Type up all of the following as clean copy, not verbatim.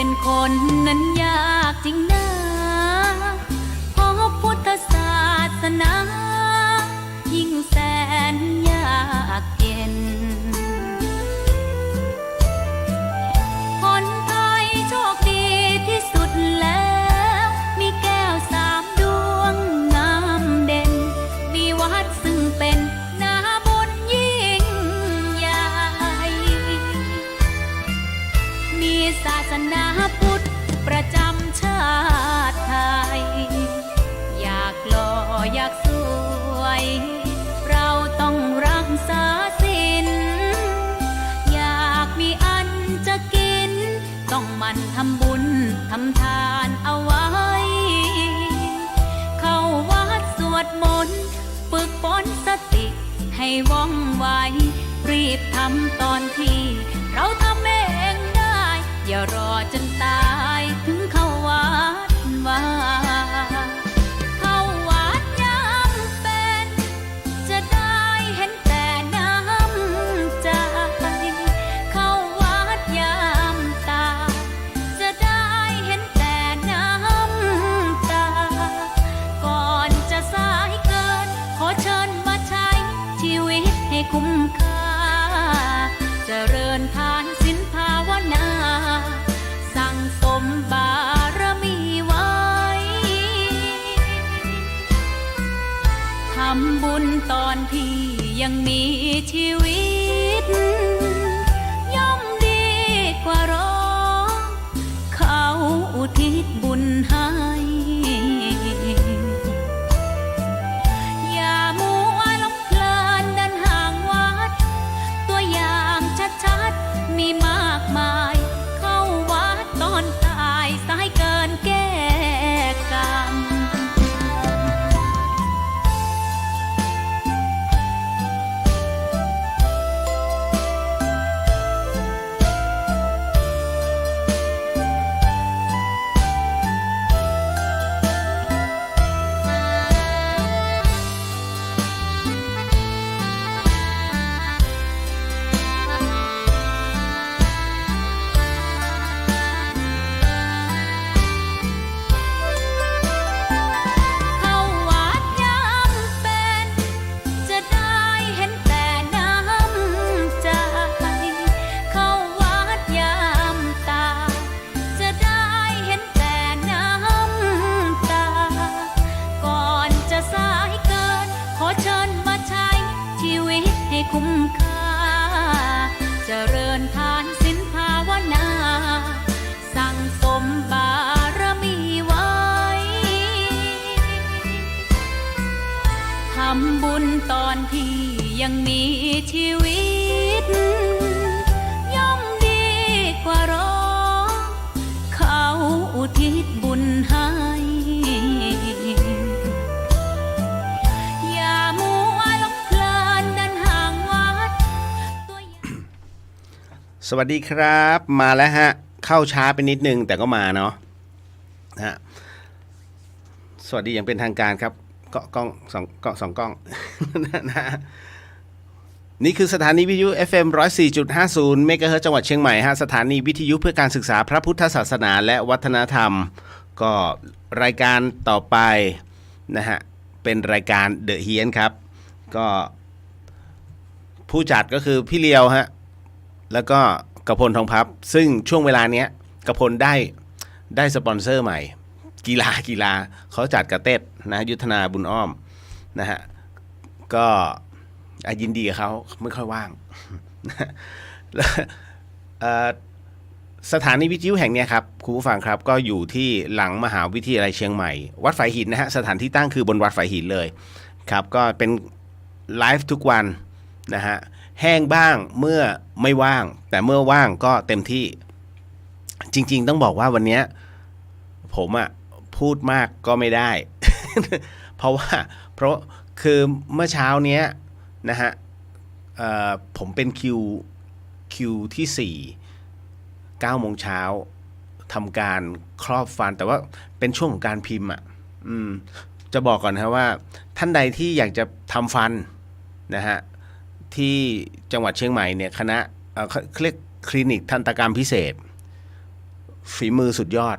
เป็นคนนั้นยากจริงนะเพราะพุทธศาสนายิ่งแสนยากเย็นคนไทยโชคดีที่สุดแล้วมีแก้วสามดวงงามเด่นมีวัดซึ่งเป็นนาบุญยิ่งใหญ่มีศาสนาพุทธประจำชาติไทยอยากหล่ออยากสวยเราต้องรักษาศีลอยากมีอันจะกินต้องหมั่นทำบุญทำทานเอาไว้เข้าวัดสวดมนต์ฝึกฝนสติให้ว่องไวรีบทำตอนที่เราทำเองได้อย่ารอจนตายถึงเข้าวัดว่าเข้าวัดยามเป็นจะได้เห็นแต่น้ำใจเข้าวัดยามตายจะได้เห็นแต่น้ำตาก่อนจะสายเกินขอเชิญมาใช้ชีวิตให้คุ้มค่าเจริญทานศีลภาวนาสั่งสมบารมีไว้ทำบุญตอนที่ยังมีชีวิตย่อมดีกว่ารอเขาอุทิศบุญให้อย่ามัวหลงเพลินเดินห่างวัดตัวอย่างชัดๆมีมากมายเข้าวัดตอนตายสายเกินแก้กรรมเข้าวัดยามเป็นจะได้เห็นแต่น้ำใจเข้าวัดยามตายจะได้เห็นแต่น้ำตาก่อนจะสายเกินขอเชิญมาใช้ชีวิตให้คุ้มค่าเจริญทานศีลภาวนาสั่งสมบารมีไว้ทำบุญตอนที่ยังมีชีวิตย่อมดีกว่ารอเขาอุทิศบุญให้อย่ามัวหลงเพลินเดินห่างวัดตัวอย่าง สวัสดีครับมาแล้วฮะเข้าช้าไปนิดนึงแต่ก็มาเนาะฮะสวัสดีอย่างเป็นทางการครับกล้องสองกล้อง นะฮะนี่คือสถานีวิทยุ FM 104.50 เมกะเฮิรตซ์จังหวัดเชียงใหม่ฮะสถานีวิทยุเพื่อการศึกษาพระพุทธศาสนาและวัฒนธรรมก็รายการต่อไปนะฮะเป็นรายการเดอะเฮียนครับก็ผู้จัดก็คือพี่เลียวฮะแล้วก็กระพลทองพับซึ่งช่วงเวลาเนี้ยกระพลได้สปอนเซอร์ใหม่กีฬาเขาจัดกระเต็ดนะยุทธนาบุญอ้อมนะฮะก็ยินดีกับเขาไม่ค่อยว่าง สถานีวิทยุแห่งนี้ครับคุณผู้ฟังครับก็อยู่ที่หลังมหาวิทยาลัยเชียงใหม่วัดฝายหินนะฮะสถานที่ตั้งคือบนวัดฝายหินเลยครับก็เป็นไลฟ์ทุกวันนะฮะแห้งบ้างเมื่อไม่ว่างแต่เมื่อว่างก็เต็มที่จริงๆต้องบอกว่าวันนี้ผมพูดมากก็ไม่ได้ เพราะคือเมื่อเช้าเนี้ยนะฮะผมเป็นคิวที่4 9 โมงเช้าทำการครอบฟันแต่ว่าเป็นช่วงของการพิมพ์จะบอกก่อนนะว่าท่านใดที่อยากจะทำฟันนะฮะที่จังหวัดเชียงใหม่เนี่ยคณะเรียกคลินิกทันตกรรมพิเศษ ฝีมือสุดยอด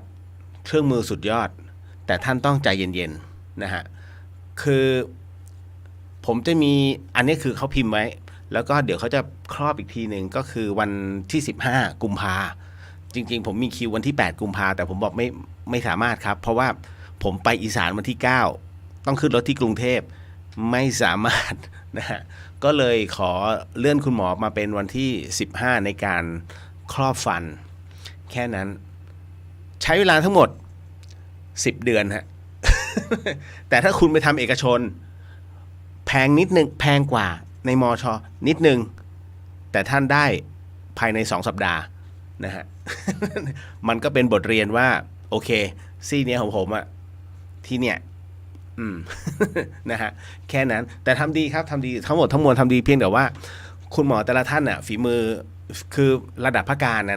เครื่องมือสุดยอดแต่ท่านต้องใจเย็นๆนะฮะคือผมจะมีอันนี้คือเขาพิมพ์ไว้แล้วก็เดี๋ยวเขาจะครอบอีกทีหนึ่งก็คือวันที่15 กุมภาจริงๆผมมีคิววันที่8 กุมภาแต่ผมบอกไม่สามารถครับเพราะว่าผมไปอีสานวันที่9ต้องขึ้นรถที่กรุงเทพไม่สามารถนะฮะก็เลยขอเลื่อนคุณหมอมาเป็นวันที่15ในการครอบฟันแค่นั้นใช้เวลาทั้งหมด10 เดือนฮะ แต่ถ้าคุณไปทำเอกชนแพงนิดนึงแพงกว่าในมชนิดนึงแต่ท่านได้ภายใน2 สัปดาห์นะฮะ มันก็เป็นบทเรียนว่าโอเคซี่เนี้ยของผมอะที่เนี้ย นะฮะแค่นั้นแต่ทำดีครับทำดีทั้งหมดทั้งมวลทำดีเพียงแต่ว่าคุณหมอแต่ละท่านอะฝีมือคือระดับพระการน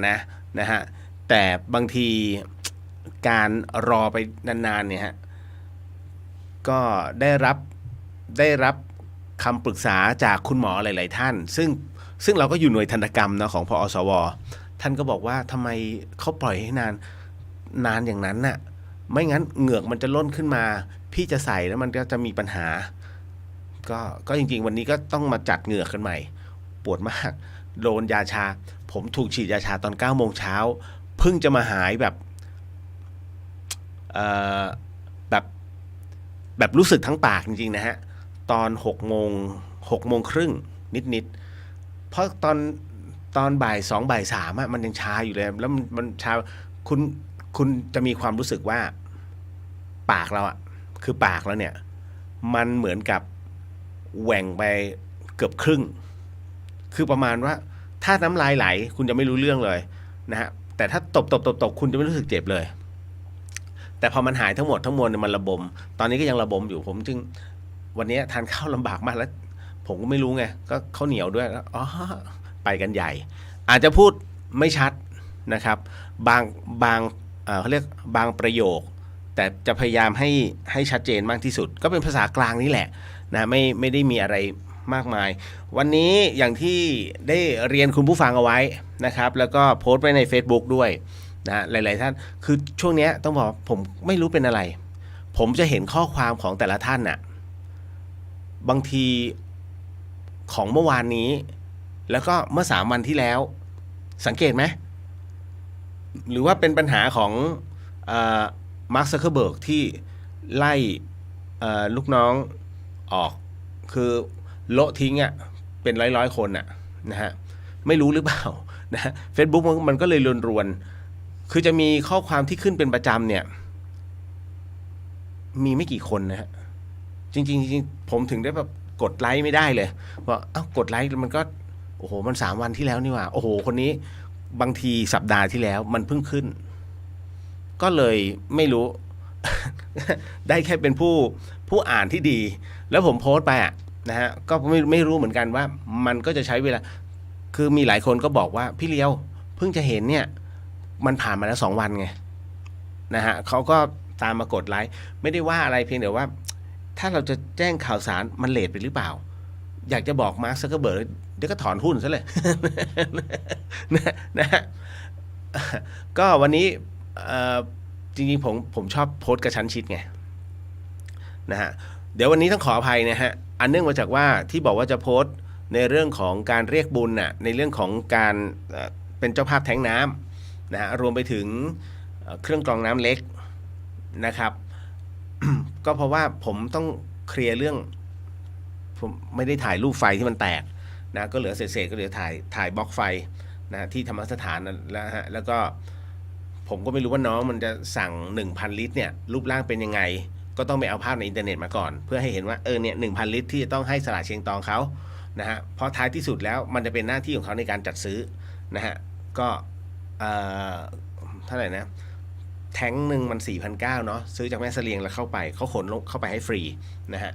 ะฮะแต่บางทีการรอไปนานๆเนี่ยฮะก็ได้รับคำปรึกษาจากคุณหมอหลายๆท่านซึ่งเราก็อยู่หน่วยทันตกรรมนะของพอสวท่านก็บอกว่าทำไมเขาปล่อยให้นานอย่างนั้นน่ะไม่งั้นเหงือกมันจะล่นขึ้นมาพี่จะใส่แล้วมันก็จะมีปัญหาก็จริงๆวันนี้ก็ต้องมาจัดเหงือกกันใหม่ปวดมากโดนยาชาผมถูกฉีดยาชาตอน9 โมงเช้าเพิ่งจะมาหายแบบแบบรู้สึกทั้งปากจริงๆนะฮะตอน6 โมงครึ่งนิดเพราะตอนบ่าย 2 บ่าย 3มันยังชาอยู่เลยแล้วมันชาคุณจะมีความรู้สึกว่าปากเราคือปากแล้วเนี่ยมันเหมือนกับแหว่งไปเกือบครึ่งคือประมาณว่าถ้าน้ำลายไหลคุณจะไม่รู้เรื่องเลยนะฮะแต่ถ้าตบคุณจะไม่รู้สึกเจ็บเลยแต่พอมันหายทั้งหมดทั้งมวลมันระบมตอนนี้ก็ยังระบมอยู่ผมจึงวันนี้ทานข้าวลำบากมากแล้วผมก็ไม่รู้ไงก็ข้าวเหนียวด้วยอ๋อไปกันใหญ่อาจจะพูดไม่ชัดนะครับบางเขาเรียกบางประโยคแต่จะพยายามให้ชัดเจนมากที่สุดก็เป็นภาษากลางนี่แหละนะไม่ได้มีอะไรมากมายวันนี้อย่างที่ได้เรียนคุณผู้ฟังเอาไว้นะครับแล้วก็โพสต์ไว้ใน Facebook ด้วยนะหลายๆท่านคือช่วงนี้ต้องบอกผมไม่รู้เป็นอะไรผมจะเห็นข้อความของแต่ละท่านน่ะบางทีของเมื่อวานนี้แล้วก็เมื่อ3 วันที่แล้วสังเกตไหมหรือว่าเป็นปัญหาของมาร์ค ซักเคอร์เบิร์กที่ไล่ลูกน้องออกคือโละทิ้งเป็นร้อยคนนะฮะไม่รู้หรือเปล่านะ Facebook มันก็เลยรวนคือจะมีข้อความที่ขึ้นเป็นประจำเนี่ยมีไม่กี่คนนะฮะจริงผมถึงได้แบบกดไลค์ไม่ได้เลยว่ากดไลค์มันก็โอ้โหมัน3 วันที่แล้วนี่ว่าโอ้โหคนนี้บางทีสัปดาห์ที่แล้วมันเพิ่งขึ้นก็เลยไม่รู้ ได้แค่เป็นผู้อ่านที่ดีแล้วผมโพสต์ไปนะฮะก็ไม่รู้เหมือนกันว่ามันก็จะใช้เวลาคือมีหลายคนก็บอกว่าพี่เลียวเพิ่งจะเห็นเนี่ยมันผ่านมาแล้ว2 วันไงนะฮะเขาก็ตามมากดไลค์ไม่ได้ว่าอะไรเพียงแต่ว่าถ้าเราจะแจ้งข่าวสารมันเลทไปหรือเปล่าอยากจะบอกมาร์ค ซักเคอร์เบิร์กเดี๋ยวก็ถอนหุ้นซะเลย นะฮะก็วันนี้จริงๆผมชอบโพสต์กระชั้นชิดไงนะฮะเดี๋ยววันนี้ต้องขออภัยนะฮะอันเนื่องมาจากว่าที่บอกว่าจะโพสต์ในเรื่องของการเรียกบุญในเรื่องของการเป็นเจ้าภาพแท้งน้ำนะฮะรวมไปถึงเครื่องกรองน้ำเล็กนะครับ ก็เพราะว่าผมต้องเคลียร์เรื่องผมไม่ได้ถ่ายรูปไฟที่มันแตกนะก็เหลือเศษก็เหลือถ่ายบล็อกไฟนะที่ธรรมสถานแล้วฮะแล้วก็ผมก็ไม่รู้ว่าน้องมันจะสั่ง 1,000 ลิตรเนี่ยรูปร่างเป็นยังไงก็ต้องไปเอาภาพในอินเทอร์เน็ตมาก่อนเพื่อให้เห็นว่าเนี่ย 1,000 ลิตรที่จะต้องให้สละเชียงตองเขานะฮะเพราะท้ายที่สุดแล้วมันจะเป็นหน้าที่ของเขาในการจัดซื้อนะฮะก็เท่าไหร่นะแท้งหนึ่งมัน 4,900 เนาะซื้อจากแม่เสลียงแล้วเข้าไปเขาขนเข้าไปให้ฟรีนะฮะ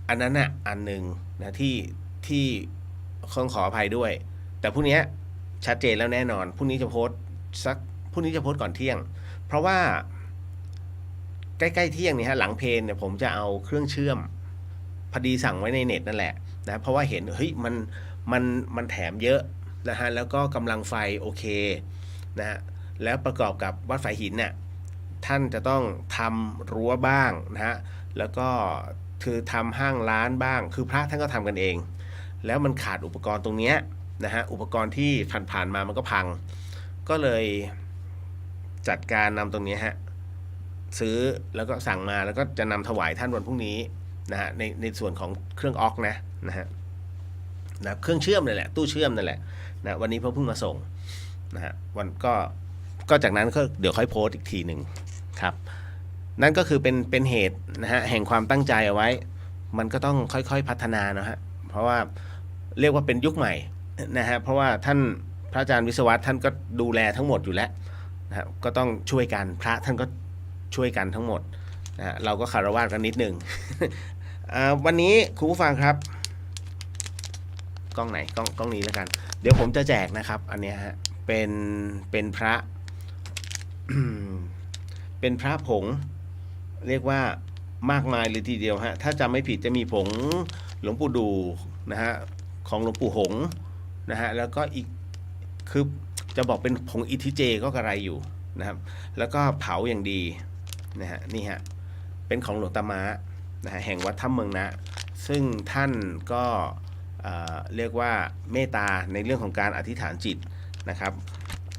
อันนั้นอันหนึ่งนะที่ขออภัยด้วยแต่พรุ่งนี้ชัดเจนแล้วแน่นอนพรุ่งนี้จะโพสต์ก่อนเที่ยงเพราะว่าใกล้ๆเที่ยงเนี่ยฮะหลังเพลนเนี่ยผมจะเอาเครื่องเชื่อมพอดีสั่งไว้ในเน็ตนั่นแหละนะเพราะว่าเห็นเฮ้ยมันแถมเยอะนะฮะแล้วก็กำลังไฟโอเคนะฮะ แล้วประกอบกับวัดฝายหินเนี่ยท่านจะต้องทำรั้วบ้างนะฮะแล้วก็คือทำห้างร้านบ้างคือพระท่านก็ทำกันเองแล้วมันขาดอุปกรณ์ตรงเนี้ยนะฮะอุปกรณ์ที่ผ่านๆมามันก็พังก็เลยจัดการนำตรงนี้ฮะซื้อแล้วก็สั่งมาแล้วก็จะนำถวายท่านวันพรุ่งนี้นะฮะในส่วนของเครื่องออกนะฮะเครื่องเชื่อมนั่นแหละตู้เชื่อมนั่นแหละนะวันนี้เพิ่งมาส่งนะฮะวันก็จากนั้นก็เดี๋ยวค่อยโพสต์อีกทีหนึ่งครับนั่นก็คือเป็นเหตุนะฮะแห่งความตั้งใจเอาไว้มันก็ต้องค่อยๆพัฒนานะฮะเพราะว่าเรียกว่าเป็นยุคใหม่นะฮะเพราะว่าท่านพระอาจารย์วิศวัตท่านก็ดูแลทั้งหมดอยู่แล้วนะฮะก็ต้องช่วยกันพระท่านก็ช่วยกันทั้งหมดนะฮะเราก็คารวะกันนิดหนึ่ง วันนี้คุณผู้ฟังครับกล้องไหนกล้องนี้แล้วกันเดี๋ยวผมจะแจกนะครับอันนี้ฮะเป็นพระ เป็นพระผงเรียกว่ามากมายเลยทีเดียวฮะถ้าจำไม่ผิดจะมีผงหลวงปู่ดูนะฮะของหลวงปู่หงนะฮะแล้วก็อีกคือจะบอกเป็นผงอิทธิเจก็กระไรอยู่นะครับแล้วก็เผาอย่างดีนะฮะนี่ฮะเป็นของหลวงตาม้านะฮะแห่งวัดถ้ำเมืองนะซึ่งท่านก็เรียกว่าเมตตาในเรื่องของการอธิษฐานจิตนะครับ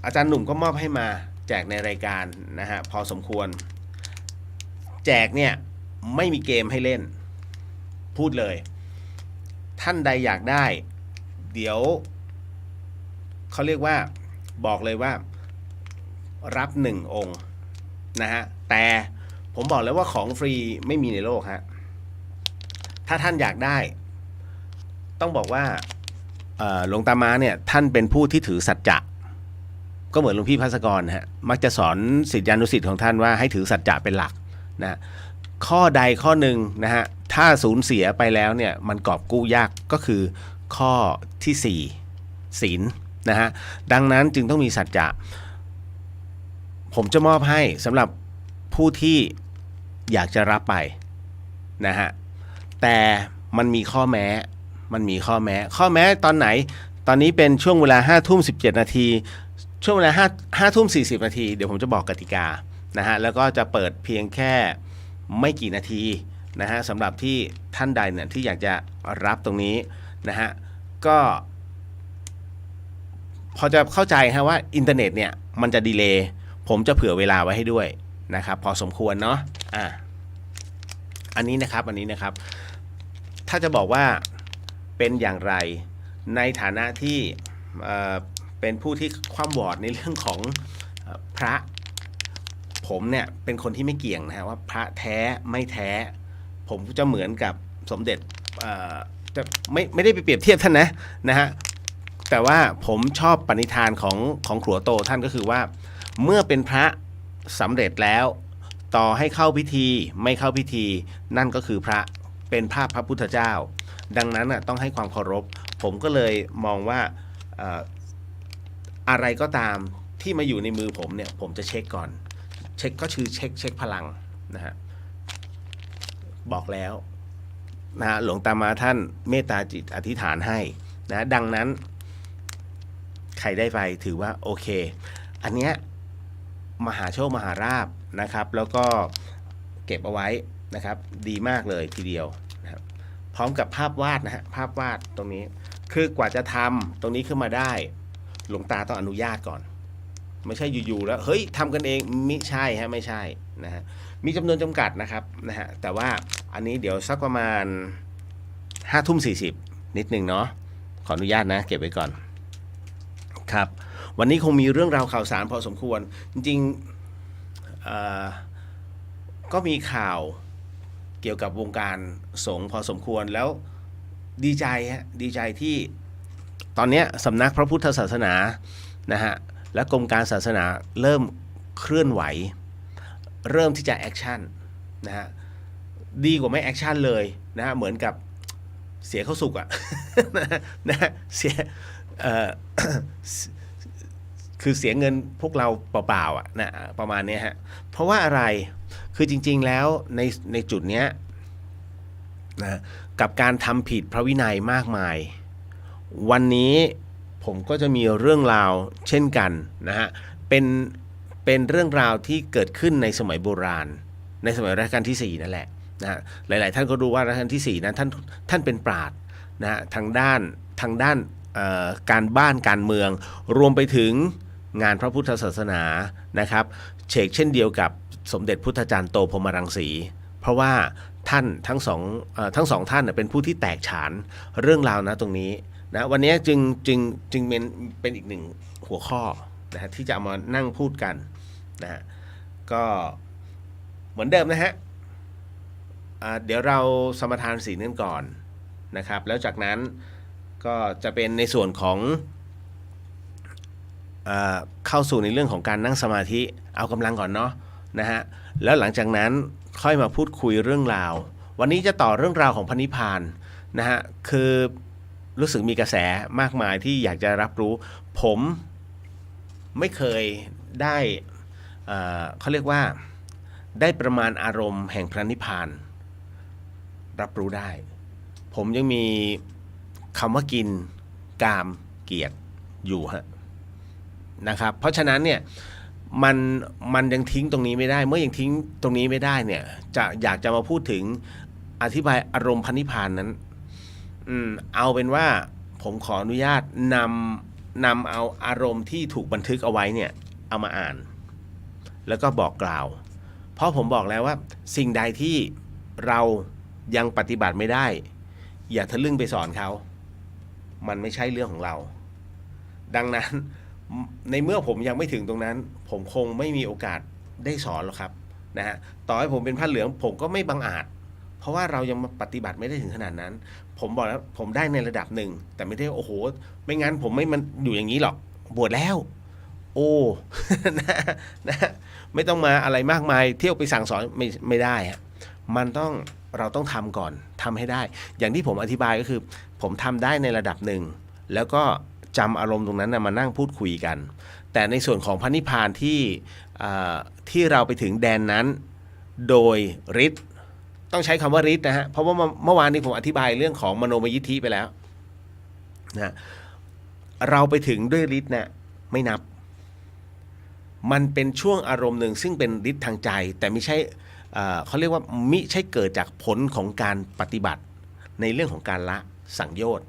อาจารย์หนุ่มก็มอบให้มาแจกในรายการนะฮะพอสมควรแจกเนี่ยไม่มีเกมให้เล่นพูดเลยท่านใดอยากได้เดี๋ยวเขาเรียกว่าบอกเลยว่ารับ1 องค์นะฮะแต่ผมบอกแล้วว่าของฟรีไม่มีในโลกฮะถ้าท่านอยากได้ต้องบอกว่าหลวงตาม้าเนี่ยท่านเป็นผู้ที่ถือสัจจะก็เหมือนหลวงพี่ภัสกรฮะมักจะสอนศิษยานุศิษย์ของท่านว่าให้ถือสัจจะเป็นหลักนะข้อใดข้อหนึ่งนะฮะถ้าสูญเสียไปแล้วเนี่ยมันกอบกู้ยากก็คือข้อที่4ศีลนะฮะดังนั้นจึงต้องมีสัจจะผมจะมอบให้สำหรับผู้ที่อยากจะรับไปนะฮะแต่มันมีข้อแม้ข้อแม้ตอนไหนตอนนี้เป็นช่วงเวลา5:17 นาทีช่วงเวลา5:40 นาทีเดี๋ยวผมจะบอกกติกานะฮะแล้วก็จะเปิดเพียงแค่ไม่กี่นาทีนะฮะสำหรับที่ท่านใดเนี่ยที่อยากจะรับตรงนี้นะฮะก็พอจะเข้าใจฮะว่าอินเทอร์เน็ตเนี่ยมันจะดีเลย์ผมจะเผื่อเวลาไว้ให้ด้วยนะครับพอสมควรเนาะอันนี้นะครับถ้าจะบอกว่าเป็นอย่างไรในฐานะที่เป็นผู้ที่คว่ำวอดในเรื่องของพระผมเนี่ยเป็นคนที่ไม่เกี่ยงนะฮะว่าพระแท้ไม่แท้ผมจะเหมือนกับสมเด็จจะไม่ได้ไปเปรียบเทียบท่านนะฮะแต่ว่าผมชอบปณิธานของขัวโตท่านก็คือว่าเมื่อเป็นพระสำเร็จแล้วต่อให้เข้าพิธีไม่เข้าพิธีนั่นก็คือพระเป็นภาพพระพุทธเจ้าดังนั้นต้องให้ความเคารพผมก็เลยมองว่าอะไรก็ตามที่มาอยู่ในมือผมเนี่ยผมจะเช็คก่อนเช็คก็คือเช็คพลังนะฮะบอกแล้วนะหลวงตามาท่านเมตตาจิตอธิษฐานให้นะดังนั้นใครได้ไปถือว่าโอเคอันเนี้ยมหาโชคมหาราบนะครับแล้วก็เก็บเอาไว้นะครับดีมากเลยทีเดียวนะครับพร้อมกับภาพวาดนะฮะภาพวาดตรงนี้คือกว่าจะทำตรงนี้ขึ้นมาได้หลวงตาต้องอนุญาตก่อนไม่ใช่อยู่ๆแล้วเฮ้ยทำกันเองไม่ใช่ฮะไม่ใช่นะฮะมีจำนวนจำกัดนะครับนะฮะแต่ว่าอันนี้เดี๋ยวสักประมาณ5:40นิดหนึ่งเนาะขออนุญาตนะเก็บไว้ก่อนครับวันนี้คงมีเรื่องราวข่าวสารพอสมควรจริงๆก็มีข่าวเกี่ยวกับวงการสงฆ์พอสมควรแล้วดีใจฮะดีใจที่ตอนนี้สำนักพระพุทธศาสนานะฮะและกรมการศาสนาเริ่มเคลื่อนไหวเริ่มที่จะแอคชั่นนะฮะดีกว่าไม่แอคชั่นเลยนะฮะเหมือนกับเสียข้าวสุกอะ นะเสียคือเสียเงินพวกเราเปล่าๆอ่ะนะประมาณนี้ฮะเพราะว่าอะไรคือจริงๆแล้วในจุดเนี้ยนะกับการทำผิดพระวินัยมากมายวันนี้ผมก็จะมีเรื่องราวเช่นกันนะฮะเป็น เป็นเรื่องราวที่เกิดขึ้นในสมัยโบราณในสมัยรัชกาลที่4นั่นแหละนะหลายๆท่านก็รู้ว่ารัชกาลที่4นั้นท่านเป็นปราชญ์นะทางด้านการบ้านการเมืองรวมไปถึงงานพระพุทธศาสนานะครับเช่นเดียวกับสมเด็จพุทธจารย์โตพรหมรังสีเพราะว่าท่านทั้งสองท่านเป็นผู้ที่แตกฉานเรื่องราวนะตรงนี้นะวันนี้จึงเป็นอีกหนึ่งหัวข้อนะฮะที่จะเอามานั่งพูดกันนะฮะก็เหมือนเดิมนะฮะเดี๋ยวเราสมทานศีลกันก่อนนะครับแล้วจากนั้นก็จะเป็นในส่วนของเข้าสู่ในเรื่องของการนั่งสมาธิเอากำลังก่อนเนาะนะฮะแล้วหลังจากนั้นค่อยมาพูดคุยเรื่องราววันนี้จะต่อเรื่องราวของพระนิพพานนะฮะคือรู้สึกมีกระแสมากมายที่อยากจะรับรู้ผมไม่เคยได้เขาเรียกว่าได้ประมาณอารมณ์แห่งพระนิพพานรับรู้ได้ผมยังมีคำว่ากินกามเกียรติอยู่ฮะนะครับเพราะฉะนั้นเนี่ยมันยังทิ้งตรงนี้ไม่ได้เมื่อยังทิ้งตรงนี้ไม่ได้เนี่ยอยากจะมาพูดถึงอธิบายอารมณ์พระนิพพานนั้นเอาเป็นว่าผมขออนุญาตนำเอาอารมณ์ที่ถูกบันทึกเอาไว้เนี่ยเอามาอ่านแล้วก็บอกกล่าวเพราะผมบอกแล้วว่าสิ่งใดที่เรายังปฏิบัติไม่ได้อย่าทะลึ่งไปสอนเขามันไม่ใช่เรื่องของเราดังนั้นในเมื่อผมยังไม่ถึงตรงนั้นผมคงไม่มีโอกาสได้สอนหรอกครับนะฮะต่อให้ผมเป็นผ้าเหลืองผมก็ไม่บังอาจเพราะว่าเรายังปฏิบัติไม่ได้ถึงขนาดนั้นผมบอกแล้วผมได้ในระดับหนึ่งแต่ไม่ได้โอ้โหไม่งั้นผมไม่มันอยู่อย่างนี้หรอกบวชแล้วโอ้ นะไม่ต้องมาอะไรมากมายเที่ยวไปสั่งสอนไม่ได้ฮะเราต้องทำก่อนทำให้ได้อย่างที่ผมอธิบายก็คือผมทำได้ในระดับหนึ่งแล้วก็จำอารมณ์ตรงนั้นมานั่งพูดคุยกันแต่ในส่วนของพระนิพพานที่เราไปถึงแดนนั้นโดยฤทธิ์ต้องใช้คำว่าฤทธิ์นะฮะเพราะว่าเมื่อวานนี้ผมอธิบายเรื่องของมโนมยิทธิไปแล้วนะเราไปถึงด้วยฤทธิ์นะไม่นับมันเป็นช่วงอารมณ์หนึ่งซึ่งเป็นฤทธิ์ทางใจแต่ไม่ใช่เขาเรียกว่ามิใช่เกิดจากผลของการปฏิบัติในเรื่องของการละสังโยชน์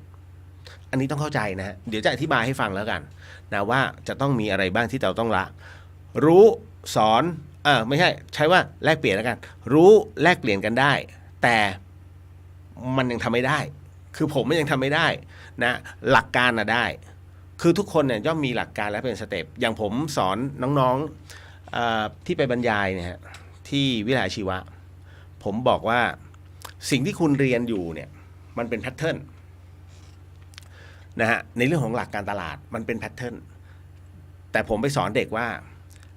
อันนี้ต้องเข้าใจนะฮะเดี๋ยวจะอธิบายให้ฟังแล้วกันนะว่าจะต้องมีอะไรบ้างที่เราต้องละรู้สอนไม่ใช่ว่าแลกเปลี่ยนแล้วกันรู้แลกเปลี่ยนกันได้แต่มันยังทำไม่ได้คือผมมันยังทำไม่ได้นะหลักการน่ะได้คือทุกคนเนี่ยย่อมมีหลักการและเป็นสเต็ปอย่างผมสอนน้องๆที่ไปบรรยายเนี่ยฮะที่วิทยาชีวะผมบอกว่าสิ่งที่คุณเรียนอยู่เนี่ยมันเป็นแพทเทิร์นนะฮะในเรื่องของหลักการตลาดมันเป็นแพทเทิร์นแต่ผมไปสอนเด็กว่า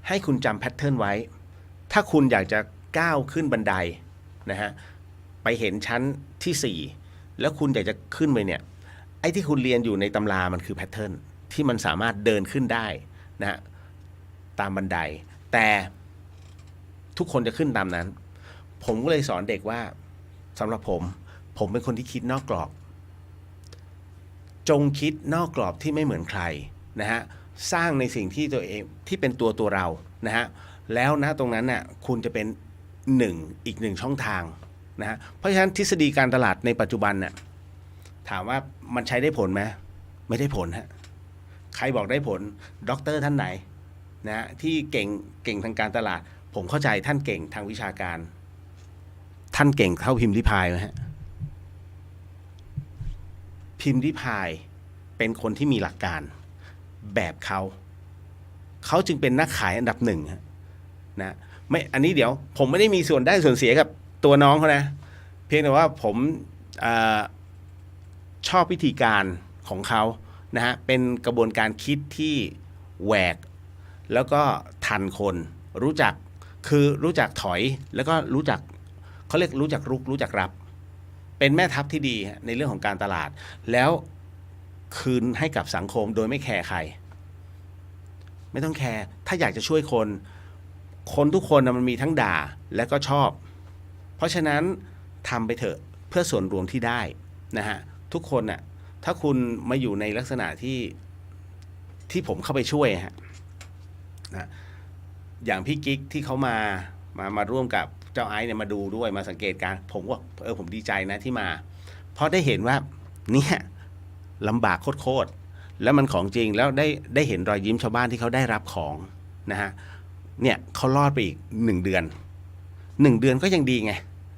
ให้คุณจำแพทเทิร์นไว้ถ้าคุณอยากจะก้าวขึ้นบันไดนะฮะไปเห็นชั้นที่4แล้วคุณอยากจะขึ้นไปเนี่ยไอ้ที่คุณเรียนอยู่ในตำรามันคือแพทเทิร์นที่มันสามารถเดินขึ้นได้นะฮะตามบันไดแต่ทุกคนจะขึ้นตามนั้นผมก็เลยสอนเด็กว่าสำหรับผมเป็นคนที่คิดนอกกรอบจงคิดนอกกรอบที่ไม่เหมือนใครนะฮะสร้างในสิ่งที่ตัวเองที่เป็นตัวเรานะฮะแล้วนะตรงนั้นน่ะคุณจะเป็นอีกหนึ่งช่องทางนะฮะเพราะฉะนั้นทฤษฎีการตลาดในปัจจุบันน่ะถามว่ามันใช้ได้ผลไหมไม่ได้ผลฮะใครบอกได้ผลด็อกเตอร์ท่านไหนนะที่เก่งทางการตลาดผมเข้าใจท่านเก่งทางวิชาการท่านเก่งเท่าพิมพ์ริพายไหมฮะพิมพ์ริพายเป็นคนที่มีหลักการแบบเขาจึงเป็นนักขายอันดับหนึ่งนะไม่อันนี้เดี๋ยวผมไม่ได้มีส่วนได้ส่วนเสียกับตัวน้องเขานะเพียงแต่ว่าผมชอบวิธีการของเขานะฮะเป็นกระบวนการคิดที่แหวกแล้วก็ทันคนรู้จักถอยแล้วก็รู้จักเขาเรียกรู้จักรุกรู้จักรับเป็นแม่ทัพที่ดีในเรื่องของการตลาดแล้วคืนให้กับสังคมโดยไม่แคร์ใครไม่ต้องแคร์ถ้าอยากจะช่วยคนทุกคนมันมีทั้งด่าและก็ชอบเพราะฉะนั้นทำไปเถอะเพื่อส่วนรวมที่ได้นะฮะทุกคนน่ะถ้าคุณมาอยู่ในลักษณะที่ผมเข้าไปช่วยฮะนะ อย่างพี่กิ๊กที่เขามาร่วมกับเจ้าไอซ์เนี่ยมาดูด้วยมาสังเกตการณ์ผมว่าผมดีใจนะที่มา เพราะได้เห็นว่าเนี่ยลำบากโคตรๆแล้วมันของจริงแล้วได้เห็นรอยยิ้มชาวบ้านที่เขาได้รับของนะฮะเนี่ยเขารอดไปอีก1 เดือน1 เดือนก็ยังดีไง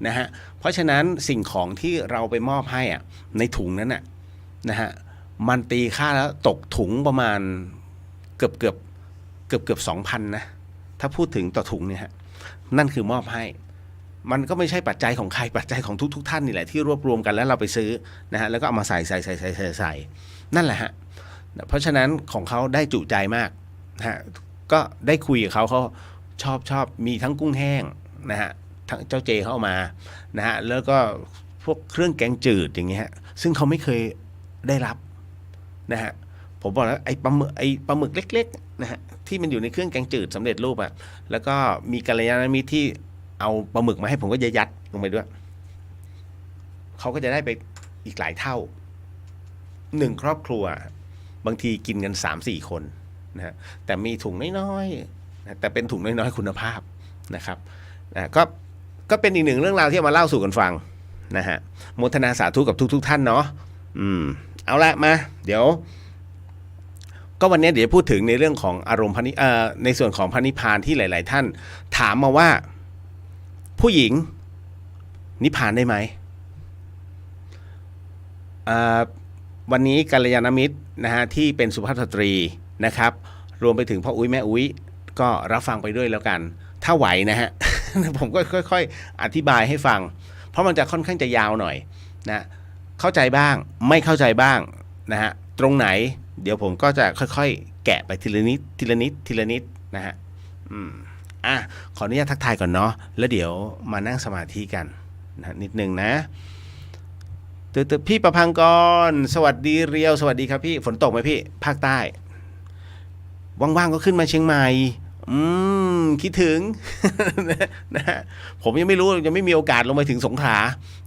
นะฮะเพราะฉะนั้นสิ่งของที่เราไปมอบให้อ่ะในถุงนั้นน่ะนะฮะมันตีค่าแล้วตกถุงประมาณเกือบ 2,000 นะถ้าพูดถึงต่อถุงเนี่ยฮะนั่นคือมอบให้มันก็ไม่ใช่ปัจจัยของใครปัจจัยของทุกท่านนี่แหละที่รวบรวมกันแล้วเราไปซื้อนะฮะแล้วก็เอามาใส่นั่นแหละฮะเพราะฉะนั้นของเขาได้จุใจมากนะฮะก็ได้คุยกับเขาชอบมีทั้งกุ้งแห้งนะฮะทั้งเจ้าเจเขาเอามานะฮะแล้วก็พวกเครื่องแกงจืดอย่างเงี้ยซึ่งเขาไม่เคยได้รับนะฮะผมบอกแล้วไอ้ปลาหมึกเล็กๆนะฮะที่มันอยู่ในเครื่องแกงจืดสำเร็จรูปอะแล้วก็มีกัลยาณมิตรที่เอาปลาหมึกมาให้ผมก็ยัดลงไปด้วยเขาก็จะได้ไปอีกหลายเท่า1 ครอบครัวบางทีกินกัน 3-4 คนนะฮะแต่มีถุงน้อยๆนะแต่เป็นถุงน้อยๆคุณภาพนะครับนะก็เป็นอีก1 เรื่องราวที่เอามาเล่าสู่กันฟังนะฮะโมทนาสาธุกับทุกท่านเนาะเอาละมาเดี๋ยวก็วันนี้เดี๋ยวพูดถึงในเรื่องของอารมณ์ในส่วนของพระนิพพานที่หลายๆท่านถามมาว่าผู้หญิงนิพพานได้ไหมวันนี้กัลยาณมิตรนะฮะที่เป็นสุภาพสตรีนะครับรวมไปถึงพ่ออุ้ยแม่อุ้ยก็รับฟังไปด้วยแล้วกันถ้าไหวนะฮะ ผมก็ค่อยๆอธิบายให้ฟังเพราะมันจะค่อนข้างจะยาวหน่อยนะเข้าใจบ้างไม่เข้าใจบ้างนะฮะตรงไหนเดี๋ยวผมก็จะค่อยๆแกะไปทีละนิดนะฮะขออนุญาตทักทายก่อนเนาะแล้วเดี๋ยวมานั่งสมาธิกันนะนิดนึงนะพี่ประพังกรสวัสดีเรียวสวัสดีครับพี่ฝนตกไหมพี่ภาคใต้ว่างๆก็ขึ้นมาเชียงใหม่คิดถึง นะฮะผมยังไม่รู้ยังไม่มีโอกาสลงไปถึงสงขลา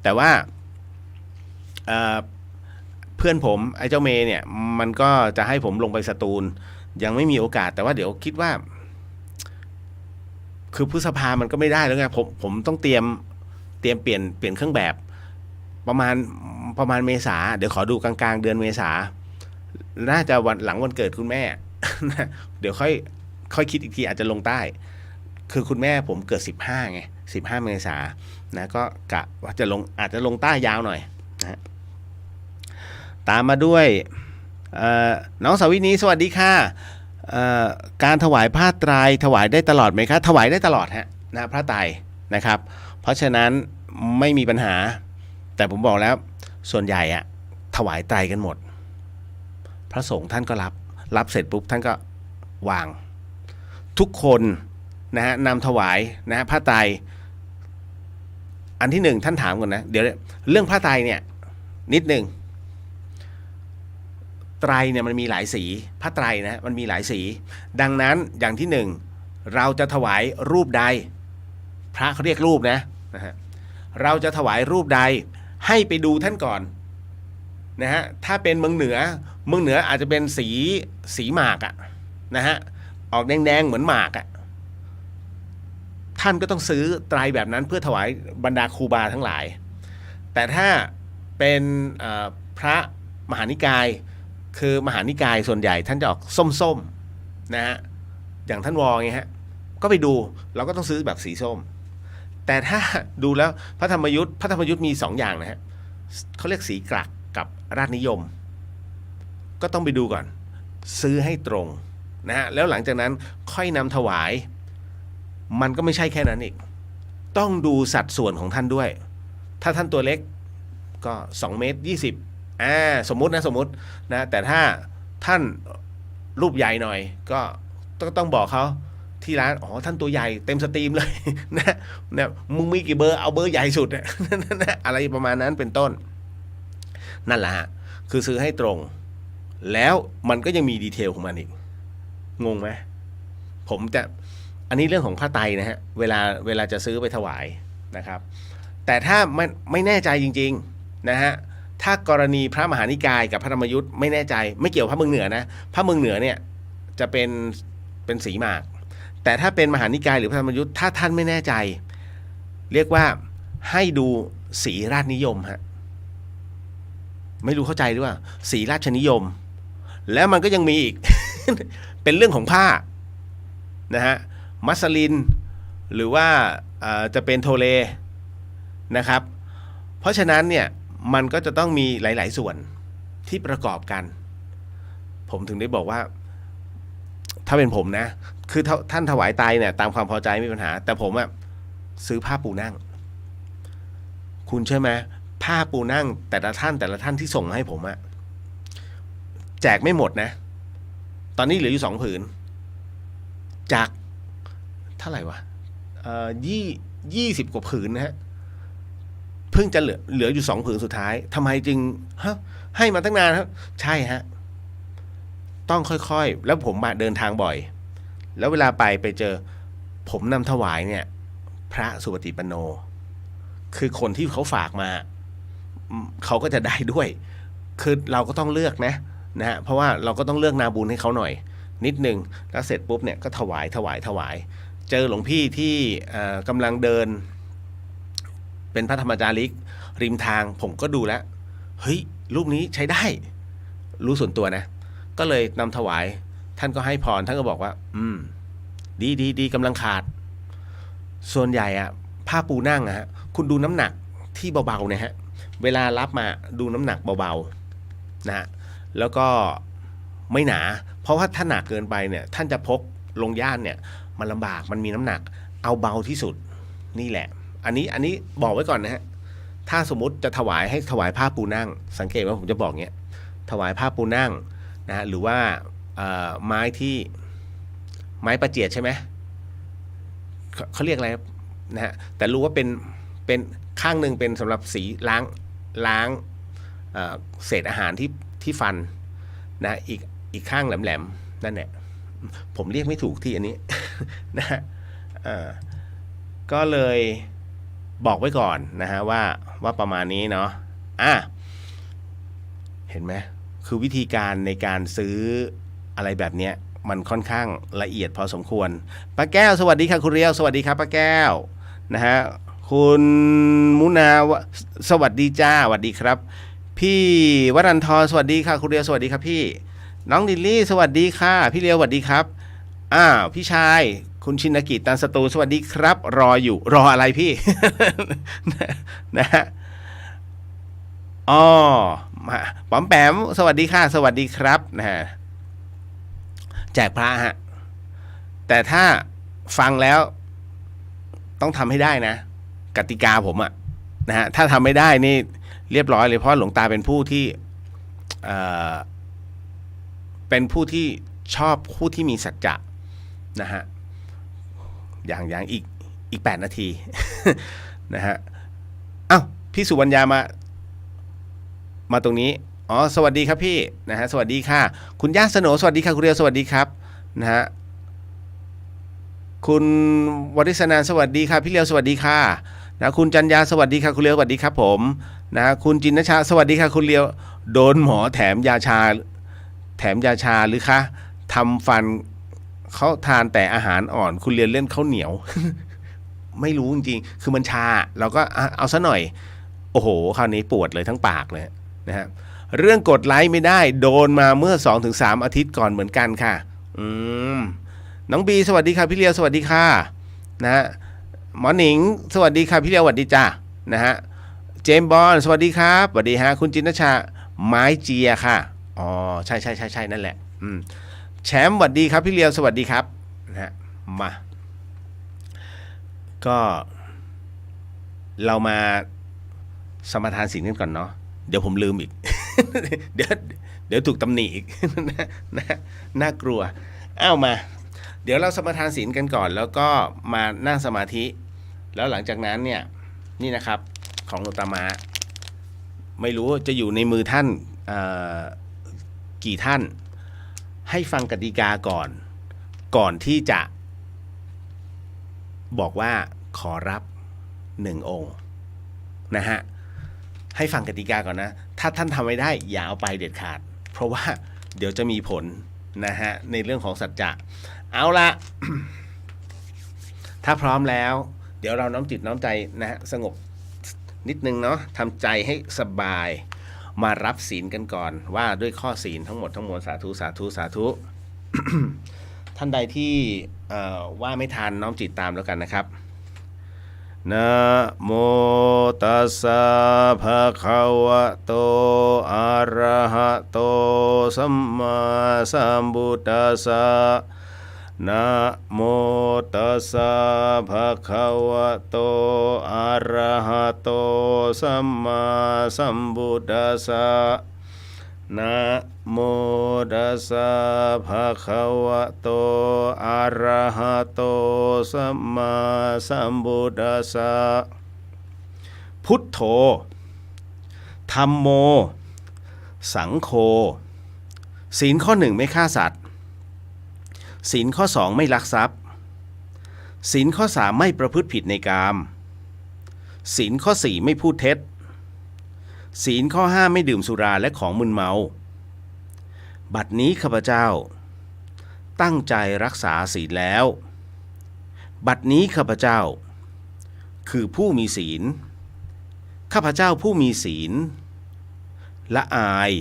แต่ว่าเพื่อนผมไอ้เจ้าเมย์เนี่ยมันก็จะให้ผมลงไปสตูลยังไม่มีโอกาสแต่ว่าเดี๋ยวคิดว่าคือพฤษภามันก็ไม่ได้แล้วไงผมต้องเตรียมเปลี่ยนเครื่องแบบประมาณเมษาเดี๋ยวขอดูกลางๆเดือนเมษาน่าจะหลังวันเกิดคุณแม่ เดี๋ยวค่อยคิดอีกทีอาจจะลงใต้คือคุณแม่ผมเกิด15ไง15เมษานะก็กะว่าอาจจะลงใต้ยาวหน่อยนะตามมาด้วยน้องสาวินีสวัสดีค่ะการถวายผ้าไตรถวายได้ตลอดไหมคะถวายได้ตลอดฮะนะพระไตรนะครับเพราะฉะนั้นไม่มีปัญหาแต่ผมบอกแล้วส่วนใหญ่อะถวายไตรกันหมดพระสงฆ์ท่านก็รับเสร็จปุ๊บท่านก็วางทุกคนนะฮะนำถวายนะฮะผ้าไตรอันที่1ท่านถามก่อนนะเดี๋ยวเรื่องผ้าไตรเนี่ยนิดนึงไตรเนี่ยมันมีหลายสีผ้าไตรนะมันมีหลายสีดังนั้นอย่างที่1เราจะถวายรูปใดพระเขาเรียกรูปนะฮะเราจะถวายรูปใดให้ไปดูท่านก่อนนะฮะถ้าเป็นเมืองเหนืออาจจะเป็นสีหมากอะนะฮะออกแดงๆเหมือนหมากอะท่านก็ต้องซื้อไตรแบบนั้นเพื่อถวายบรรดาครูบาทั้งหลายแต่ถ้าเป็นพระมหานิกายคือมหานิกายส่วนใหญ่ท่านจะออกส้มๆนะฮะอย่างท่านวอไงฮะก็ไปดูเราก็ต้องซื้อแบบสีส้มแต่ถ้าดูแล้วพระธรรมยุทธ์มี2อย่างนะฮะเขาเรียกสีกลักกับราชนิยมก็ต้องไปดูก่อนซื้อให้ตรงนะฮะแล้วหลังจากนั้นค่อยนำถวายมันก็ไม่ใช่แค่นั้นอีกต้องดูสัดส่วนของท่านด้วยถ้าท่านตัวเล็กก็2 เมตร 20สมมุตินะแต่ถ้าท่านรูปใหญ่หน่อยก็ต้องบอกเขาที่ร้านท่านตัวใหญ่เต็มสตรีมเลยนะมึงมีกี่เบอร์เอาเบอร์ใหญ่สุด อะไรประมาณนั้นเป็นต้นนั่นแหละฮะคือซื้อให้ตรงแล้วมันก็ยังมีดีเทลของมันอีกงงไหมผมจะอันนี้เรื่องของผ้าไตรนะฮะเวลาจะซื้อไปถวายนะครับแต่ถ้าไม่แน่ใจจริงๆนะฮะถ้ากรณีพระมหานิกายกับพระธรรมยุทธ์ไม่แน่ใจไม่เกี่ยวพระเมืองเหนือนะพระเมืองเหนือเนี่ยจะเป็นสีหมาก แต่ถ้าเป็นมหานิกายหรือพระธรรมยุทธ์ถ้าท่านไม่แน่ใจ เรียกว่าให้ดูสีราชนิยมฮะไม่รู้เข้าใจหรือเปล่าสีราชนิยม แล้วมันก็ยังมีอีก เป็นเรื่องของผ้านะฮะมัสลินหรือว่าจะเป็นโทเลนะครับเพราะฉะนั้นเนี่ยมันก็จะต้องมีหลายๆส่วนที่ประกอบกันผมถึงได้บอกว่าถ้าเป็นผมนะคือท่านถวายไตรเนี่ยตามความพอใจไม่มีปัญหาแต่ผมอะซื้อผ้าปูนั่งคุณเชื่อไหมผ้าปูนั่งแต่ละท่านที่ส่งมาให้ผมอะแจกไม่หมดนะตอนนี้เหลืออยู่2 ผืนจากเท่าไหร่วะ20 กว่าผืนนะฮะเพิ่งจะเหลืออยู่2 ผืนสุดท้ายทำไมจึงให้มาตั้งนานครับใช่ฮะต้องค่อยๆแล้วผมเดินทางบ่อยแล้วเวลาไปเจอผมนำถวายเนี่ยพระสุปฏิปันโนคือคนที่เขาฝากมาเขาก็จะได้ด้วยคือเราก็ต้องเลือกนะฮะเพราะว่าเราก็ต้องเลือกนาบุญให้เขาหน่อยนิดนึงแล้วเสร็จปุ๊บเนี่ยก็ถวายเจอหลวงพี่ที่กำลังเดินเป็นพระธรรมจาริกริมทางผมก็ดูแล้วเฮ้ยรูปนี้ใช้ได้รู้ส่วนตัวนะก็เลยนำถวายท่านก็ให้พรท่านก็บอกว่าดีกำลังขาดส่วนใหญ่อะผ้าปูนั่งอะฮะคุณดูน้ำหนักที่เบาๆนะฮะเวลารับมาดูน้ำหนักเบาๆนะฮะแล้วก็ไม่หนาเพราะว่าถ้าหนักเกินไปเนี่ยท่านจะพกลงย่านเนี่ยมันลำบากมันมีน้ำหนักเอาเบาที่สุดนี่แหละอันนี้บอกไว้ก่อนนะฮะถ้าสมมุติจะถวายให้ถวายผ้าปูนั่งสังเกตว่าผมจะบอกเงี้ยถวายผ้าปูนั่งนะหรือว่าไม้ประเจียดใช่ไหมเขาเรียกอะไรนะฮะแต่รู้ว่าเป็นข้างหนึ่งเป็นสำหรับสีล้างเศษอาหารที่ฟันนะอีกข้างแหลมๆนั่นแหละผมเรียกไม่ถูกที่อันนี้ นะฮะก็เลยบอกไว้ก่อนนะฮะว่าประมาณนี้เนาะเห็นไหมคือวิธีการในการซื้ออะไรแบบเนี้ยมันค่อนข้างละเอียดพอสมควรป้าแก้วสวัสดีค่ะคุณเรียวสวัสดีครับป้าแก้วนะฮะคุณมุนาสวัสดีจ้าสวัสดีครับพี่วรันทรสวัสดีค่ะคุณเรียวสวัสดีครับพี่น้องดิลลี่สวัสดีค่ะพี่เรียวสวัสดีครับพี่ชายคุณชินกิจตันสตูสวัสดีครับรออะไรพี่ นะฮะป๋อมแปมสวัสดีค่ะสวัสดีครับนะฮะแจกพระฮะแต่ถ้าฟังแล้วต้องทำให้ได้นะกติกาผมอะนะฮะถ้าทำไม่ได้นี่เรียบร้อยเลยเพราะหลวงตาเป็นผู้ที่เป็นผู้ที่ชอบผู้ที่มีสัจจะนะฮะอย่างอีก8 นาที นะฮะพี่สุวรรณยามาตรงนี้สวัสดีครับพี่นะฮะสวัสดีค่ะคุณย่าสโนสวัสดีค่ะคุณเรียวสวัสดีครับนะฮะคุณวริศนาสวัสดีค่ะพี่เรียวสวัสดีค่ะนะคุณจันยาสวัสดีค่ะคุณเรียวสวัสดีครับผมนะคุณจินนชาสวัสดีค่ะคุณเรียวโดนหมอแถมยาชาหรือคะทำฟันเขาทานแต่อาหารอ่อนคุณเรียนเล่นข้าวเหนียว ไม่รู้จริงๆคือมันชาเราก็เอาซะหน่อยโอ้โหคราวนี้ปวดเลยทั้งปากเลยนะฮะเรื่องกดไลค์ไม่ได้โดนมาเมื่อ 2-3 อาทิตย์ก่อนเหมือนกันค่ะน้องบีสวัสดีค่ะพี่เลียวสวัสดีค่ะนะฮะหมอหนิงสวัสดีค่ะพี่เลียวสวัสดีจ้านะฮะเจมส์บอลสวัสดีครับสวัสดีฮะคุณจินนชาไม้เจียค่ะใช่นั่นแหละแชมป์สวัสดีครับพี่เลียวสวัสดีครับนะฮะมาก็เรามาสมทานศีลกันก่อนเนาะเดี๋ยวผมลืมอีก เดี๋ยวถูกตำหนิอีก น่ากลัวมาเดี๋ยวเราสมทานศีลกันก่อนแล้วก็มานั่งสมาธิแล้วหลังจากนั้นเนี่ยนี่นะครับของหลวงตามาไม่รู้จะอยู่ในมือท่านกี่ท่านให้ฟังกติกาก่อนที่จะบอกว่าขอรับ1 องค์นะฮะให้ฟังกติกาก่อนนะถ้าท่านทำไม่ได้อย่าเอาไปเด็ดขาดเพราะว่าเดี๋ยวจะมีผลนะฮะในเรื่องของสัจจะเอาละ ถ้าพร้อมแล้วเดี๋ยวเราน้อมจิตน้อมใจนะฮะสงบนิดนึงเนาะทำใจให้สบายมารับศีลกันก่อนว่าด้วยข้อศีลทั้งหมดทั้งมวลสาธุสาธุสาธุ ท่านใดที่ว่าไม่ทันน้อมจิตตามแล้วกันนะครับนะโมตัสสะภะคะวะโตอะระหะโตสัมมาสัมพุทธัสสะนะโมตัสสะภะคะวะโตอะระหะโตสัมมาสัมพุทธัสสะนะโมตัสสะภะคะวะโตอะระหะโตสัมมาสัมพุทธัสสะพุทโธธัมโมสังโฆศีลข้อหนึ่งไม่ฆ่าสัตว์ศีลข้อสองไม่ลักทรัพย์ศีลข้อสามไม่ประพฤติผิดในกามศีลข้อสี่ไม่พูดเท็จศีลข้อห้าไม่ดื่มสุราและของมึนเมาบัดนี้ข้าพเจ้าตั้งใจรักษาศีลแล้วบัดนี้ข้าพเจ้าคือผู้มีศีลข้าพเจ้าผู้มีศีลละอาย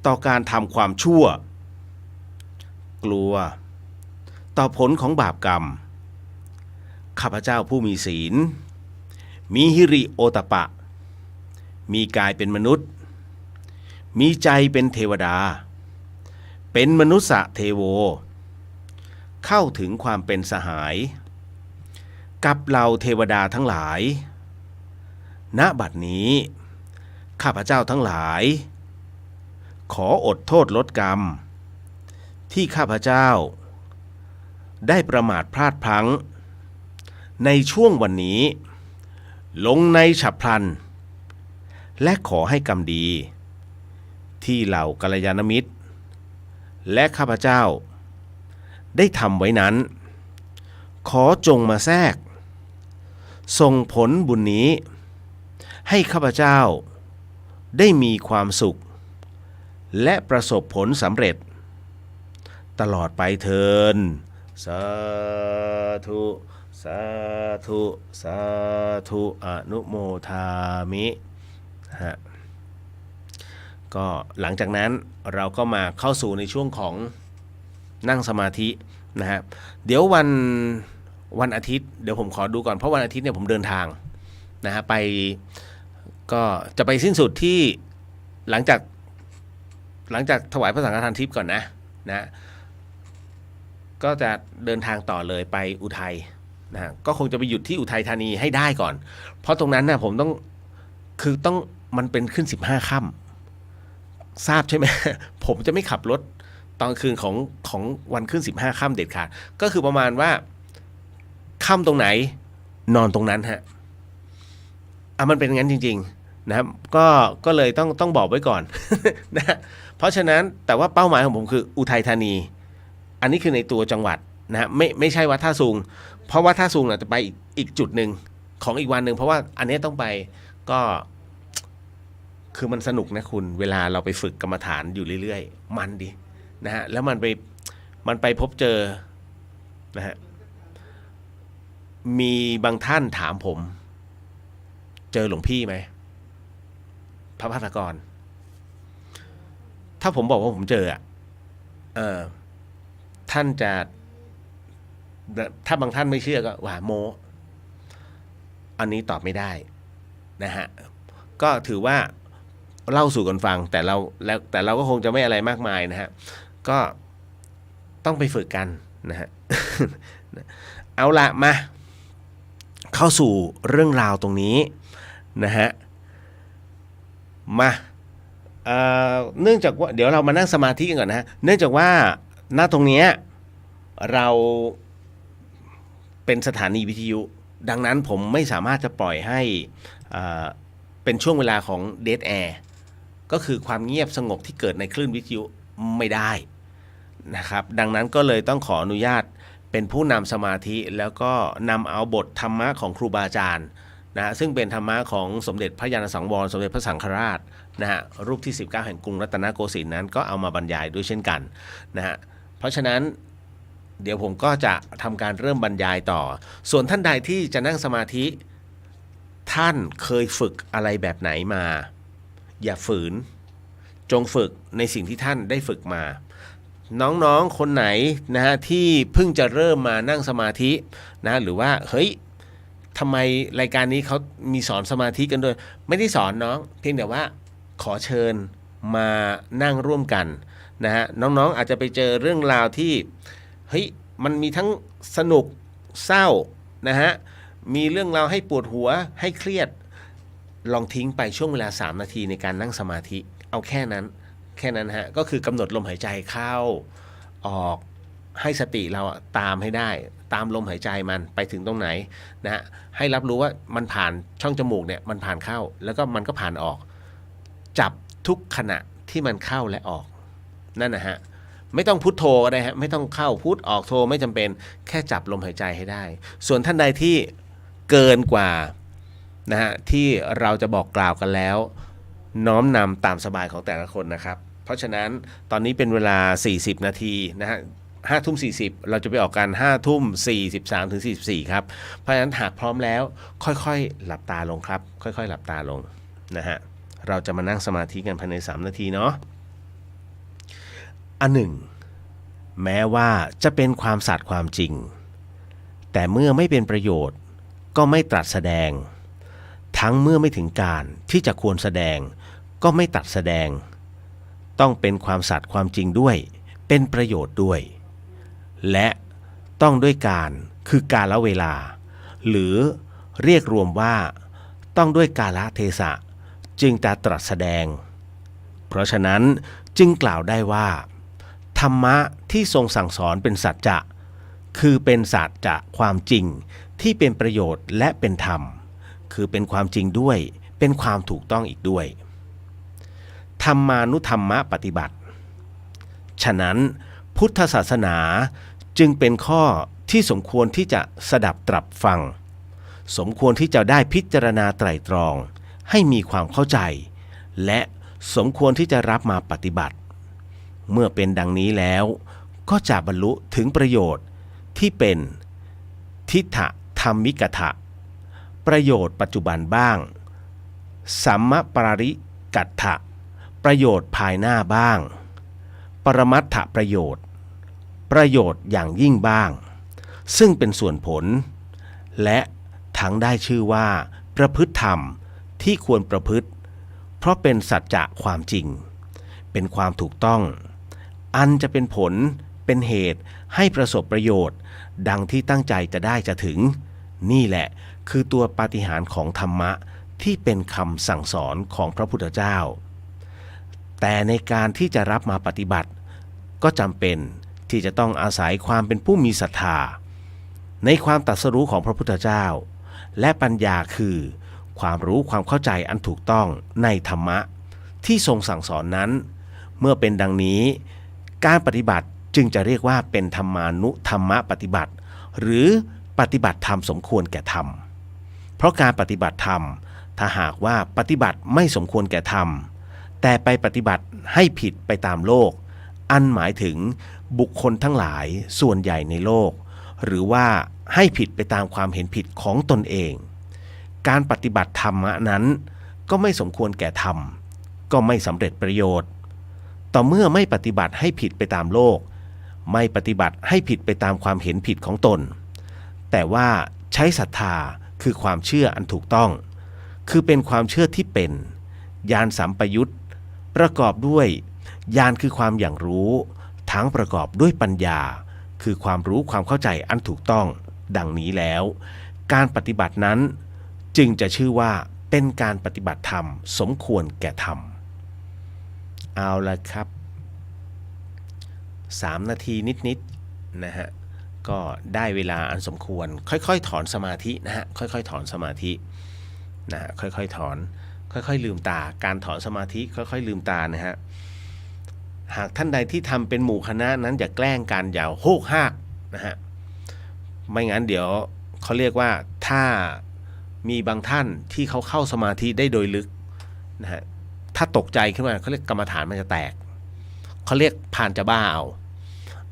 ต่อการทำความชั่วกลัวต่อผลของบาปกรรมข้าพเจ้าผู้มีศีลมีหิริโอตปะมีกายเป็นมนุษย์มีใจเป็นเทวดาเป็นมนุษย์เทโวเข้าถึงความเป็นสหายกับเหล่าเทวดาทั้งหลายณบัดนี้ข้าพเจ้าทั้งหลายขออดโทษลดกรรมที่ข้าพเจ้าได้ประมาทพลาดพลั้งในช่วงวันนี้ลงในฉับพลันและขอให้กรรมดีที่เหล่ากัลยาณมิตรและข้าพเจ้าได้ทำไว้นั้นขอจงมาแทรกส่งผลบุญนี้ให้ข้าพเจ้าได้มีความสุขและประสบผลสำเร็จตลอดไปเทินสาธุสาธุสาธุอนุโมทามิฮะก็หลังจากนั้นเราก็มาเข้าสู่ในช่วงของนั่งสมาธินะฮะเดี๋ยววันอาทิตย์เดี๋ยวผมขอดูก่อนเพราะวันอาทิตย์เนี่ยผมเดินทางนะฮะไปก็จะไปสิ้นสุดที่หลังจากถวายพระสังฆทานทิพย์ก่อนนะก็จะเดินทางต่อเลยไปอุทัยนะก็คงจะไปหยุดที่อุทัยธานีให้ได้ก่อนเพราะตรงนั้นนะผมต้องมันเป็นขึ้น15 ค่ำทราบใช่ไหม ผมจะไม่ขับรถตอนคืนของวันขึ้น15 ค่ำเด็ดขาดก็คือประมาณว่าค่ำตรงไหนนอนตรงนั้นฮะมันเป็นงั้นจริงๆนะครับก็เลยต้องบอกไว้ก่อน นะเพราะฉะนั้นแต่ว่าเป้าหมายของผมคืออุทัยธานีอันนี้คือในตัวจังหวัดนะไม่ใช่วัดท่าซูงเพราะว่าท่าซูงจะไปอีกจุดหนึ่งของอีกวันหนึ่งเพราะว่าอันนี้ต้องไปก็คือมันสนุกนะคุณเวลาเราไปฝึกกรรมฐานอยู่เรื่อยๆมันดีนะฮะแล้วมันไปพบเจอนะฮะมีบางท่านถามผมเจอหลวงพี่ไหมพระภัตตกรถ้าผมบอกว่าผมเจอท่านจะถ้าบางท่านไม่เชื่อก็ว่าโมอันนี้ตอบไม่ได้นะฮะก็ถือว่าเล่าสู่กันฟังแต่เราก็คงจะไม่อะไรมากมายนะฮะก็ต้องไปฝึกกันนะฮะ เอาละมาเข้าสู่เรื่องราวตรงนี้นะฮะมาเนื่องจากว่าเดี๋ยวเรามานั่งสมาธิกันก่อนนะฮะเนื่องจากว่าหน้าตรงนี้เราเป็นสถานีวิทยุดังนั้นผมไม่สามารถจะปล่อยให้เป็นช่วงเวลาของเดดแอร์ก็คือความเงียบสงบที่เกิดในคลื่นวิทยุไม่ได้นะครับดังนั้นก็เลยต้องขออนุญาตเป็นผู้นำสมาธิแล้วก็นำเอาบทธรรมะของครูบาอาจารย์นะซึ่งเป็นธรรมะของสมเด็จพระยาณสังวรสมเด็จพระสังฆราชนะฮะรูปที่19แห่งกรุงรัตนโกสินทร์นั้นก็เอามาบรรยายด้วยเช่นกันนะฮะเพราะฉะนั้น เดี๋ยวผมก็จะทำการเริ่มบรรยายต่อส่วนท่านใดที่จะนั่งสมาธิท่านเคยฝึกอะไรแบบไหนมาอย่าฝืนจงฝึกในสิ่งที่ท่านได้ฝึกมาน้องๆคนไหนนะฮะที่เพิ่งจะเริ่มมานั่งสมาธินะหรือว่าเฮ้ยทำไมรายการนี้เขามีสอนสมาธิกันด้วยไม่ได้สอนน้องเพียงแต่ว่าขอเชิญมานั่งร่วมกันนะฮะน้องๆอาจจะไปเจอเรื่องราวที่เฮ้ยมันมีทั้งสนุกเศร้านะฮะมีเรื่องราวให้ปวดหัวให้เครียดลองทิ้งไปช่วงเวลา3 นาทีในการนั่งสมาธิเอาแค่นั้นฮะก็คือกำหนดลมหายใจเข้าออกให้สติเราตามให้ได้ตามลมหายใจมันไปถึงตรงไหนนะฮะให้รับรู้ว่ามันผ่านช่องจมูกเนี่ยมันผ่านเข้าแล้วก็มันก็ผ่านออกจับทุกขณะที่มันเข้าและออกนั่นนะฮะไม่ต้องพุทโธก็ได้ฮะไม่ต้องเข้าพุทออกโธไม่จำเป็นแค่จับลมหายใจให้ได้ส่วนท่านใดที่เกินกว่านะฮะที่เราจะบอกกล่าวกันแล้วน้อมนำตามสบายของแต่ละคนนะครับเพราะฉะนั้นตอนนี้เป็นเวลา40 นาทีนะฮะ5:40เราจะไปออกกัน5:43 ถึง 44ครับเพราะฉะนั้นหากพร้อมแล้วค่อยๆหลับตาลงครับค่อยๆหลับตาลงนะฮะเราจะมานั่งสมาธิกันภายใน3 นาทีเนาะอันหนึ่งแม้ว่าจะเป็นความสัตย์ความจริงแต่เมื่อไม่เป็นประโยชน์ก็ไม่ตรัสแสดงทั้งเมื่อไม่ถึงการที่จะควรแสดงก็ไม่ตรัสแสดงต้องเป็นความสัตย์ความจริงด้วยเป็นประโยชน์ด้วยและต้องด้วยการคือกาลเวลาหรือเรียกรวมว่าต้องด้วยกาลเทศะจึงจะตรัสแสดงเพราะฉะนั้นจึงกล่าวได้ว่าธรรมะที่ทรงสั่งสอนเป็นสัจจะคือเป็นสัจจะความจริงที่เป็นประโยชน์และเป็นธรรมคือเป็นความจริงด้วยเป็นความถูกต้องอีกด้วยธรรมานุธรรมะปฏิบัติฉะนั้นพุทธศาสนาจึงเป็นข้อที่สมควรที่จะสดับตรับฟังสมควรที่จะได้พิจารณาไตร่ตรองให้มีความเข้าใจและสมควรที่จะรับมาปฏิบัติเมื่อเป็นดังนี้แล้วก็จะบรรลุถึงประโยชน์ที่เป็นทิฏฐธรรมิกถะประโยชน์ปัจจุบันบ้างสัมมปราริกัตถะประโยชน์ภายหน้าบ้างปรมัตถประโยชน์อย่างยิ่งบ้างซึ่งเป็นส่วนผลและทั้งได้ชื่อว่าประพฤติธรรมที่ควรประพฤติเพราะเป็นสัจจะความจริงเป็นความถูกต้องอันจะเป็นผลเป็นเหตุให้ประสบประโยชน์ดังที่ตั้งใจจะได้จะถึงนี่แหละคือตัวปาฏิหาริย์ของธรรมะที่เป็นคำสั่งสอนของพระพุทธเจ้าแต่ในการที่จะรับมาปฏิบัติก็จำเป็นที่จะต้องอาศัยความเป็นผู้มีศรัทธาในความตรัสรู้ของพระพุทธเจ้าและปัญญาคือความรู้ความเข้าใจอันถูกต้องในธรรมะที่ทรงสั่งสอนนั้นเมื่อเป็นดังนี้การปฏิบัติจึงจะเรียกว่าเป็นธรรมานุธรรมะปฏิบัติหรือปฏิบัติธรรมสมควรแก่ธรรมเพราะการปฏิบัติธรรมถ้าหากว่าปฏิบัติไม่สมควรแก่ธรรมแต่ไปปฏิบัติให้ผิดไปตามโลกอันหมายถึงบุคคลทั้งหลายส่วนใหญ่ในโลกหรือว่าให้ผิดไปตามความเห็นผิดของตนเองการปฏิบัติธรรมนั้นก็ไม่สมควรแก่ธรรมก็ไม่สำเร็จประโยชน์ต่อเมื่อไม่ปฏิบัติให้ผิดไปตามโลกไม่ปฏิบัติให้ผิดไปตามความเห็นผิดของตนแต่ว่าใช้ศรัทธาคือความเชื่ออันถูกต้องคือเป็นความเชื่อที่เป็นญาณสัมปยุตประกอบด้วยญาณคือความอย่างรู้ทั้งประกอบด้วยปัญญาคือความรู้ความเข้าใจอันถูกต้องดังนี้แล้วการปฏิบัตินั้นจึงจะชื่อว่าเป็นการปฏิบัติธรรมสมควรแก่ธรรมเอาละครับ3 นาทีนิดๆนะฮะก็ได้เวลาอันสมควรค่อยๆถอนสมาธินะฮะค่อยๆถอนสมาธินะฮะค่อยๆถอนค่อยๆลืมตาการถอนสมาธิค่อยๆลืมตานะฮะหากท่านใดที่ทำเป็นหมู่คณะนั้นอย่าแกล้งกันอย่าโฮกฮากนะฮะไม่งั้นเดี๋ยวเขาเรียกว่าถ้ามีบางท่านที่เขาเข้าสมาธิได้โดยลึกนะฮะถ้าตกใจขึ้นมาเขาเรียกกรรมฐานมันจะแตกเขาเรียกพานจะบ้าเอา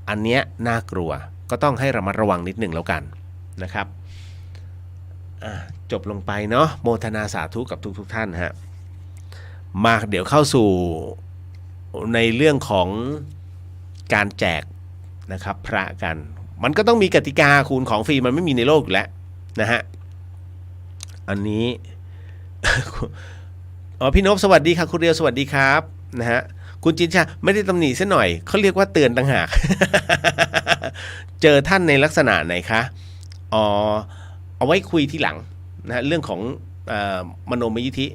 อันเนี้ยน่ากลัว ก็ต้องให้ระมัดระวังนิดหนึ่งแล้วกันนะครับจบลงไปเนาะโมทนาสาธุกับทุกท่านฮะมาเดี๋ยวเข้าสู่ในเรื่องของการแจกนะครับพระกันมันก็ต้องมีกติกาคุณของฟรีมันไม่มีในโลกอยู่แล้วนะฮะอันนี้ พี่นพสวัสดีครับคุณเรียวสวัสดีครับนะฮะคุณจินชาไม่ได้ตำหนิซะหน่อยเขาเรียกว่าเตือนต่างหาก เจอท่านในลักษณะไหนคะเอาไว้คุยที่หลังนะเรื่องของมโนมยิทธิ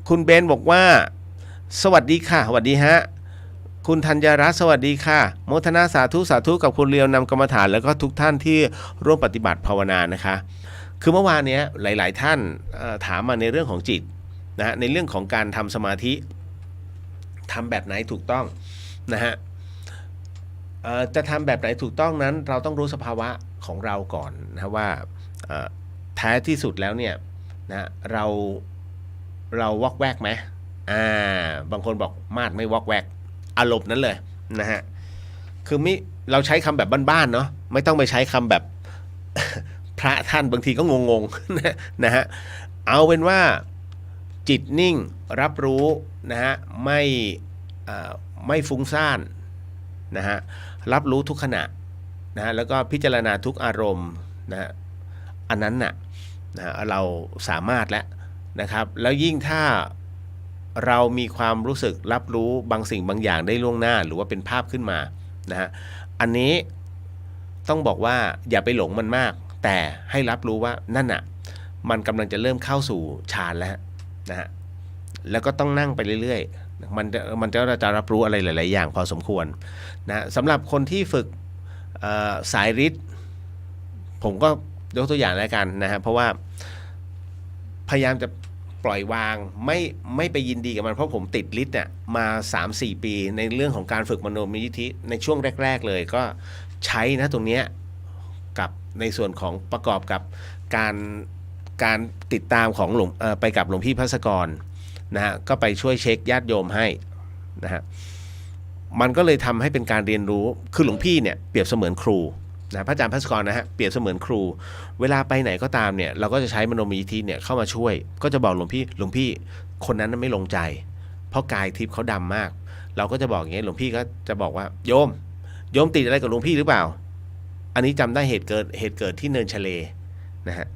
คุณเบนบอกว่าสวัสดีค่ะสวัสดีฮะคุณธัญรัตน์สวัสดีค่ะโมทนาสาธุสาธุกับคุณเรียวนำกรรมฐานแล้วก็ทุกท่านที่ร่วมปฏิบัติภาวนานะคะคือเมื่อวานนี้หลายๆท่านถามมาในเรื่องของจิตนะในเรื่องของการทำสมาธิทำแบบไหนถูกต้องนะฮะจะทำแบบไหนถูกต้องนั้นเราต้องรู้สภาวะของเราก่อนนะว่าแท้ที่สุดแล้วเนี่ยนะเราวอกแวกไหมบางคนบอกมาดไม่วอกแวกอารมณ์นั้นเลยนะฮะคือเราใช้คำแบบบ้านๆเนาะไม่ต้องไปใช้คำแบบ พระท่านบางทีก็งงๆ นะฮะเอาเป็นว่าจิตนิ่งรับรู้นะฮะไม่ฟุ้งซ่านนะฮะรับรู้ทุกขณะนะฮะแล้วก็พิจารณาทุกอารมณ์นะฮะอันนั้นน่ะนะเราสามารถแล้วนะครับแล้วยิ่งถ้าเรามีความรู้สึกรับรู้บางสิ่งบางอย่างได้ล่วงหน้าหรือว่าเป็นภาพขึ้นมานะฮะอันนี้ต้องบอกว่าอย่าไปหลงมันมากแต่ให้รับรู้ว่านั่นน่ะมันกำลังจะเริ่มเข้าสู่ฌานแล้วนะฮะแล้วก็ต้องนั่งไปเรื่อยๆมันจะรับรู้อะไรหลายๆอย่างพอสมควรนะสำหรับคนที่ฝึกสายฤทธิ์ผมก็ยกตัวอย่างแล้วกันนะฮะเพราะว่าพยายามจะปล่อยวางไม่ไปยินดีกับมันเพราะผมติดฤทธิ์เนี่ยมา 3-4 ปีในเรื่องของการฝึกมโนมยิทธิในช่วงแรกๆเลยก็ใช้นะตรงเนี้ยกับในส่วนของประกอบกับการติดตามของไปกับหลวงพี่ภัสกรนะฮะก็ไปช่วยเช็คญาติโยมให้นะฮะมันก็เลยทำให้เป็นการเรียนรู้คือหลวงพี่เนี่ยเปรียบเสมือนครูนะพระอาจารย์ภัสกรนะฮะเปรียบเสมือนครูเวลาไปไหนก็ตามเนี่ยเราก็จะใช้มโนมยิทธิเนี่ยเข้ามาช่วยก็จะบอกหลวงพี่คนนั้นไม่ลงใจเพราะกายทิพย์เขาดำมากเราก็จะบอกอย่างนี้หลวงพี่ก็จะบอกว่าโยมติดอะไรกับหลวงพี่หรือเปล่าอันนี้จำได้เหตุเกิดที่เนินชะเลนะฮะ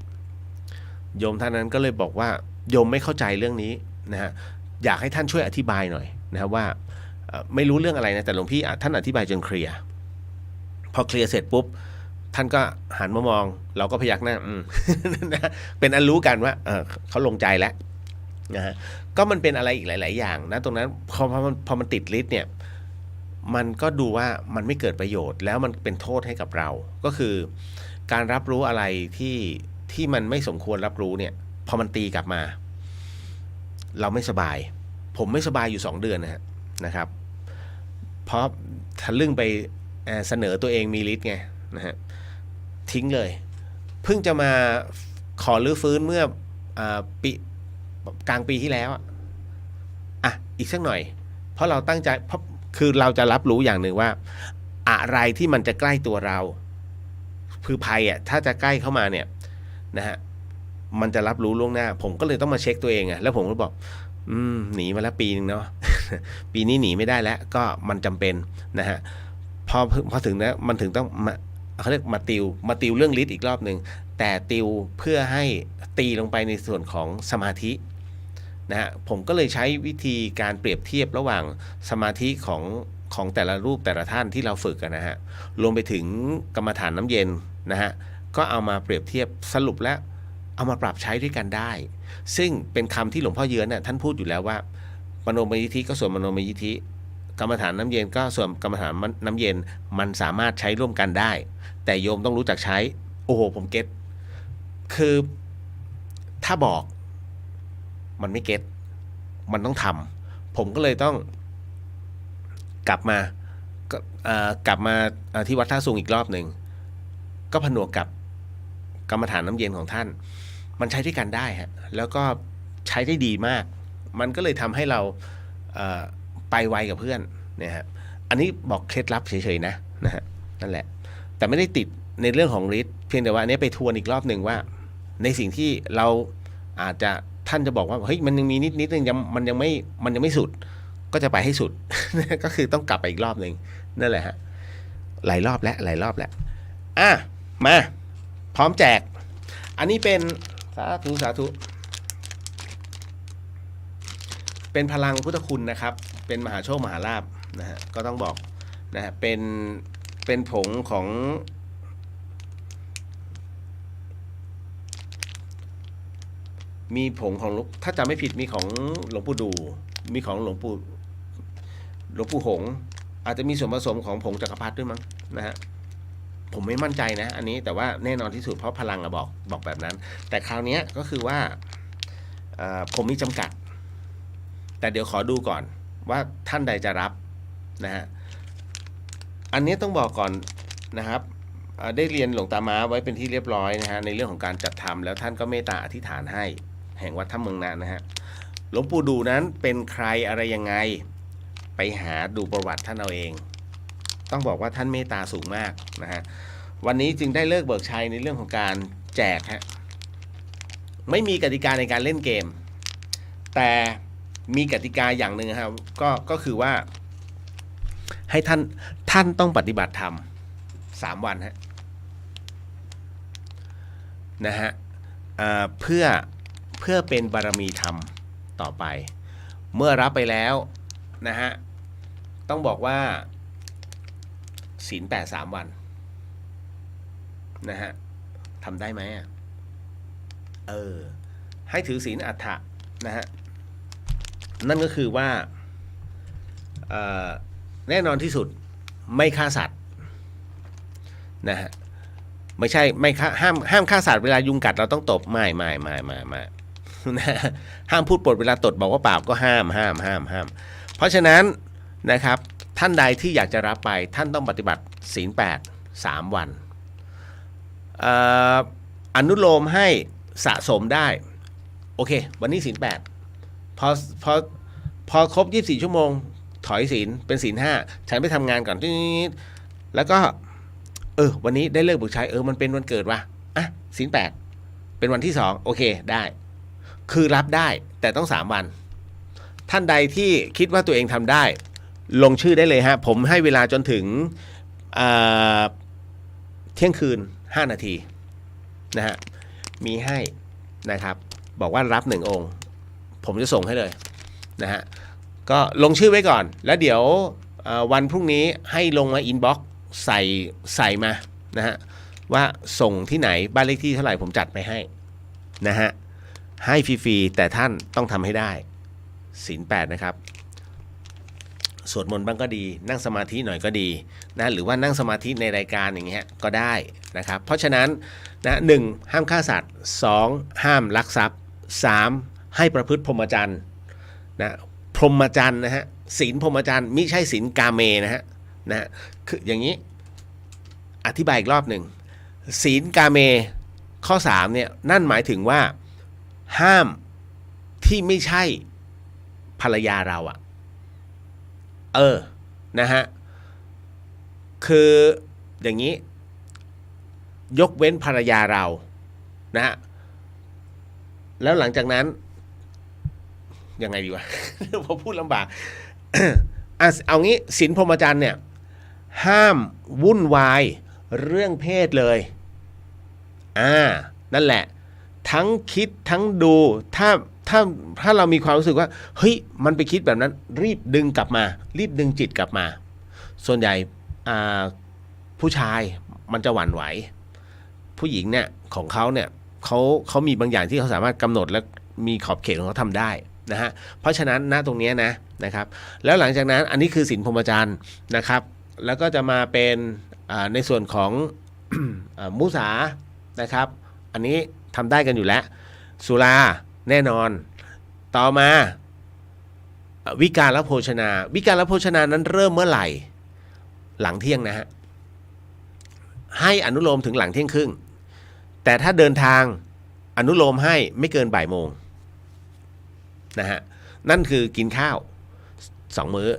โยมท่านนั้นก็เลยบอกว่าโยมไม่เข้าใจเรื่องนี้นะฮะอยากให้ท่านช่วยอธิบายหน่อยนะครับว่าไม่รู้เรื่องอะไรนะแต่หลวงพี่ท่านอธิบายจนเคลียร์พอเคลียร์เสร็จปุ๊บท่านก็หันมามองเราก็พยักหน้านะเป็นอันรู้กันว่าเขาลงใจแล้วนะฮะก็มันเป็นอะไรอีกหลายๆอย่างนะตรงนั้นพอมันติดฤทธิ์เนี่ยมันก็ดูว่ามันไม่เกิดประโยชน์แล้วมันเป็นโทษให้กับเราก็คือการรับรู้อะไรที่มันไม่สมควรรับรู้เนี่ยพอมันตีกลับมาเราไม่สบายผมไม่สบายอยู่2 เดือนนะครับเพราะทะลึ่งไปเสนอตัวเองมีฤทธิ์ไงนะฮะทิ้งเลยเพิ่งจะมาขอรื้อฟื้นเมื่อปีกลางปีที่แล้วอีกสักหน่อยเพราะเราตั้งใจคือเราจะรับรู้อย่างหนึ่งว่าอะไรที่มันจะใกล้ตัวเราคือภัยถ้าจะใกล้เข้ามาเนี่ยนะฮะมันจะรับรู้ล่วงหน้าผมก็เลยต้องมาเช็คตัวเองแล้วผมก็บอกหนีมาแล้วปีนึงเนาะ ปีนี้หนีไม่ได้แล้วก็มันจำเป็นนะฮะพอถึงนะมันถึงต้องเขาเรียกมาติวเรื่องฤทธิ์อีกรอบหนึ่งแต่ติวเพื่อให้ตีลงไปในส่วนของสมาธินะฮะผมก็เลยใช้วิธีการเปรียบเทียบระหว่างสมาธิของแต่ละรูปแต่ละท่านที่เราฝึกกันนะฮะรวมไปถึงกรรมฐานน้ำเย็นนะฮะก็เอามาเปรียบเทียบสรุปแล้วเอามาปรับใช้ด้วยกันได้ซึ่งเป็นคำที่หลวงพ่อเยือนท่านพูดอยู่แล้วว่ามโนมยิทธิก็ส่วนมโนมยิทธิกรรมฐานน้ำเย็นก็ส่วนกรรมฐานน้ำเย็นมันสามารถใช้ร่วมกันได้แต่โยมต้องรู้จักใช้โอ้โหผมเก็ตคือถ้าบอกมันไม่เก็ตมันต้องทำผมก็เลยต้องกลับมาที่วัดท่าสูงอีกรอบหนึ่งก็ผนวกกับกรรมฐานน้ำเย็นของท่านมันใช้ด้วยกันได้ฮะแล้วก็ใช้ได้ดีมากมันก็เลยทำให้เราไปไวกับเพื่อนเนี่ยฮะอันนี้บอกเคล็ดลับเฉยๆนะฮะ นั่นแหละแต่ไม่ได้ติดในเรื่องของฤทธิ์เพียงแต่ว่าอันนี้ไปทวนอีกรอบหนึ่งว่าในสิ่งที่เราอาจจะท่านจะบอกว่าเฮ้ยมันยังมีนิดนึงมันยังไม่สุดก็จะไปให้สุด ก็คือต้องกลับไปอีกรอบหนึ่งนั่นแหละฮะหลายรอบแล้วมาพร้อมแจกอันนี้เป็นสาธุเป็นพลังพุทธคุณนะครับเป็นมหาโชคมหาลาภนะฮะก็ต้องบอกนะฮะเป็นผงของมีผงของถ้าจำไม่ผิดมีของหลวงปู่ดูมีของหลวงปู่หงอาจจะมีส่วนผสมของผงจักรพรรดิด้วยมั้งนะฮะผมไม่มั่นใจนะอันนี้แต่ว่าแน่นอนที่สุดเพราะพลังบอกแบบนั้นแต่คราวนี้ก็คือว่าผมมีจำกัดแต่เดี๋ยวขอดูก่อนว่าท่านใดจะรับนะฮะอันนี้ต้องบอกก่อนนะครับได้เรียนหลวงตาม้าไว้เป็นที่เรียบร้อยนะฮะในเรื่องของการจัดทำแล้วท่านก็เมตตาอธิษฐานให้แห่งวัดถ้ำเมืองนานนะฮะหลวงปู่ดูนั้นเป็นใครอะไรยังไงไปหาดูประวัติท่านเอาเองต้องบอกว่าท่านเมตตาสูงมากนะฮะวันนี้จึงได้เลิกเบิกชัยในเรื่องของการแจกฮะไม่มีกติกาในการเล่นเกมแต่มีกติกาอย่างหนึ่งครับก็คือว่าให้ท่านต้องปฏิบัติธรรม3 วันฮะนะฮะเพื่อเป็นบารมีธรรมต่อไปเมื่อรับไปแล้วนะฮะต้องบอกว่าศีล8 3 วันนะฮะทำได้ไหมให้ถือศีลอัฏฐะนะฮะนั่นก็คือว่าแน่นอนที่สุดไม่ฆ่าสัตว์นะฮะไม่ใช่ไม่ฆ่าห้ามฆ่าสัตว์เวลายุงกัดเราต้องตบไม่นะห้ามพูดปดเวลาตดบอกว่าเปล่าก็ห้ามเพราะฉะนั้นนะครับท่านใดที่อยากจะรับไปท่านต้องปฏิบัติศีล8 3 วันอนุโลมให้สะสมได้โอเควันนี้ศีล8พอครบ24 ชั่วโมงถอยศีลเป็นศีล5ฉันไปทำงานก่อนแล้วก็วันนี้ได้เลิกบุกชัยมันเป็นวันเกิดวะศีล8เป็นวันที่2โอเคได้คือรับได้แต่ต้อง3 วันท่านใดที่คิดว่าตัวเองทำได้ลงชื่อได้เลยฮะผมให้เวลาจนถึงเที่ยงคืน5 นาทีนะฮะมีให้นะครับบอกว่ารับ1 องค์ผมจะส่งให้เลยนะฮะก็ลงชื่อไว้ก่อนแล้วเดี๋ยววันพรุ่งนี้ให้ลงมาอินบ็อกซ์ใส่มานะฮะว่าส่งที่ไหนบ้านเลขที่เท่าไหร่ผมจัดไปให้นะฮะให้ฟรีๆแต่ท่านต้องทำให้ได้ศีล8นะครับสวดมนต์บ้างก็ดีนั่งสมาธิหน่อยก็ดีนะหรือว่านั่งสมาธิในรายการอย่างเงี้ยก็ได้นะครับเพราะฉะนั้นนะ1ห้ามฆ่าสัตว์2ห้ามลักทรัพย์3ให้ประพฤติพรหมจรรย์นะพรหมจรรย์นะฮะศีลพรหมจรรย์มิใช่ศีลกาเมนะฮะคืออย่างนี้อธิบายอีกรอบหนึ่งศีลกาเมข้อ3เนี่ยนั่นหมายถึงว่าห้ามที่ไม่ใช่ภรรยาเรานะฮะคืออย่างนี้ยกเว้นภรรยาเรานะฮะแล้วหลังจากนั้นยังไงดีวะ พอพูดลำบาก เอางี้ศีลพรหมจรรย์เนี่ยห้ามวุ่นวายเรื่องเพศเลยนั่นแหละทั้งคิดทั้งดูถ้าเรามีความรู้สึกว่าเฮ้ยมันไปคิดแบบนั้นรีบดึงกลับมารีบดึงจิตกลับมาส่วนใหญ่ผู้ชายมันจะหวั่นไหวผู้หญิงเนี่ยของเขาเนี่ยเขามีบางอย่างที่เขาสามารถกำหนดและมีขอบเขตของเขาทำได้นะฮะเพราะฉะนั้นณตรงนี้นะครับแล้วหลังจากนั้นอันนี้คือศีลพรหมจรรย์นะครับแล้วก็จะมาเป็นในส่วนของ มุสานะครับอันนี้ทำได้กันอยู่แล้วสุราแน่นอนต่อมาวิกาลโภชนานั้นเริ่มเมื่อไหร่หลังเที่ยงนะฮะให้อนุโลมถึงหลังเที่ยงครึ่งแต่ถ้าเดินทางอนุโลมให้ไม่เกินบ่ายโมงนะฮะนั่นคือกินข้าว2 มื้อ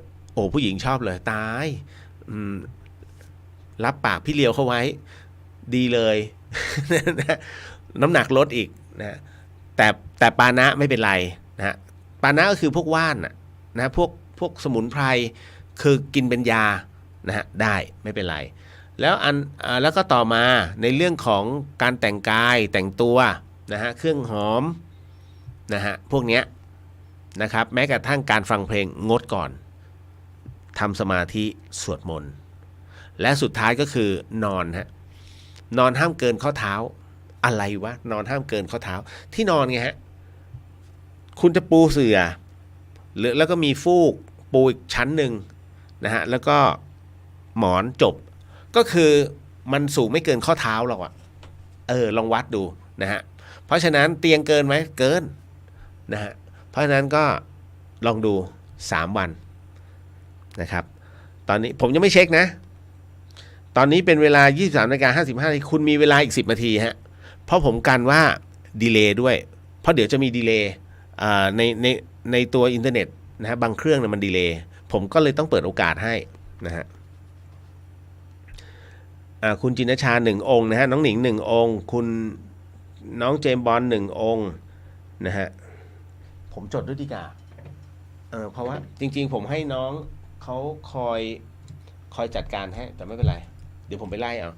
ผู้หญิงชอบเลยตาย รับปากพี่เลียวเขาไว้ดีเลย น้ำหนักลดอีกนะแต่ปานะไม่เป็นไรนะปานะก็คือพวกว่านนะพวกสมุนไพรคือกินเป็นยานะฮะได้ไม่เป็นไรแล้วก็ต่อมาในเรื่องของการแต่งกายแต่งตัวนะฮะเครื่องหอมนะฮะพวกเนี้ยนะครับแม้กระทั่งการฟังเพลงงดก่อนทำสมาธิสวดมนต์และสุดท้ายก็คือนอนฮะนอนห้ามเกินข้อเท้าอะไรวะนอนห้ามเกินข้อเท้าที่นอนไงฮะคุณจะปูเสื่อหรือแล้วก็มีฟูกปูอีกชั้นหนึ่งนะฮะแล้วก็หมอนจบก็คือมันสูงไม่เกินข้อเท้าหรอกลองวัดดูนะฮะเพราะฉะนั้นเตียงเกินไหมเกินนะฮะเพราะฉะนั้นก็ลองดู3วันนะครับตอนนี้ผมยังไม่เช็คนะตอนนี้เป็นเวลา 23:55 นคุณมีเวลาอีก10 นาทีฮะเพราะผมกันว่าดีเลย์ด้วยเพราะเดี๋ยวจะมีดีเลย์ในตัวอินเทอร์เน็ตนะฮะบางเครื่องเนี่ยมันดีเลย์ผมก็เลยต้องเปิดโอกาสให้นะฮะคุณจินชา1 องค์นะฮะน้องหนิง1 องค์คุณน้องเจมส์บอล1 องค์นะฮะผมจดด้วยดีกว่าเพราะว่าจริงๆผมให้น้องเขาคอยจัดการให้แต่ไม่เป็นไรเดี๋ยวผมไปไล่เอา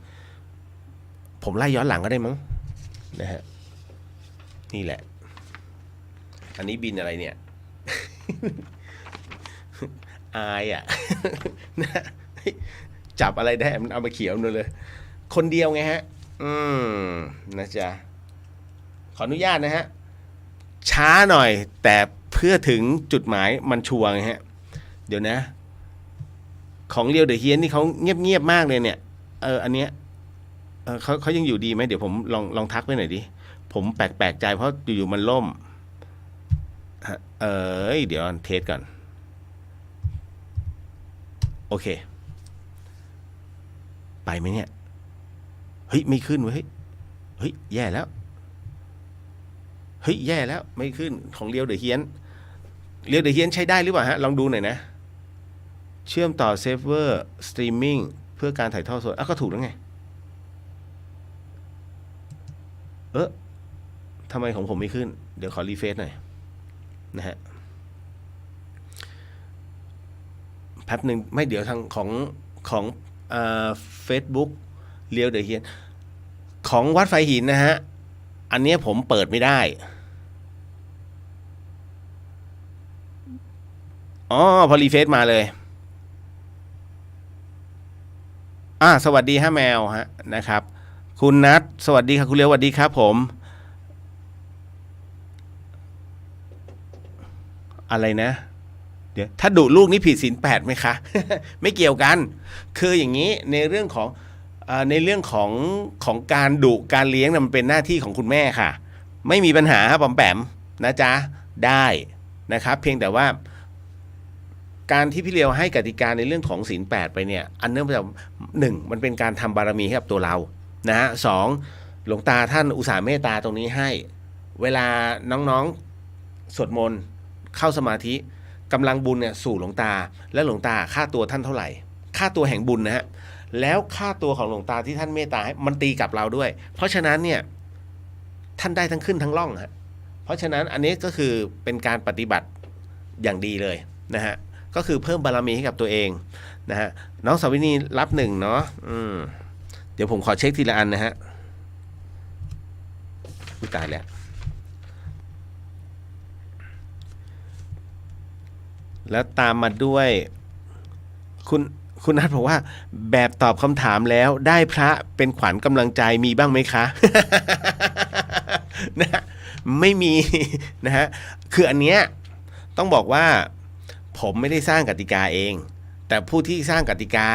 ผมไล่ย้อนหลังก็ได้มั้งนะฮะนี่แหละอันนี้บินอะไรเนี่ย อายนะจับอะไรได้มันเอามาเขียวหมดเลยคนเดียวไงฮะนะจ๊ะขออนุญาตนะฮะช้าหน่อยแต่เพื่อถึงจุดหมายมันชัวร์ไงฮะเดี๋ยวนะของเรียวเดอะเฮียนนี่เขาเงียบมากเลยเนี่ยอันเนี้ยเขายังอยู่ดีไหมเดี๋ยวผมลองทักไปหน่อยดิผมแปลกใจเพราะอยู่ๆมันล่มเดี๋ยวเทสก่อนโอเคไปไหมเนี่ยเฮ้ยไม่ขึ้นเว้ยเฮ้ยแย่แล้วแย่แล้วไม่ขึ้นของเรียวเดอะเฮียนใช้ได้หรือเปล่าฮะลองดูหน่อยนะเชื่อมต่อเซิร์ฟเวอร์สตรีมมิ่งเพื่อการถ่ายทอดสดก็ถูกแล้วไงทำไมของผมไม่ขึ้นเดี๋ยวขอรีเฟรชหน่อยนะฮะแป๊บหนึ่งไม่เดี๋ยวทางของFacebook เรียวเดอะเฮียนของวัดไฟหินนะฮะอันนี้ผมเปิดไม่ได้พอรีเฟรชมาเลยสวัสดีฮะแมวฮะนะครับคุณนัทสวัสดีครับคุณเลียวสวัสดีครับผมอะไรนะเดี๋ยวถ้าดุลูกนี่ผิดศีล8ไหมคะ ไม่เกี่ยวกันคืออย่างนี้ในเรื่องของการดุการเลี้ยงมันเป็นหน้าที่ของคุณแม่ค่ะไม่มีปัญหาปอมแปมนะจ๊ะได้นะครับเพียงแต่ว่าการที่พี่เลียวให้กติกาในเรื่องของศีล8ไปเนี่ยอันเนื่องมาจาก1มันเป็นการทำบารมีให้กับตัวเรานะฮะ2หลวงตาท่านอุตส่าห์เมตตาตรงนี้ให้เวลาน้องๆสวดมนต์เข้าสมาธิกำลังบุญเนี่ยสู่หลวงตาและหลวงตาค่าตัวท่านเท่าไหร่ค่าตัวแห่งบุญนะฮะแล้วค่าตัวของหลวงตาที่ท่านเมตตาให้มันตีกับเราด้วยเพราะฉะนั้นเนี่ยท่านได้ทั้งขึ้นทั้งล่องฮะเพราะฉะนั้นอันนี้ก็คือเป็นการปฏิบัติอย่างดีเลยนะฮะก็คือเพิ่มบารมีให้กับตัวเองนะฮะน้องสาวินีรับ1เนาะเดี๋ยวผมขอเช็คทีละอันนะฮะตายแล้วแล้วตามมาด้วยคุณนัทบอกว่าแบบตอบคำถามแล้วได้พระเป็นขวัญกำลังใจมีบ้างไหมคะ นะไม่มีนะฮะคืออันเนี้ยต้องบอกว่าผมไม่ได้สร้างกติกาเองแต่ผู้ที่สร้างกติกา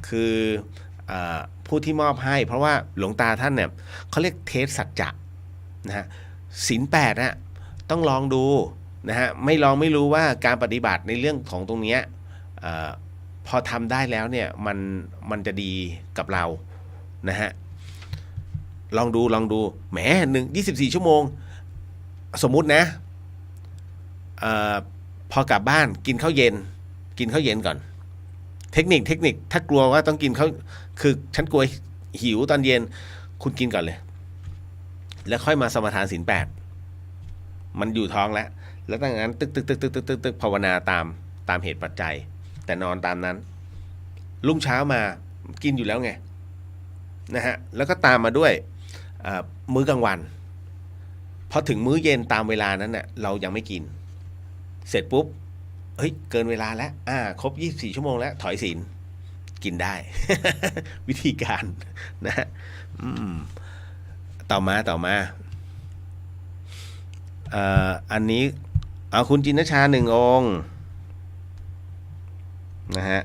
คือผู้ที่มอบให้เพราะว่าหลวงตาท่านเนี่ยเขาเรียกเทสสัจจะนะฮะศีล8นะต้องลองดูนะฮะไม่ลองไม่รู้ว่าการปฏิบัติในเรื่องของตรงนี้พอทำได้แล้วเนี่ยมันจะดีกับเรานะฮะลองดูแหม24 ชั่วโมงสมมุตินะพอกลับบ้านกินข้าวเย็นก่อน เทคนิคถ้ากลัวว่าต้องกินเขาคือฉันกลัวหิวตอนเย็นคุณกินก่อนเลยแล้วค่อยมาสมาทานศีล 8มันอยู่ท้องแล้วตั้งนั้นตึกภาวนาตามเหตุปัจจัยแต่นอนตามนั้นรุ่งเช้ามากินอยู่แล้วไงนะฮะแล้วก็ตามมาด้วยมื้อกลางวันพอถึงมื้อเย็นตามเวลานั้นเนี่ยเรายังไม่กินเสร็จปุ๊บเฮ้ยเกินเวลาแล้วครบ24ชั่วโมงแล้วถอยศีลกินได้ วิธีการนะฮะต่อมาอันนี้เอาคุณจินชา1 องค์นะฮะ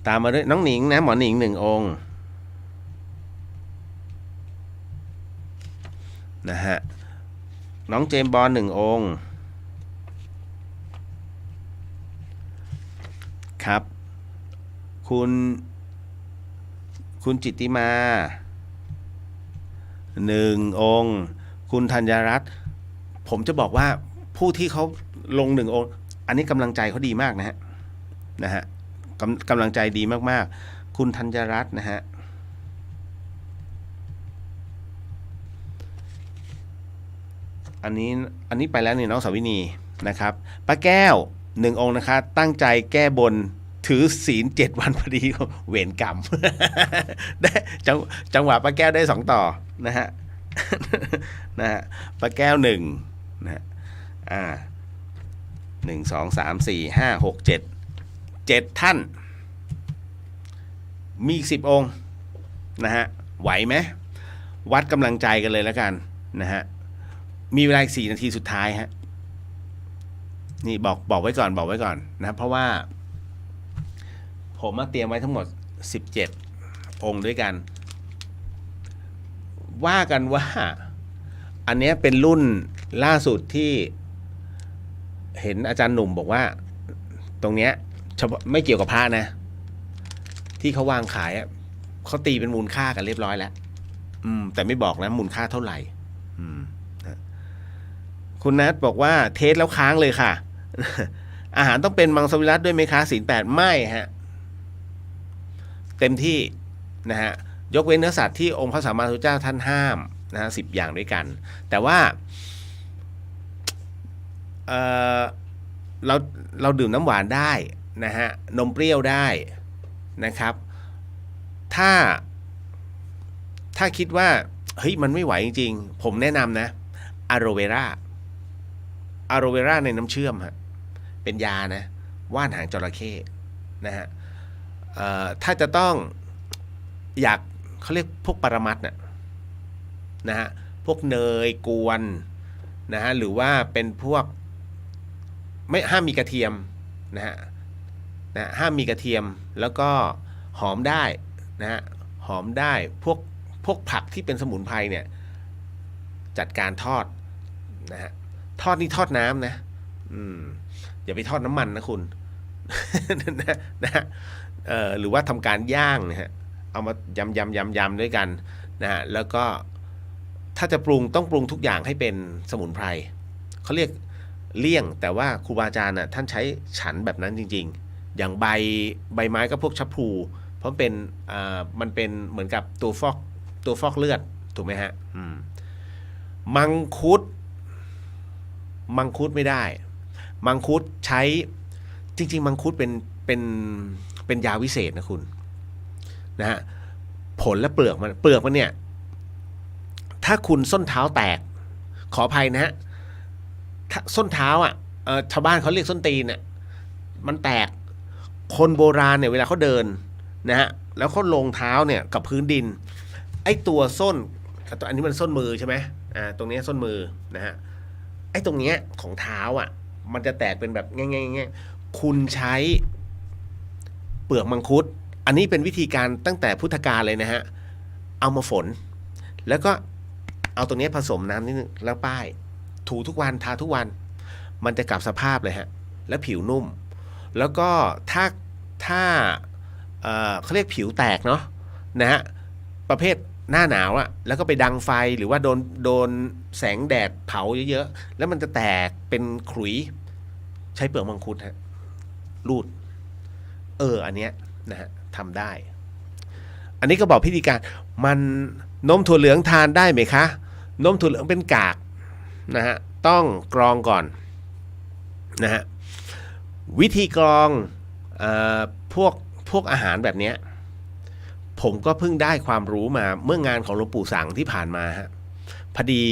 ตามมาด้วยน้องหนิงนะหมอหนิง1 องค์นะฮะน้องเจมส์บอล1 องค์ครับคุณจิตติมา1 องค์คุณธัญรัตน์ผมจะบอกว่าผู้ที่เขาลง1 องค์อันนี้กำลังใจเขาดีมากนะฮะกำลังใจดีมากๆคุณธัญรัตน์นะฮะอันนี้ไปแล้วนี่น้องสาวินีนะครับป้าแก้ว1 องค์นะคะตั้งใจแก้บนถือศีล7 วันพอดีเวรกรรม ได้จังหวะป้าแก้วได้2 ต่อนะฮะ นะฮะป้าแก้ว1นะฮะ1 2 3 4 5 6 7ท่านมีอีก10 องค์นะฮะไหวไหมวัดกำลังใจกันเลยแล้วกันนะฮะมีเวลาอีก4 นาทีสุดท้ายฮะนี่บอกไว้ก่อนนะเพราะว่าผมมาเตรียมไว้ทั้งหมด17 องค์ด้วยกันว่ากันว่าอันนี้เป็นรุ่นล่าสุดที่เห็นอาจารย์หนุ่มบอกว่าตรงเนี้ยไม่เกี่ยวกับพระนะที่เขาวางขายเขาตีเป็นมูลค่ากันเรียบร้อยแล้วแต่ไม่บอกนะมูลค่าเท่าไหร่คุณนัทบอกว่าเทสแล้วค้างเลยค่ะ อาหารต้องเป็นมังสวิรัติด้วยไหมคะศีล 8ไม่ฮะเต็มที่นะฮะยกเว้นเนื้อสัตว์ที่องค์พระสัมมาสัมพุทธเจ้าท่านห้ามนะฮะ10 อย่างด้วยกันแต่ว่าเราดื่มน้ำหวานได้นะฮะนมเปรี้ยวได้นะครับถ้าคิดว่าเฮ้ยมันไม่ไหวจริงๆผมแนะนำนะอะโรเวราในน้ำเชื่อมฮะเป็นยานะว่านหางจระเข้นะฮะถ้าจะต้องอยากเขาเรียกพวกปรมัตถ์นะฮะพวกเนยกวนนะฮะหรือว่าเป็นพวกไม่ห้ามมีกระเทียมนะฮะห้ามมีกระเทียมแล้วก็หอมได้นะฮะหอมได้พวกผักที่เป็นสมุนไพรเนี่ยจัดการทอดนะฮะทอดนี่ทอดน้ำนะอย่าไปทอดน้ำมันนะคุณ นะหรือว่าทำการย่างนะฮะเอามายำด้วยกันนะฮะแล้วก็ถ้าจะปรุงต้องปรุงทุกอย่างให้เป็นสมุนไพรเขาเรียกเลี่ยงแต่ว่าครูบาอาจารย์น่ะท่านใช้ฉันแบบนั้นจริงๆอย่างใบไม้ก็พวกชะพลูเพราะมันเป็นเหมือนกับตัวฟอกเลือดถูกไหมฮะมังคุดไม่ได้มังคุดใช้จริงๆมังคุดเป็นยาวิเศษนะคุณนะฮะผลและเปลือกมันเนี่ยถ้าคุณส้นเท้าแตกขออภัยนะฮะส้นเท้าชาวบ้านเขาเรียกส้นตีนเนี่ยมันแตกคนโบราณเนี่ยเวลาเขาเดินนะฮะแล้วเขาลงเท้าเนี่ยกับพื้นดินไอ้ตัวส้นอันนี้มันส้นมือใช่ไหมตรงนี้ส้นมือนะฮะไอ้ตรงเนี้ยของเท้ามันจะแตกเป็นแบบง่ายๆคุณใช้เปลือกมังคุดอันนี้เป็นวิธีการตั้งแต่พุทธกาลเลยนะฮะเอามาฝนแล้วก็เอาตรงนี้ผสมน้ำนิดนึงแล้วป้ายถูทุกวันทาทุกวันมันจะกลับสภาพเลยฮะแล้วผิวนุ่มแล้วก็ถ้าเขาเรียกผิวแตกเนาะนะฮะประเภทหน้าหนาวแล้วก็ไปดังไฟหรือว่าโดนแสงแดดเผาเยอะๆแล้วมันจะแตกเป็นขลุยใช้เปลือกมังคุดฮะรูด อันเนี้ยนะฮะทำได้ อันนี้ก็บอกพิธีการมันนมถั่วเหลืองทานได้ไหมคะนมถั่วเหลืองเป็นกากนะฮะต้องกรองก่อนนะฮะวิธีกรองพวกอาหารแบบเนี้ยผมก็เพิ่งได้ความรู้มาเมื่องานของหลวงปู่สังที่ผ่านมาฮะพอดี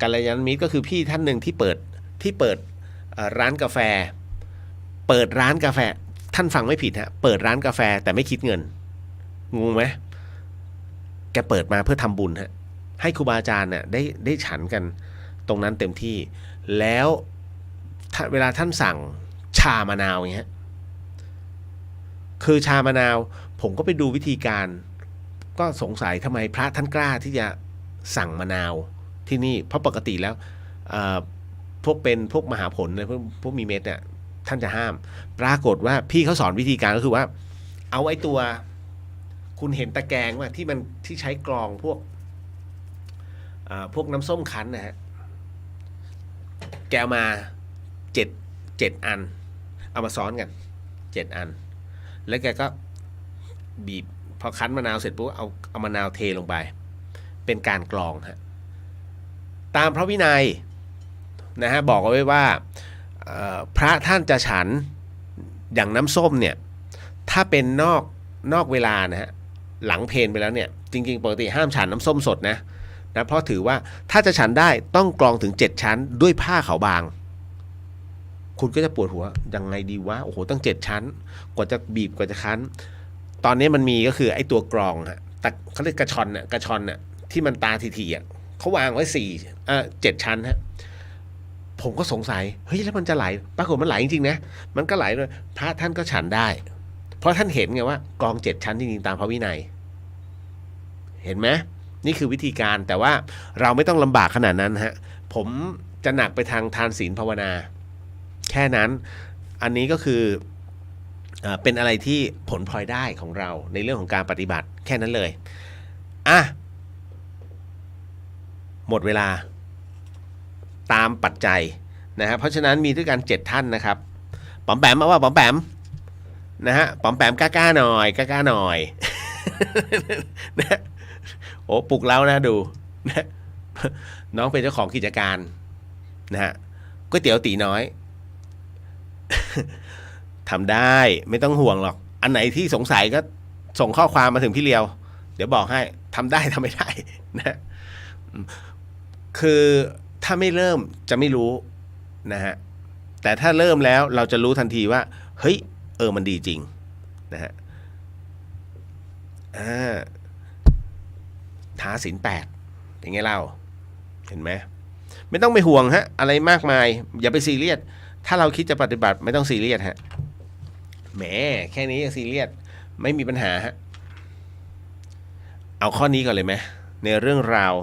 กัลยาณมิตรก็คือพี่ท่านหนึ่งที่เปิดร้านกาแฟท่านฟังไม่ผิดฮะเปิดร้านกาแฟแต่ไม่คิดเงินงงไหมแกเปิดมาเพื่อทำบุญฮะให้ครูบาอาจารย์เนี่ยได้ฉันกันตรงนั้นเต็มที่แล้วเวลาท่านสั่งชามะนาวอย่างเงี้ยคือชามะนาวผมก็ไปดูวิธีการก็สงสัยทำไมพระท่านกล้าที่จะสั่งมะนาวที่นี่เพราะปกติแล้วพวกมหาผลเนี่ยพวกมีเม็ดเนี่ยท่านจะห้ามปรากฏว่าพี่เขาสอนวิธีการก็คือว่าเอาไอ้ตัวคุณเห็นตะแกรงว่าที่ใช้กรองพวกน้ำส้มคั้นนะฮะแกเอามาเจ็ดอันเอามาซ้อนกัน7 อันแล้วแกก็บีบพอคั้นมะนาวเสร็จปุ๊บเอามะนาวเทลงไปเป็นการกรองฮะตามพระวินัยนะฮะบอกเอาไว้ว่าพระท่านจะฉันอย่างน้ำส้มเนี่ยถ้าเป็นนอกเวลานะฮะหลังเพลไปแล้วเนี่ยจริงๆปกติห้ามฉันน้ำส้มสดนะเพราะถือว่าถ้าจะฉันได้ต้องกรองถึง7 ชั้นด้วยผ้าขาวบางคุณก็จะปวดหัวยังไงดีวะโอ้โหตั้ง7 ชั้นกว่าจะบีบกว่าจะคั้นตอนนี้มันมีก็คือไอ้ตัวกรองฮะแต่เขาเรียกกระชอนน่ะที่มันตาทีๆอ่ะเขาวางไว้7 ชั้นฮะผมก็สงสัยเฮ้ยแล้วมันจะไหลปรากฏมันไหลจริงๆนะมันก็ไหลเลยพระท่านก็ฉันได้เพราะท่านเห็นไงว่ากรอง7 ชั้นจริงๆตามพระวินัยเห็นไหมนี่คือวิธีการแต่ว่าเราไม่ต้องลำบากขนาดนั้นฮะผมจะหนักไปทางทานศีลภาวนาแค่นั้นอันนี้ก็คือเป็นอะไรที่ผลพลอยได้ของเราในเรื่องของการปฏิบัติแค่นั้นเลยหมดเวลาตามปัจจัยนะฮะเพราะฉะนั้นมีด้วยกัน7 ท่านนะครับป๋อมแปมมาว่าป๋อมแปมนะฮะป๋อมแปมกล้าหน่อยนะโอ้ปลุกแล้วนะดูนะน้องเป็นเจ้าของกิจการนะฮะก๋วยเตี๋ยวตีน้อยทำได้ไม่ต้องห่วงหรอกอันไหนที่สงสัยก็ส่งข้อความมาถึงพี่เลียวเดี๋ยวบอกให้ทำได้ทำไม่ได้นะคือถ้าไม่เริ่มจะไม่รู้นะฮะแต่ถ้าเริ่มแล้วเราจะรู้ทันทีว่าเฮ้ยมันดีจริงนะฮะท้าศีล8อย่างเงี้ยเล่าเห็นไหมไม่ต้องไปห่วงฮะอะไรมากมายอย่าไปซีเรียสถ้าเราคิดจะปฏิบัติไม่ต้องซีเรียสฮะแหมแค่นี้ซีเรียสไม่มีปัญหาฮะเอาข้อนี้ก่อนเลยไหมในเรื่องราว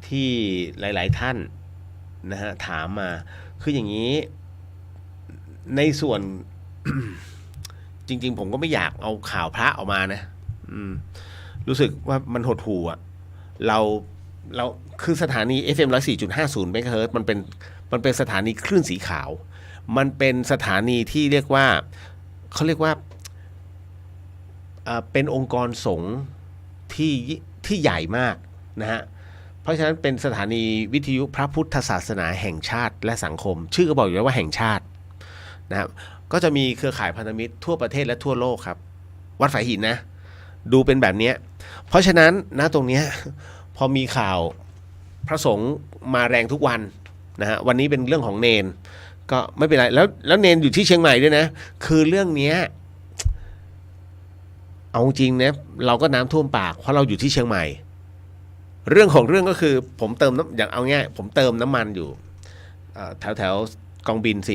ที่หลายๆท่านนะฮะถามมาคืออย่างนี้ในส่วน จริงๆผมก็ไม่อยากเอาข่าวพระออกมานะรู้สึกว่ามันหดหู่อ่ะเราคือสถานี FM 104.50 เมกะเฮิรตซ์มันเป็นสถานีคลื่นสีขาวมันเป็นสถานีที่เรียกว่าเขาเรียกว่าเป็นองค์กรสงฆ์ที่ใหญ่มากนะฮะเพราะฉะนั้นเป็นสถานีวิทยุพระพุทธศาสนาแห่งชาติและสังคมชื่อก็บอกอยู่แล้วว่าแห่งชาตินะครับก็จะมีเครือข่ายพันธมิตรทั่วประเทศและทั่วโลกครับวัดฝายหินนะดูเป็นแบบนี้เพราะฉะนั้นนะตรงนี้พอมีข่าวพระสงฆ์มาแรงทุกวันนะฮะวันนี้เป็นเรื่องของเนนก็ไม่เป็นไรแล้วเนนอยู่ที่เชียงใหม่ด้วยนะคือเรื่องนี้เอาจริงนะเราก็น้ำท่วมปากเพราะเราอยู่ที่เชียงใหม่เรื่องของเรื่องก็คือผมเติมอย่างเอาง่ายผมเติมน้ำมันอยู่แถวกองบิน41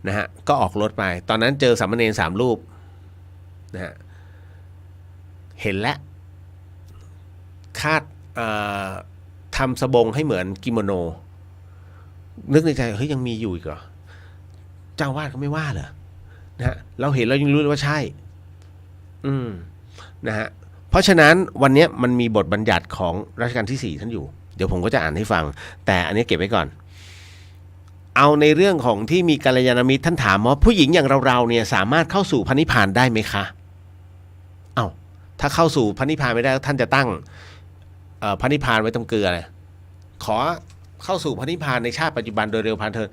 นะฮะก็ออกรถไปตอนนั้นเจอสามเณร3 รูปนะฮะเห็นแล้วคาดทำสบงให้เหมือนกิโมโนนึกในใจเฮ้ยยังมีอยู่อีกเหรอเจ้าวาดเขาไม่ว่าเหรอนะฮะเราเห็นเรายังรู้เลยว่าใช่นะฮะเพราะฉะนั้นวันนี้มันมีบทบัญญัติของรัชกาลที่4ท่านอยู่เดี๋ยวผมก็จะอ่านให้ฟังแต่อันนี้เก็บไว้ก่อน เอาในเรื่องของที่มีกัลยาณมิตรท่านถามว่าผู้หญิงอย่างเราเนี่ยสามารถเข้าสู่พระนิพพานได้ไหมคะเอา้าถ้าเข้าสู่พระนิพพานไม่ได้ท่านจะตั้งพระนิพพานไว้ตรงเกลือเลยขอเข้าสู่พระนิพพานในชาติปัจจุบันโดยเร็วพลันเถิด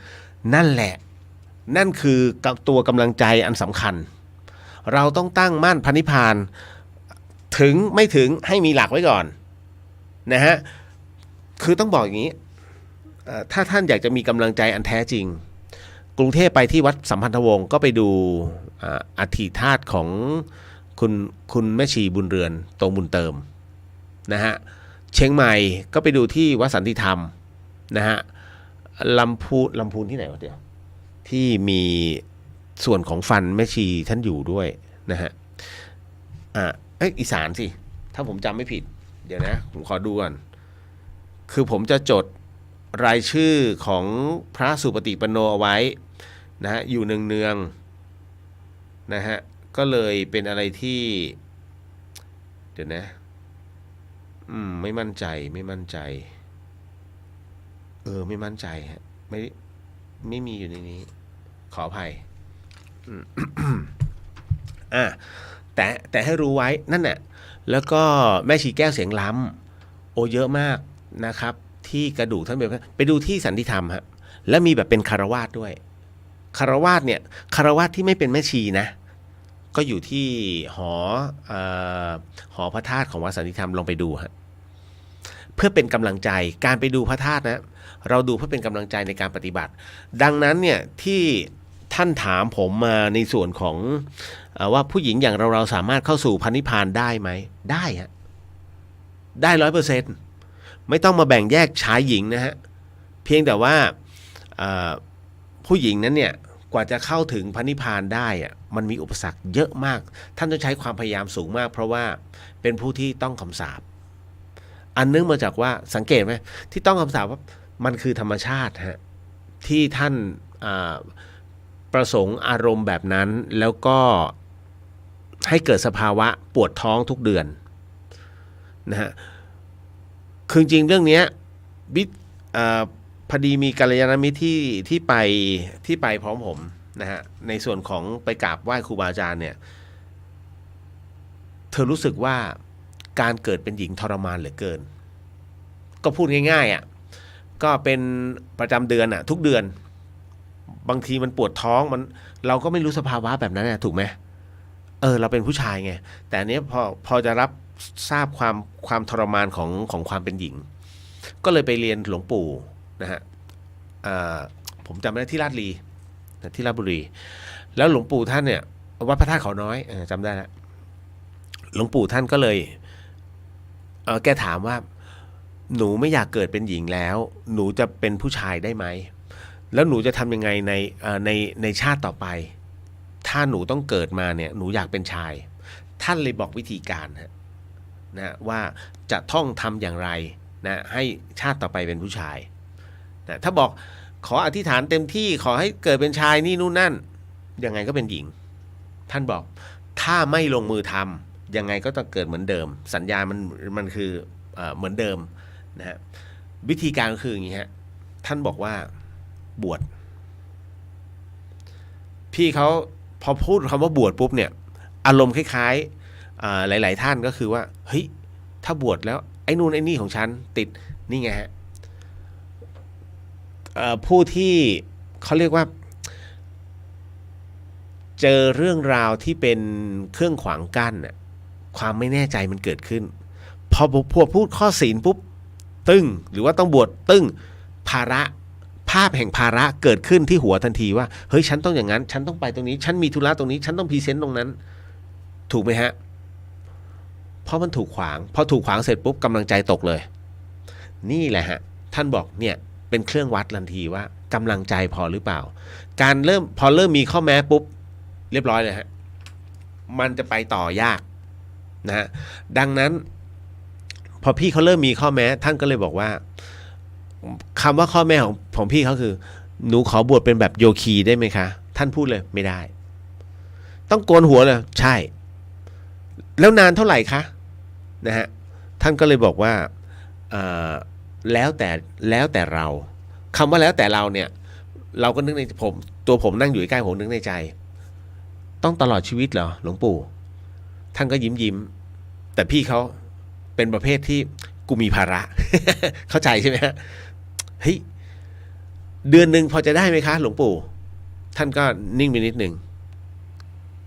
นั่นแหละนั่นคือตัวกำลังใจอันสำคัญเราต้องตั้งมั่นพระนิพพานถึงไม่ถึงให้มีหลักไว้ก่อนนะฮะคือต้องบอกอย่างนี้ถ้าท่านอยากจะมีกำลังใจอันแท้จริงกรุงเทพไปที่วัดสัมพันธวงศ์ก็ไปดูอัฐิธาตุของคุณแม่ชีบุญเรือนตรงบุญเติมนะฮะเชียงใหม่ก็ไปดูที่วัดสันติธรรมนะฮะลำพูนที่ไหนวะเดี๋ยวที่มีส่วนของฟันแม่ชีท่านอยู่ด้วยนะฮะอีสานสิถ้าผมจำไม่ผิดเดี๋ยวนะผมขอดูก่อนคือผมจะจดรายชื่อของพระสุปฏิปันโนเอาไว้นะฮะอยู่เนืองๆนะฮะก็เลยเป็นอะไรที่เดี๋ยวนะไม่มั่นใจไม่มั่นใจฮะไม่มีอยู่ในนี้ขออภัยแต่ให้รู้ไว้นั่นแหละแล้วก็แม่ชีแก้วเสียงล้ำโอเยอะมากนะครับที่กระดูกท่านไปดูที่สันติธรรมฮะแล้วมีแบบเป็นคารวาสด้วยคารวาสเนี่ยคารวาสที่ไม่เป็นแม่ชีนะก็อยู่ที่หอพระธาตุของวัดสันติธรรมลองไปดูฮะเพื่อเป็นกำลังใจการไปดูพระธาตุนะเราดูเพื่อเป็นกำลังใจในการปฏิบัติดังนั้นเนี่ยที่ท่านถามผมมาในส่วนของว่าผู้หญิงอย่างเราสามารถเข้าสู่พระนิพพานได้ไหมได้ฮะได้ 100%ไม่ต้องมาแบ่งแยกชายหญิงนะฮะเพียงแต่ว่าผู้หญิงนั้นเนี่ยกว่าจะเข้าถึงพระนิพพานได้อะมันมีอุปสรรคเยอะมากท่านต้องใช้ความพยายามสูงมากเพราะว่าเป็นผู้ที่ต้องคำสาปอันเนื่องมาจากว่าสังเกตไหมที่ต้องคำสาปว่ามันคือธรรมชาติฮะที่ท่านประสงค์อารมณ์แบบนั้นแล้วก็ให้เกิดสภาวะปวดท้องทุกเดือนนะฮะคือจริงเรื่องนี้พอดีมีกัลยาณมิตรที่ไปพร้อมผมนะฮะในส่วนของไปกราบไหว้ครูบาอาจารย์เนี่ยเธอรู้สึกว่าการเกิดเป็นหญิงทรมานเหลือเกินก็พูดง่ายๆอ่ะก็เป็นประจำเดือนอ่ะทุกเดือนบางทีมันปวดท้องเราก็ไม่รู้สภาวะแบบนั้นนะถูกไหมเราเป็นผู้ชายไงแต่อันนี้พอจะรับทราบความทรมานของความเป็นหญิงก็เลยไปเรียนหลวงปู่นะฮะผมจำได้ที่ราชบุรีแล้วหลวงปู่ท่านเนี่ยวัดพระธาตุเขาน้อยจำได้แล้วหลวงปู่ท่านก็เลยแกถามว่าหนูไม่อยากเกิดเป็นหญิงแล้วหนูจะเป็นผู้ชายได้ไหมแล้วหนูจะทำยังไงในชาติต่อไปถ้าหนูต้องเกิดมาเนี่ยหนูอยากเป็นชายท่านเลยบอกวิธีการนะว่าจะท่องทำอย่างไรนะให้ชาติต่อไปเป็นผู้ชายนะถ้าบอกขออธิษฐานเต็มที่ขอให้เกิดเป็นชายนี่นู่นนั่นยังไงก็เป็นหญิงท่านบอกถ้าไม่ลงมือทำยังไงก็ต้องเกิดเหมือนเดิมสัญญามันคือเหมือนเดิมนะฮะวิธีการก็คืออย่างนี้ฮะท่านบอกว่าบวชพี่เขาพอพูดคำว่าบวชปุ๊บเนี่ยอารมณ์คล้ายๆหลายๆท่านก็คือว่าเฮ้ยถ้าบวชแล้วไอ้นู่นไอ้นี่ของฉันติดนี่ไงฮะผู้ที่เขาเรียกว่าเจอเรื่องราวที่เป็นเครื่องขวางกั้นน่ะความไม่แน่ใจมันเกิดขึ้นพอพูดข้อศีลปุ๊บตึ้งหรือว่าต้องบวชตึ้งภาพแห่งภาระเกิดขึ้นที่หัวทันทีว่าเฮ้ยฉันต้องอย่างนั้นฉันต้องไปตรงนี้ฉันมีธุระตรงนี้ฉันต้องพรีเซนต์ตรงนั้นถูกไหมฮะเพราะมันถูกขวางพอถูกขวางเสร็จปุ๊บกำลังใจตกเลยนี่แหละฮะท่านบอกเนี่ยเป็นเครื่องวัดทันทีว่ากำลังใจพอหรือเปล่าพอเริ่มมีข้อแม้ปุ๊บเรียบร้อยเลยฮะมันจะไปต่อยากนะฮะดังนั้นพอพี่เขาเริ่มมีข้อแม้ท่านก็เลยบอกว่าคำว่าข้อแม้ของพี่เขาคือหนูขอบวชเป็นแบบโยคีได้ไหมคะท่านพูดเลยไม่ได้ต้องโกนหัวเลยใช่แล้วนานเท่าไหร่คะนะฮะท่านก็เลยบอกว่าแล้วแต่เราคำว่าแล้วแต่เราเนี่ย เราก็นึกในผมนั่งอยู่ใกล้ผมนึกในใจ ต้องตลอดชีวิตเหรอหลวงปู่ท่านก็ยิ้มแต่พี่เขาเป็นประเภทที่กูมีภาระ เข้าใจใช่ไหมฮะเฮ้ยเดือนหนึ่งพอจะได้ไหมคะหลวงปู่ท่านก็นิ่งไปนิดหนึ่ง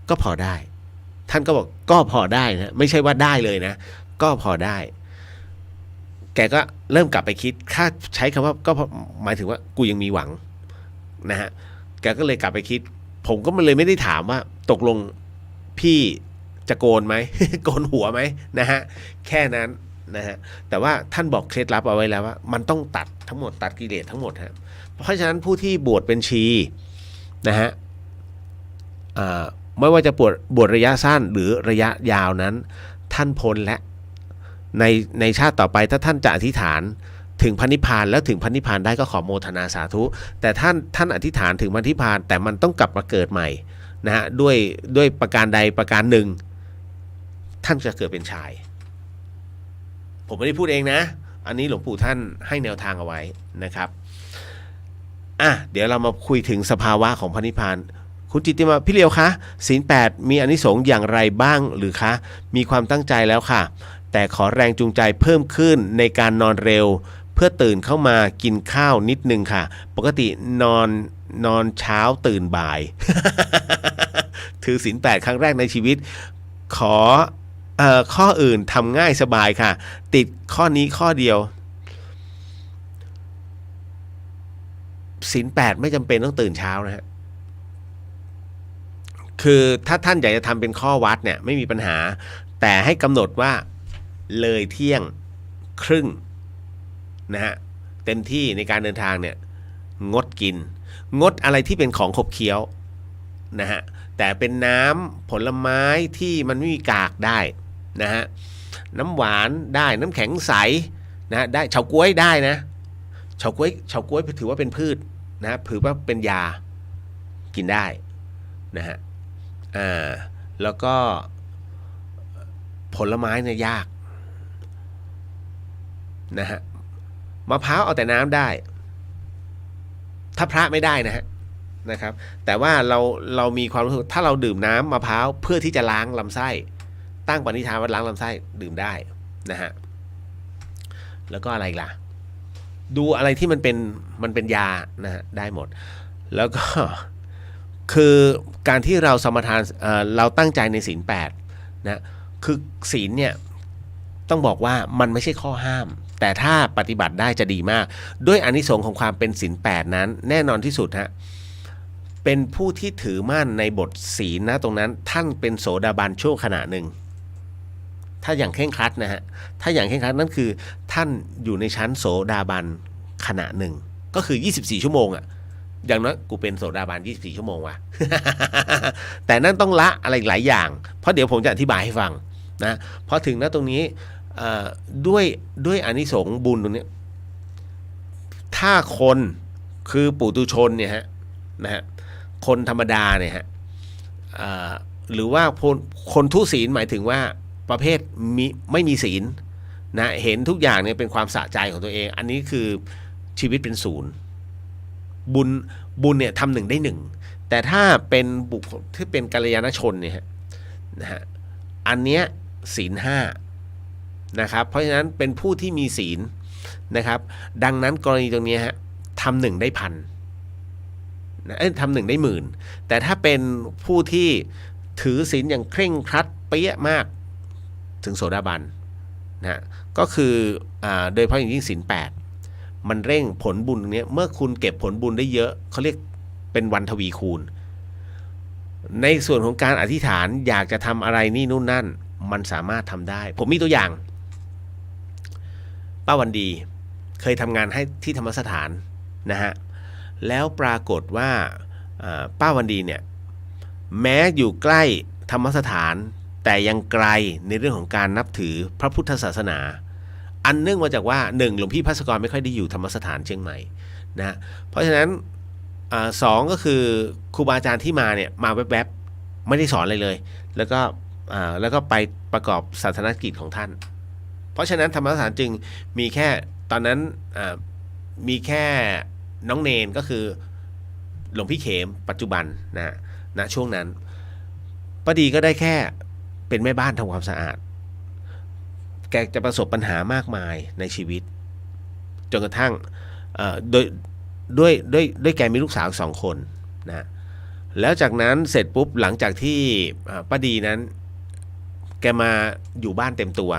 ก็พอได้ท่านก็บอกก็พอได้นะไม่ใช่ว่าได้เลยนะก็พอได้แกก็เริ่มกลับไปคิดค่าใช้คำว่าก็หมายถึงว่ากูยังมีหวังนะฮะแกก็เลยกลับไปคิดผมก็เลยไม่ได้ถามว่าตกลงพี่จะโกนไหม โกนหัวไหมนะฮะแค่นั้นนะฮะแต่ว่าท่านบอกเคล็ดลับเอาไว้แล้วว่ามันต้องตัดทั้งหมดตัดกิเลสทั้งหมดฮะเพราะฉะนั้นผู้ที่บวชเป็นชีนะฮะไม่ว่าจะบวชระยะสั้นหรือระยะยาวนั้นท่านพ้นและในชาติต่อไปถ้าท่านจะอธิษฐานถึงพระนิพพานแล้วถึงพระนิพพานได้ก็ขอโมทนาสาธุแต่ท่านอธิษฐานถึงพระนิพพานแต่มันต้องกลับมาเกิดใหม่นะฮะด้วยประการใดประการหนึ่งท่านจะเกิดเป็นชายผมไม่ได้พูดเองนะอันนี้หลวงปู่ท่านให้แนวทางเอาไว้นะครับเดี๋ยวเรามาคุยถึงสภาวะของพระนิพพานคุณจิตติมาพี่เลียวคะศีล 8มีอานิสงส์อย่างไรบ้างหรือคะมีความตั้งใจแล้วค่ะแต่ขอแรงจูงใจเพิ่มขึ้นในการนอนเร็วเพื่อตื่นเข้ามากินข้าวนิดนึงค่ะปกตินอนเช้าตื่นบ่าย ถือศีล 8ครั้งแรกในชีวิตขอข้ออื่นทำง่ายสบายค่ะติดข้อนี้ข้อเดียวศีล 8ไม่จำเป็นต้องตื่นเช้านะฮะคือถ้าท่านอยากจะทำเป็นข้อวัดเนี่ยไม่มีปัญหาแต่ให้กำหนดว่าเลยเที่ยงครึ่งนะฮะเต็มที่ในการเดินทางเนี่ยงดกินงดอะไรที่เป็นของขบเคี้ยวนะฮะแต่เป็นน้ำผลไม้ที่มันไม่มีกากได้นะฮะน้ำหวานได้น้ำแข็งใสนะได้เฉาก๊วยได้นะเฉาก๊วยถือว่าเป็นพืชนะถือว่าเป็นยากินได้นะฮะแล้วก็ผลไม้เนี่ยยากนะฮะมะพร้าวเอาแต่น้ำได้ถ้าพระไม่ได้นะครับแต่ว่าเรามีความรู้สึกถ้าเราดื่มน้ำมะพร้าวเพื่อที่จะล้างลำไส้ตั้งปณิธานว่าล้างลำไส้ดื่มได้นะฮะแล้วก็อะไรล่ะดูอะไรที่มันเป็นยานะฮะได้หมดแล้วก็คือการที่เราสมทานเราตั้งใจในศีล 8นะคือศีลเนี่ยต้องบอกว่ามันไม่ใช่ข้อห้ามแต่ถ้าปฏิบัติได้จะดีมากด้วยอานิสงส์ของความเป็นศีล 8นั้นแน่นอนที่สุดฮะเป็นผู้ที่ถือมั่นในบทศีลนะตรงนั้นท่านเป็นโสดาบันชั่วขณะหนึ่งถ้าอย่างเคร่งครัดนะฮะถ้าอย่างเคร่งครัดนั่นคือท่านอยู่ในชั้นโสดาบันขณะหนึ่งก็คือ24ชั่วโมงอะอย่างน้อยกูเป็นโสดาบัน24ชั่วโมงว่ะ แต่นั่นต้องละอะไรหลายอย่างเพราะเดี๋ยวผมจะอธิบายให้ฟังนะพอถึงตรงนี้ด้วยอานิสงส์บุญตรงนี้ถ้าคนคือปุถุชนเนี่ยฮะนะฮะคนธรรมดาเนี่ยฮะหรือว่าคนทุศีลหมายถึงว่าประเภทไม่มีศีลนะเห็นทุกอย่างเนี่ยเป็นความสะใจของตัวเองอันนี้คือชีวิตเป็นศูนย์บุญเนี่ยทำ1ได้1แต่ถ้าเป็นบุคคลที่เป็นกัลยาณชนเนี่ยนะฮะอันเนี้ยศีล 5นะครับเพราะฉะนั้นเป็นผู้ที่มีศีลนะครับดังนั้นกรณีตรงนี้ฮะทำ1ได้1,000นะทำ1ได้10,000แต่ถ้าเป็นผู้ที่ถือศีลอย่างเคร่งครัดเป๊ะมากถึงโสดาบันนะก็คือโดยเฉพาะอย่างยิ่งศีล 8มันเร่งผลบุญตรงนี้เมื่อคุณเก็บผลบุญได้เยอะเขาเรียกเป็นวันทวีคูณในส่วนของการอธิษฐานอยากจะทำอะไรนี่นู่นนั่นมันสามารถทำได้ผมมีตัวอย่างป้าวันดีเคยทำงานให้ที่ธรรมสถานนะฮะแล้วปรากฏว่าป้าวันดีเนี่ยแม้อยู่ใกล้ธรรมสถานแต่ยังไกลในเรื่องของการนับถือพระพุทธศาสนาอันเนื่องมาจากว่า1หลวงพี่ภัสกรไม่ค่อยได้อยู่ธรรมสถานเชียงใหม่นะเพราะฉะนั้น2ก็คือครูบาอาจารย์ที่มาเนี่ยมาแวบๆไม่ได้สอนอะไรเลยแล้วก็ไปประกอบศาสนกิจของท่านเพราะฉะนั้นธรรมสถานจึงมีแค่ตอนนั้นมีแค่น้องเนนก็คือ หลวงพี่เขมปัจจุบันนะช่วงนั้นป้าดีก็ได้แค่เป็นแม่บ้านทำความสะอาดแกจะประสบปัญหามากมายในชีวิตจนกระทั่งด้วยแกมีลูกสาว2 คนนะแล้วจากนั้นเสร็จปุ๊บหลังจากที่ป้าดีนั้นแกมาอยู่บ้านเต็มตัว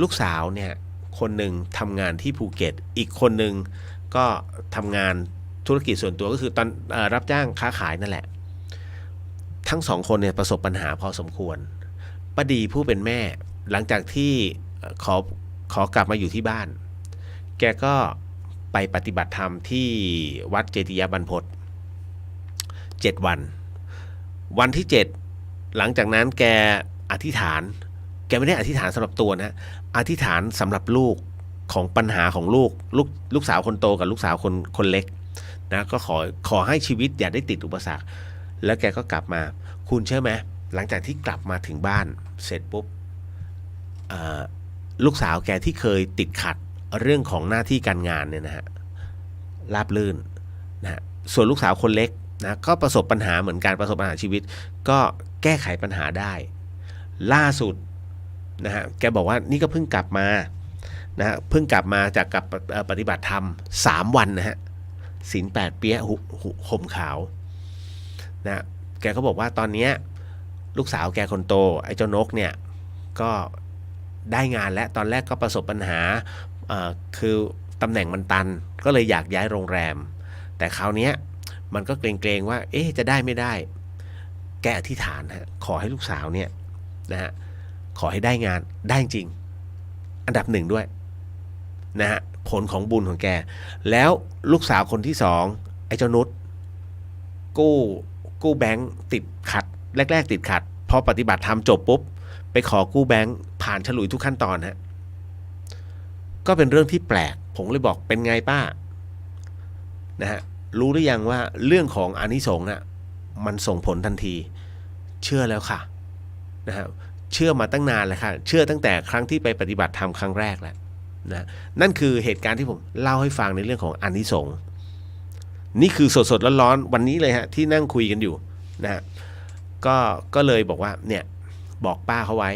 ลูกสาวเนี่ยคนหนึ่งทำงานที่ภูเก็ตอีกคนหนึ่งก็ทำงานธุรกิจส่วนตัวก็คือตอนรับจ้างค้าขายนั่นแหละทั้ง2 คนเนี่ยประสบปัญหาพอสมควรป้าดีผู้เป็นแม่หลังจากที่ขอกลับมาอยู่ที่บ้านแกก็ไปปฏิบัติธรรมที่วัดเจติยบรรพต7 วันวันที่7หลังจากนั้นแกอธิษฐานแกไม่ได้อธิษฐานสำหรับตัวนะอธิษฐานสำหรับลูกของปัญหาของลูกสาวคนโตกับลูกสาวคนเล็กนะก็ขอให้ชีวิตอย่าได้ติดอุปสรรคแล้วแกก็กลับมาคุณเชื่อไหมหลังจากที่กลับมาถึงบ้านเสร็จปุ๊บลูกสาวแกที่เคยติดขัดเรื่องของหน้าที่การงานเนี่ยนะฮะราบรื่นนะส่วนลูกสาวคนเล็กนะก็ประสบปัญหาเหมือนกันประสบปัญหาชีวิตก็แก้ไขปัญหาได้ล่าสุดนะฮะแกบอกว่านี่ก็เพิ่งกลับมานะฮะเพิ่งกลับมาจากกับปฏิบัติธรรม3 วันนะฮะศีล 8 เปี้ยห่มขาวนะแกก็บอกว่าตอนนี้ลูกสาวแกคนโตไอ้เจ้านกเนี่ยก็ได้งานและตอนแรกก็ประสบปัญหาคือตำแหน่งมันตันก็เลยอยากย้ายโรงแรมแต่คราวนี้มันก็เกรงๆว่าจะได้ไม่ได้แกอธิษฐานฮะขอให้ลูกสาวเนี่ยนะฮะขอให้ได้งานได้จริงอันดับ1ด้วยนะฮะผลของบุญของแกแล้วลูกสาวคนที่2ไอ้เจ้านุชกู้แบงค์ติดขัดแรกๆติดขัดพอปฏิบัติธรรมจบปุ๊บไปขอกู้แบงค์ผ่านฉลุยทุกขั้นตอนฮะก็เป็นเรื่องที่แปลกผมเลยบอกเป็นไงป้านะฮะรู้หรือยังว่าเรื่องของอานิสงส์น่ะมันส่งผลทันทีเชื่อแล้วค่ะนะฮะเชื่อมาตั้งนานแล้วค่ะเชื่อตั้งแต่ครั้งที่ไปปฏิบัติธรรมครั้งแรกแล้วนะนั่นคือเหตุการณ์ที่ผมเล่าให้ฟังในเรื่องของอานิสงส์นี่คือสดๆร้อนๆวันนี้เลยฮะที่นั่งคุยกันอยู่นะฮะก็เลยบอกว่าเนี่ยบอกป้าเขาไว้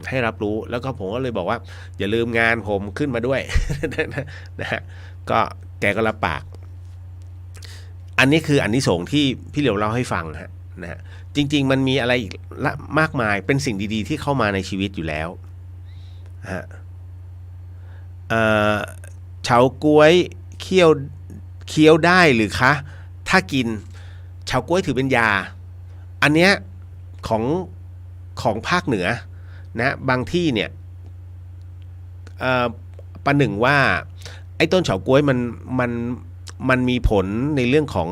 ให้รับรู้แล้วก็ผมก็เลยบอกว่าอย่าลืมงานผมขึ้นมาด้วย นะฮะก็แกก็รับปากอันนี้คืออานิสงส์ที่พี่เหลียวเล่าให้ฟังนะฮะจริงๆมันมีอะไรอีกมากมายเป็นสิ่งดีๆที่เข้ามาในชีวิตอยู่แล้วฮะเฉาก๊วยเคี้ยวได้หรือคะถ้ากินเฉาก๊วยถือเป็นยาอันเนี้ยของภาคเหนือนะบางที่เนี่ยประหนึ่งว่าไอ้ต้นเฉาก๊วยมันมีผลในเรื่องของ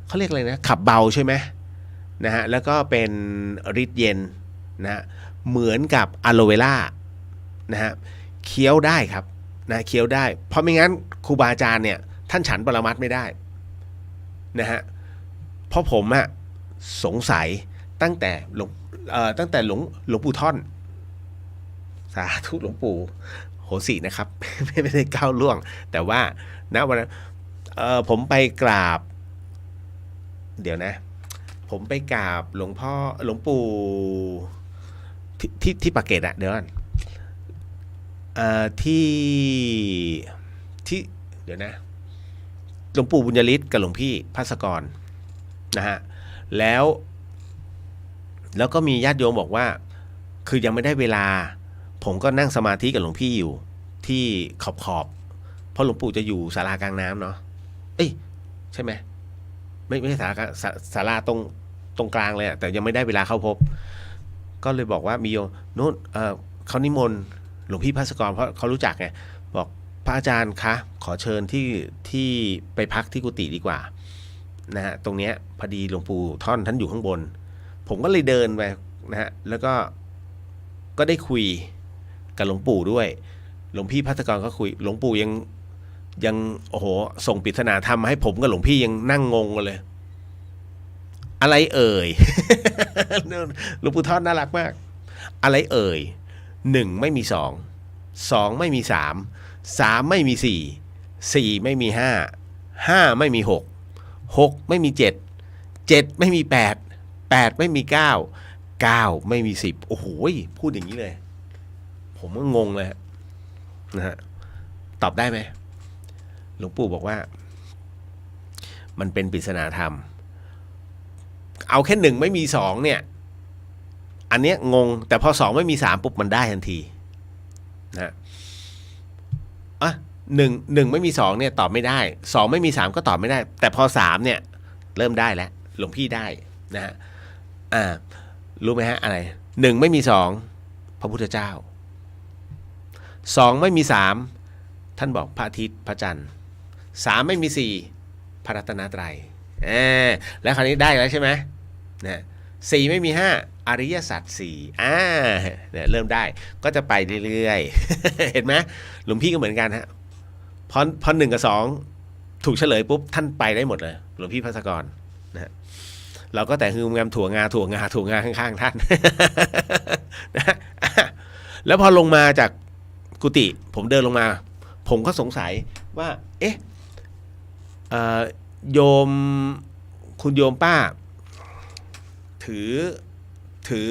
เขาเรียกอะไรนะขับเบาใช่ไหมนะฮะแล้วก็เป็นฤทธิ์เย็นนะเหมือนกับอะโลเวล่านะฮะเคี้ยวได้ครับนะเคี้ยวได้เพราะไม่งั้นครูบาอาจารย์เนี่ยท่านฉันปรมัตถ์ไม่ได้นะฮะเพราะผมอะสงสัยตั้งแต่หลวงปู่ท่อนสาธุหลวงปู่โหสินะครับ ไม่ได้ก้าวล่วงแต่ว่าณวันนั้นผมไปกราบเดี๋ยวนะผมไปกราบหลวงปู่ที่ปากเกร็ดอะเดี๋ยวก่อนที่เดี๋ยวนะหลวงปู่บุญยฤทธิ์กับหลวงพี่ภัสกรนะฮะแล้วก็มีญาติโยมบอกว่าคือยังไม่ได้เวลาผมก็นั่งสมาธิกับหลวงพี่อยู่ที่ขอบเพราะหลวงปู่จะอยู่ศาลากลางน้ำเนาะใช่ไหมไม่ใช่ศาลาตรงกลางเลยแต่ยังไม่ได้เวลาเข้าพบก็เลยบอกว่ามีโยมโน้นเขานิมนต์หลวงพี่ภัสกรเพราะเขารู้จักไงบอกพระอาจารย์คะขอเชิญที่ไปพักที่กุฏิดีกว่านะฮะตรงเนี้ยพอดีหลวงปู่ท่อนท่านอยู่ข้างบนผมก็เลยเดินไปนะฮะแล้วก็ได้คุยกับหลวงปู่ด้วยหลวงพี่ภัสกรก็คุยหลวงปู่ยังโอ้โหส่งปริศนาธรรมมาให้ผมกับหลวงพี่ยังนั่งงงกันเลยอะไรเอ่ย หลวงปู่ท่อนน่ารักมากอะไรเอ่ย1ไม่มี2ไม่มี3ไม่มี4ไม่มี5ไม่มี6 6ไม่มี7 7ไม่มี8 8ไม่มี9 9ไม่มี10โอ้โหพูดอย่างนี้เลยผมก็งงเลยนะฮะตอบได้ไหมหลวงปู่บอกว่ามันเป็นปริศนาธรรมเอาแค่1ไม่มี2เนี่ยอันเนี้ยงงแต่พอ2ไม่มี3ปุ๊บมันได้ทันทีนะ1ไม่มี2เนี่ยตอบไม่ได้2ไม่มี3ก็ตอบไม่ได้แต่พอ3เนี่ยเริ่มได้แล้วหลวงพี่ได้นะฮะรู้ไหมฮะอะไร1ไม่มี2พระพุทธเจ้า2ไม่มี3ท่านบอกพระอาทิตย์พระจันทร์3ไม่มี4พระรัตนตรัยแล้วคราวนี้ได้แล้วใช่ไหมนะ4ไม่มี5อริยสัจ4เนี่ยเริ่มได้ก็จะไปเรื่อยๆ เห็นไหมหลวงพี่ก็เหมือนกันฮะพอ1กับ2ถูกเฉลยปุ๊บท่านไปได้หมดเลยหลวงพี่ภัสกรนะฮะเราก็แต่ฮืมงามถั่วงาข้างๆท่าน นะแล้วพอลงมาจากกุฏิผมเดินลงมาผมก็สงสัยว่าโยมคุณโยมป้าถือ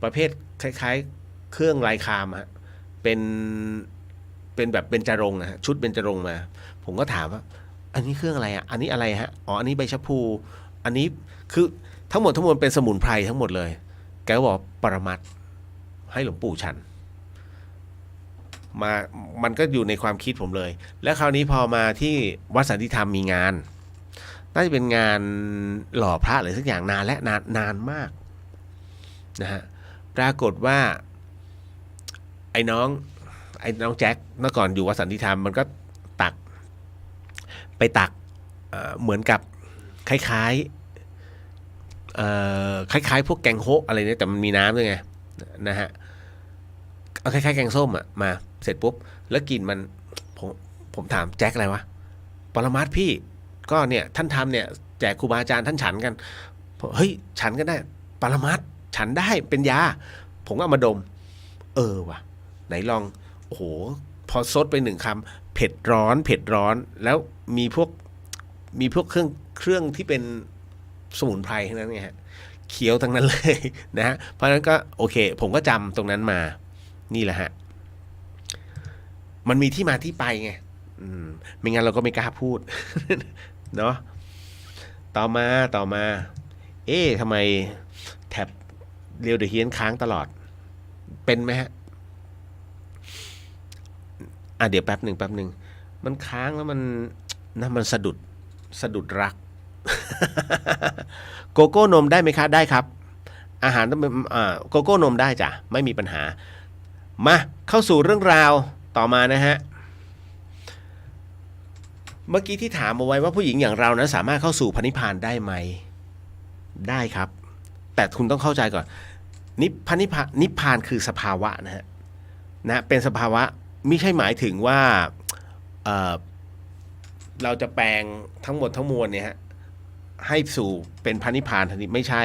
ประเภทคล้ายๆเครื่องลายคามฮะเป็นแบบเบญจรงค์นะฮะชุดเบญจรงค์มาผมก็ถามว่าอันนี้เครื่องอะไรอ่ะอันนี้อะไรฮะอ๋ออันนี้ใบชะพูอันนี้คือทั้งหมดเป็นสมุนไพรทั้งหมดเลยแกก็บอกปรมัตถ์ให้หลวงปู่ฉันมันก็อยู่ในความคิดผมเลยแล้วคราวนี้พอมาที่วัดสันติธรรมมีงานน่าจะเป็นงานหล่อพระหรือสักอย่างนานและนานมากนะฮะปรากฏว่าไอ้น้องแจ็คเมื่อก่อนอยู่วัดสันติธรรมมันก็ตักเหมือนกับคล้ายๆพวกแกงโฮะอะไรเนี่ยแต่มันมีน้ำด้วยไงนะฮะเอาคล้ายๆแกงส้มอ่ะมาเสร็จปุ๊บแล้วกินมันผมถามแจ็คอะไรวะปรมัตถ์พี่ก็เนี่ยท่านทำเนี่ยแจกครูบาอาจารย์ท่านฉันกันเฮ้ยฉันก็ได้ปรมัตถ์ฉันได้เป็นยาผมก็เอามาดมว่ะไหนลองโอ้โหพอซดไป1 คำเผ็ดร้อนแล้วมีพวกเครื่องที่เป็นสมุนไพรทั้งนั้นไงฮะเคี้ยวทั้งนั้นเลยนะฮะเพราะฉะนั้นก็โอเคผมก็จำตรงนั้นมานี่แหละฮะมันมีที่มาที่ไปไงไม่งั้นเราก็ไม่กล้าพูด เนาะต่อมาทำไมแท็บเรียวเดอะเฮียนค้างตลอดเป็นไหมฮะเดี๋ยวแป๊บหนึ่งมันค้างแล้วมันสะดุดรัก โกโก้นมได้ไหมคะได้ครับอาหารต้องเป็นโกโก้นมได้จ้ะไม่มีปัญหามาเข้าสู่เรื่องราวต่อมานะฮะเมื่อกี้ที่ถามเอาไว้ว่าผู้หญิงอย่างเรานั้นสามารถเข้าสู่พระนิพพานได้ไหมได้ครับแต่คุณต้องเข้าใจก่อนนิพพานคือสภาวะนะฮะเป็นสภาวะไม่ใช่หมายถึงว่าเราจะแปลงทั้งหมดทั้งมวลเนี่ยฮะให้สู่เป็นพระนิพพานทันทีไม่ใช่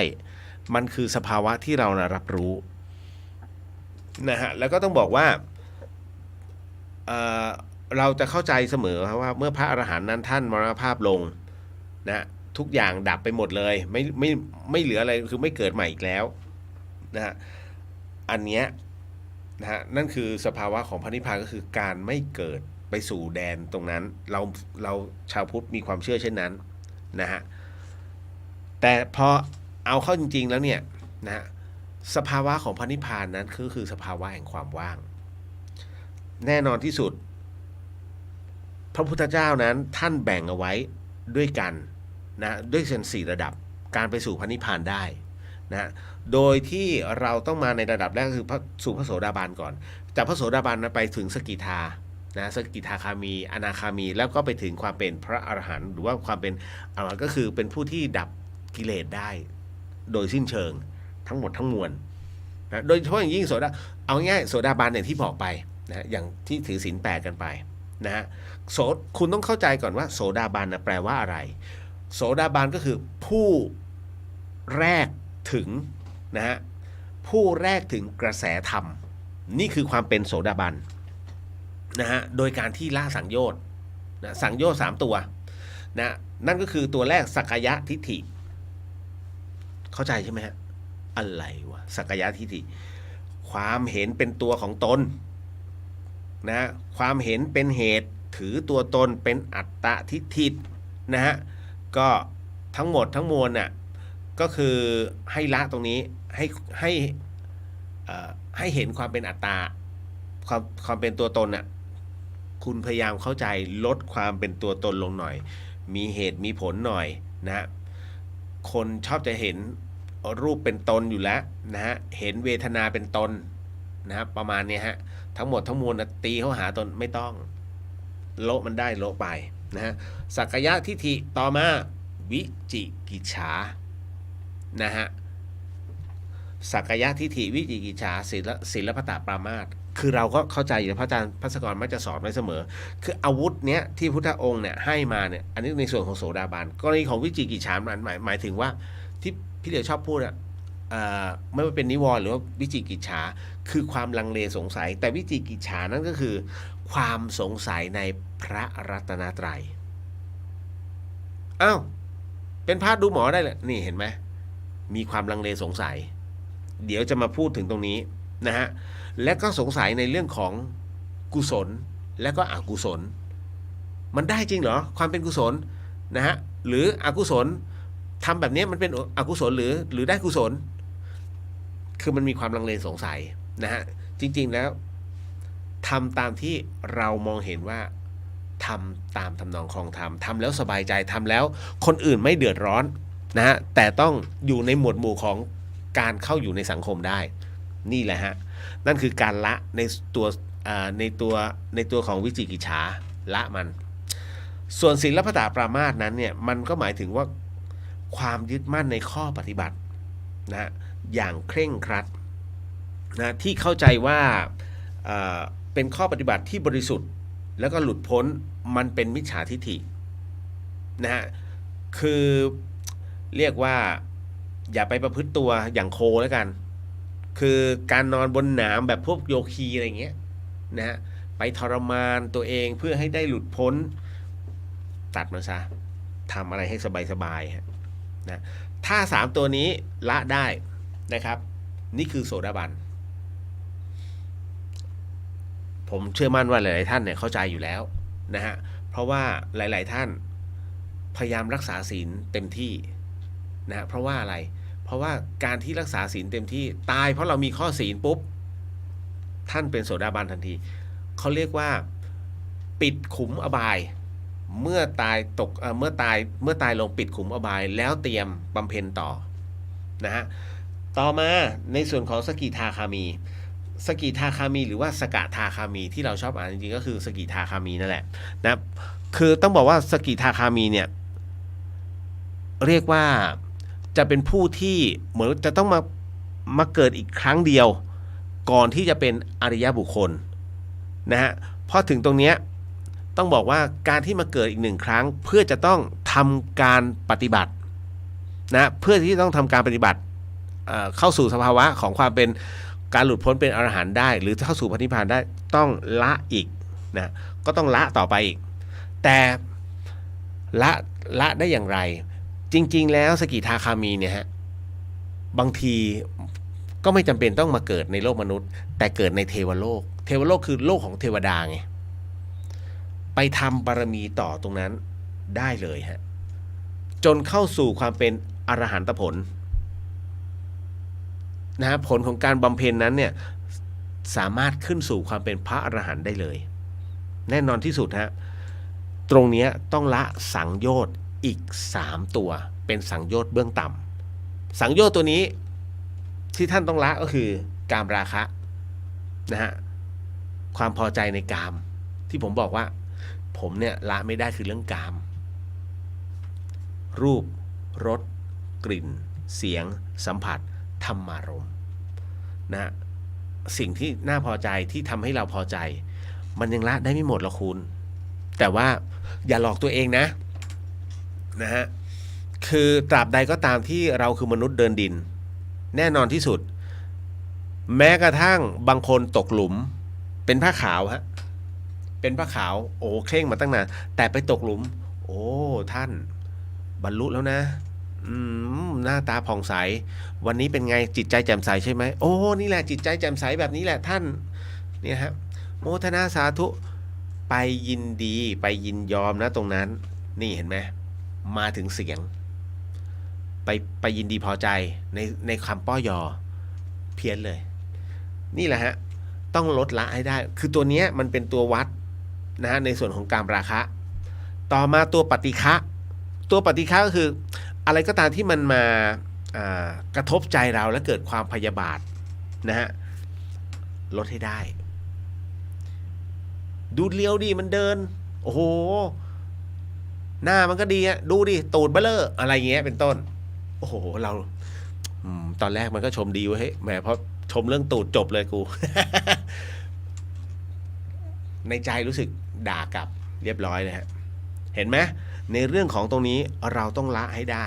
มันคือสภาวะที่เรารับรู้นะฮะแล้วก็ต้องบอกว่าเราจะเข้าใจเสมอว่าเมื่อพระอรหันต์นั้นท่านมรณภาพลงนะทุกอย่างดับไปหมดเลยไม่เหลืออะไรคือไม่เกิดใหม่อีกแล้วนะฮะอันเนี้ยนะฮะนั่นคือสภาวะของพระนิพพานก็คือการไม่เกิดไปสู่แดนตรงนั้นเราชาวพุทธมีความเชื่อเช่นนั้นนะฮะแต่พอเอาเข้าจริงๆแล้วเนี่ยนะฮะสภาวะของพระนิพพานนั้นคือสภาวะแห่งความว่างแน่นอนที่สุดพระพุทธเจ้านั้นท่านแบ่งเอาไว้ด้วยกันนะด้วยเส้น4ระดับการไปสู่พระนิพพานได้นะโดยที่เราต้องมาในระดับแรกคือสู่พระโสดาบันก่อนจากพระโสดาบันไปถึงสกิทานะสกิทาคามีอนาคามีแล้วก็ไปถึงความเป็นพระอรหันต์หรือว่าความเป็นอรหันต์ก็คือเป็นผู้ที่ดับกิเลสได้โดยสิ้นเชิงทั้งหมดทั้งมวลนะโดยเฉพาะอย่างยิ่งเอาง่ายโสดาบันอย่างที่บอกไปนะอย่างที่ถือศีล8กันไปนะฮะคุณต้องเข้าใจก่อนว่าโสดาบันแปลว่าอะไรโสดาบันก็คือผู้แรกถึงนะฮะผู้แรกถึงกระแสธรรมนี่คือความเป็นโสดาบันนะฮะโดยการที่ละสังโยชน์นะสังโยชน์3ตัว นะนั่นก็คือตัวแรกสักกายทิฏฐิเข้าใจใช่ไหมฮะอะไรวะสักกายทิฏฐิความเห็นเป็นตัวของตนนะความเห็นเป็นเหตุถือตัวตนเป็นอัตตทิฏฐินะฮะก็ทั้งหมดทั้งมวลน่ะก็คือให้ละตรงนี้ให้เห็นความเป็นอัตตาความเป็นตัวตนน่ะคุณพยายามเข้าใจลดความเป็นตัวตนลงหน่อยมีเหตุมีผลหน่อยนะฮะคนชอบจะเห็นรูปเป็นตนอยู่แล้วนะฮะเห็นเวทนาเป็นตนนะครับประมาณนี้ฮะทั้งหมดทั้งมวลตีเข้าหาตนไม่ต้องโละมันได้โละไปนะฮะสักกายทิฏฐิต่อมาวิจิกิจฉานะฮะสักกายทิฏฐิวิจิกิจฉาศีลพัตตปรามาสคือเราก็เข้าใจอยู่พระอาจารย์ภัสกรมักจะสอนไว้เสมอคืออาวุธเนี้ยที่พุทธองค์เนี่ยให้มาเนี่ยอันนี้ในส่วนของโสดาบันกรณีของวิจิกิจฉาหมายถึงว่าที่พี่เหลียวชอบพูดอะไม่ว่าเป็นนิวรณ์หรือว่าวิจิกิจฉาคือความลังเลสงสัยแต่วิจิกิจฉานั่นก็คือความสงสัยในพระรัตนตรัยอ้าวเป็นพระดูหมอได้เลยนี่เห็นไหมมีความลังเลสงสัยเดี๋ยวจะมาพูดถึงตรงนี้นะฮะและก็สงสัยในเรื่องของกุศลและก็อกุศลมันได้จริงเหรอความเป็นกุศลนะฮะหรืออกุศลทำแบบนี้มันเป็นอกุศลหรือได้กุศลคือมันมีความลังเลสงสัยนะฮะจริงๆแล้วทำตามที่เรามองเห็นว่าทำตามทำนองครองธรรมทำแล้วสบายใจทำแล้วคนอื่นไม่เดือดร้อนนะฮะแต่ต้องอยู่ในหมวดหมู่ของการเข้าอยู่ในสังคมได้นี่แหละฮะนั่นคือการละในตัวของวิจิกิจฉาละมันส่วนศีลพัตตปรามาสนั้นเนี่ยมันก็หมายถึงว่าความยึดมั่นในข้อปฏิบัตินะอย่างเคร่งครัดนะที่เข้าใจว่าเป็นข้อปฏิบัติที่บริสุทธิ์แล้วก็หลุดพ้นมันเป็นมิจฉาทิฏฐินะฮะคือเรียกว่าอย่าไปประพฤติตัวอย่างโคแล้วกันคือการนอนบนหนามแบบพวกโยคีอะไรเงี้ยนะฮะไปทรมานตัวเองเพื่อให้ได้หลุดพ้นตัดมันซะทำอะไรให้สบายๆนะถ้า3ตัวนี้ละได้นะครับนี่คือโสดาบันผมเชื่อมั่นว่าหลายๆท่านเนี่ยเข้าใจอยู่แล้วนะฮะเพราะว่าหลายๆท่านพยายามรักษาศีลเต็มที่นะเพราะว่าอะไรเพราะว่าการที่รักษาศีลเต็มที่ตายเพราะเรามีข้อศีลปุ๊บท่านเป็นโสดาบันทันทีเขาเรียกว่าปิดขุมอบายเมื่อตายลงปิดขุมอบายแล้วเตรียมบำเพ็ญต่อนะฮะต่อมาในส่วนของสกิทาคามีหรือว่าสกทาคามีที่เราชอบอ่านจริงๆก็คือสกิทาคามีนั่นแหละนะคือต้องบอกว่าสกิทาคามีเนี่ยเรียกว่าจะเป็นผู้ที่เหมือนจะต้องมาเกิดอีกครั้งเดียวก่อนที่จะเป็นอริยบุคคลนะฮะพอถึงตรงนี้ต้องบอกว่าการที่มาเกิดอีก1ครั้งเพื่อจะต้องทำการปฏิบัตินะเพื่อที่ต้องทำการปฏิบัติเข้าสู่สภาวะของความเป็นการหลุดพ้นเป็นอรหันต์ได้หรือเข้าสู่พระนิพพานได้ต้องละอีกนะก็ต้องละต่อไปอีกแต่ละได้อย่างไรจริงๆแล้วสกิทาคามีเนี่ยฮะบางทีก็ไม่จำเป็นต้องมาเกิดในโลกมนุษย์แต่เกิดในเทวโลกคือโลกของเทวดาไงไปทำบารมีต่อตรงนั้นได้เลยฮะจนเข้าสู่ความเป็นอรหันตผลนะฮะผลของการบำเพ็ญนั้นเนี่ยสามารถขึ้นสู่ความเป็นพระอรหันต์ได้เลยแน่นอนที่สุดฮะตรงนี้ต้องละสังโยชน์อีก3ตัวเป็นสังโยชน์เบื้องต่ำสังโยชน์ตัวนี้ที่ท่านต้องละก็คือกามราคะนะฮะความพอใจในกามที่ผมบอกว่าผมเนี่ยละไม่ได้คือเรื่องกามรูปรสกลิ่นเสียงสัมผัสธรรมารมณ์นะสิ่งที่น่าพอใจที่ทำให้เราพอใจมันยังละได้ไม่หมดหรอกคุณแต่ว่าอย่าหลอกตัวเองนะฮะคือตราบใดก็ตามที่เราคือมนุษย์เดินดินแน่นอนที่สุดแม้กระทั่งบางคนตกหลุมเป็นผ้าขาวฮะเป็นผ้าขาวโอ้เคร่งมาตั้งนานแต่ไปตกหลุม โอ้ท่านบรรลุแล้วนะหน้าตาผ่องใสวันนี้เป็นไงจิตใจแจ่มใสใช่ไหมโอ้นี่แหละจิตใจแจ่มใสแบบนี้แหละท่านเนี่ยครับโมทนาสาธุไปยินดีไปยินยอมนะตรงนั้นนี่เห็นไหมมาถึงเสียงไปยินดีพอใจในคำป้อยอเพี้ยนเลยนี่แหละฮะต้องลดละให้ได้คือตัวนี้มันเป็นตัววัดนะฮะในส่วนของการราคะต่อมาตัวปฏิฆะก็คืออะไรก็ตามที่มันมากระทบใจเราและเกิดความพยาบาทนะฮะลดให้ได้ดูเลี้ยวดีมันเดินโอ้โหหน้ามันก็ดีอะดูดิตูดเบลออะไรเงี้ยเป็นต้นโอ้โหเราตอนแรกมันก็ชมดีเว้ยแหมเพราะชมเรื่องตูดจบเลยกู ในใจรู้สึกด่ากลับเรียบร้อยเลยฮะเห็นไหมในเรื่องของตรงนี้เราต้องละให้ได้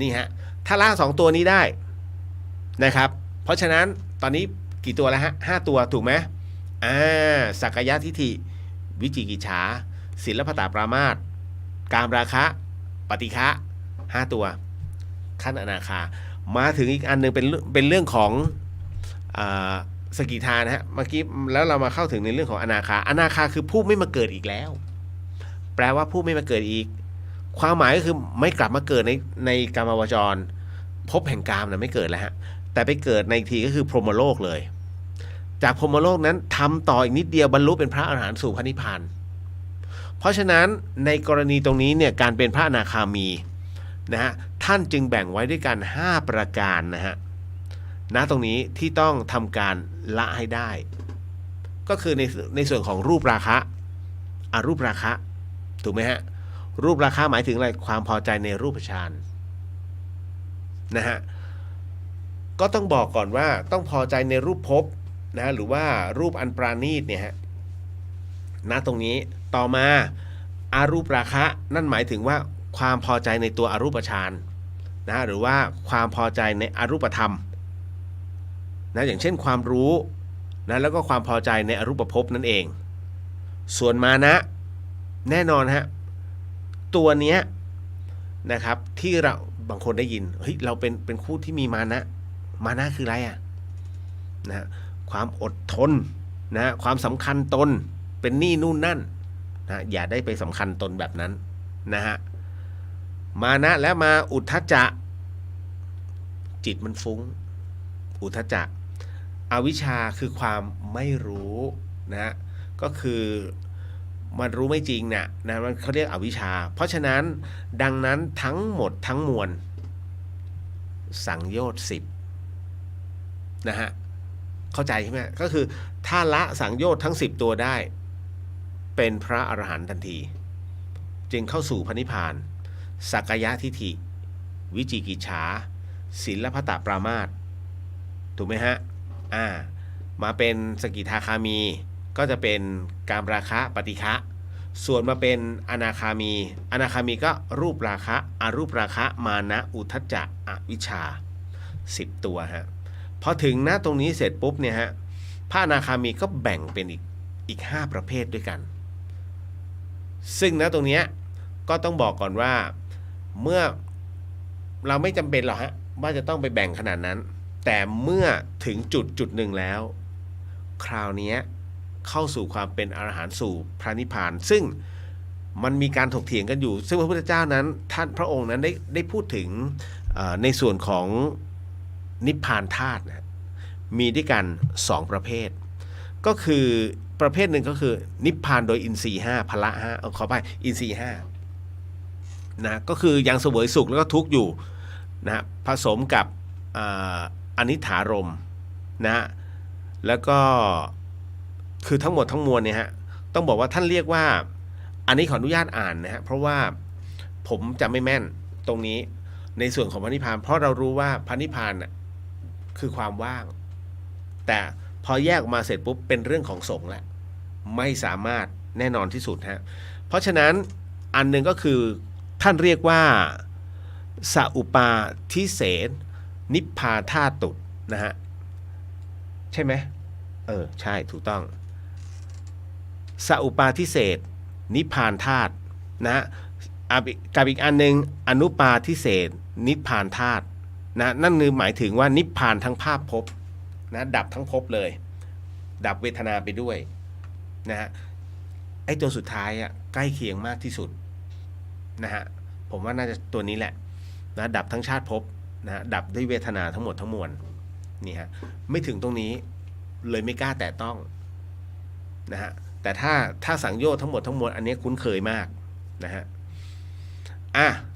นี่ฮะถ้าละ2ตัวนี้ได้นะครับเพราะฉะนั้นตอนนี้กี่ตัวแล้วฮะ5ตัวถูกไหมสักกายทิฏฐิวิจิกิจฉาศีลพัตตปรามาสกามราคะปฏิฆะ5ตัวขั้นอนาคามาถึงอีกอันนึงเป็นเรื่องของสกิทานะฮะเมื่อกี้แล้วเรามาเข้าถึงในเรื่องของอนาคาคือผู้ไม่มาเกิดอีกแล้วแปลว่าผู้ไม่มาเกิดอีกความหมายก็คือไม่กลับมาเกิดในกามวจรภพแห่งกามนะไม่เกิดแล้วฮะแต่ไปเกิดในอีกทีก็คือพรหมโลกเลยจากพรหมโลกนั้นทำต่ออีกนิดเดียวบรรลุเป็นพระอรหันต์สู่พระนิพพานเพราะฉะนั้นในกรณีตรงนี้เนี่ยการเป็นพระอนาคามีนะฮะท่านจึงแบ่งไว้ด้วยกัน5ประการนะฮะณตรงนี้ที่ต้องทำการละให้ได้ก็คือในส่วนของรูปราคะอรูปราคะถูกไหมฮะรูปราคะหมายถึงอะไรความพอใจในรูปฌานนะฮะก็ต้องบอกก่อนว่าต้องพอใจในรูปภพนะหรือว่ารูปอันปราณีตเนี่ยฮะณตรงนี้ต่อมาอารูปราคะนั่นหมายถึงว่าความพอใจในตัวอรูปฌานนะหรือว่าความพอใจในอรูปธรรมนะอย่างเช่นความรู้นะแล้วก็ความพอใจในอรูปภพนั่นเองส่วนมานะแน่นอนฮะตัวเนี้ยนะครับที่เราบางคนได้ยินเฮ้ยเราเป็นคู่ที่มีมานะคืออะไรอ่ะนะความอดทนนะความสำคัญตนเป็นนี่นู่นนั่นนะอย่าได้ไปสำคัญตนแบบนั้นนะฮะมานะแล้วมาอุทธัจจะจิตมันฟุ้งอุทธัจจะอวิชชาคือความไม่รู้นะก็คือมันรู้ไม่จริงนะมันเขาเรียกอวิชชาเพราะฉะนั้นดังนั้นทั้งหมดทั้งมวลสังโยชน์10นะฮะเข้าใจใช่ไหมก็คือถ้าละสังโยชน์ทั้ง10ตัวได้เป็นพระอรหันต์ทันทีจึงเข้าสู่พระนิพพานสักกายทิฏฐิวิจิกิจฉาศีลพัตตปรามาสถูกไหมฮะมาเป็นสกิทาคามีก็จะเป็นกามราคะปฏิฆะส่วนมาเป็นอนาคามีก็รูปราคะอรูปราคะมานะอุทธัจจะอวิชชา10ตัวฮะพอถึงนะตรงนี้เสร็จปุ๊บเนี่ยฮะพระอนาคามีก็แบ่งเป็นอีก5ประเภทด้วยกันซึ่งนะตรงนี้ก็ต้องบอกก่อนว่าเมื่อเราไม่จำเป็นหรอกฮะว่าจะต้องไปแบ่งขนาดนั้นแต่เมื่อถึงจุดหนึ่งแล้วคราวนี้เข้าสู่ความเป็นอรหันต์สู่พระนิพพานซึ่งมันมีการถกเถียงกันอยู่ซึ่งพระพุทธเจ้านั้นท่านพระองค์นั้นได้พูดถึงในส่วนของนิพพานธาตุนะมีด้วยกัน2ประเภทก็คือประเภทหนึ่งก็คือนิพพานโดยอินทรีย์5พละ5ขอไปอินทรีย์5นะก็คือยังเสวยสุขแล้วก็ทุกข์อยู่นะผสมกับอนิถารมณ์นะแล้วก็คือทั้งหมดทั้งมวลเนี่ยฮะต้องบอกว่าท่านเรียกว่าอันนี้ขออนุญาตอ่านนะฮะเพราะว่าผมจะไม่แม่นตรงนี้ในส่วนของพระนิพพานเพราะเรารู้ว่าพระนิพพานน่ะคือความว่างแต่พอแยกออกมาเสร็จปุ๊บเป็นเรื่องของสงฆ์แหละไม่สามารถแน่นอนที่สุดฮะเพราะฉะนั้นอันหนึ่งก็คือท่านเรียกว่าสัอุปาทิเสนนิพพาธาตุนะฮะใช่ไหมใช่ถูกต้องสัอุปาทิเศษนิพพานธาตุ นะกับอีกอันหนึ่งอนุปาทิเศษนิพพานธาตุนะนั่นคือหมายถึงว่านิพพานทั้งภาพภพนะดับทั้งภพเลยดับเวทนาไปด้วยนะฮะไอ้ตัวสุดท้ายอ่ะใกล้เคียงมากที่สุดนะฮะผมว่าน่าจะตัวนี้แหละนะดับทั้งชาติภพนะดับด้วยเวทนาทั้งหมดทั้งมวลนี่ฮะไม่ถึงตรงนี้เลยไม่กล้าแตะต้องนะฮะแต่ถ้าสังโยชน์ทั้งหมดทั้งมวลอันนี้คุ้นเคยมากนะฮะ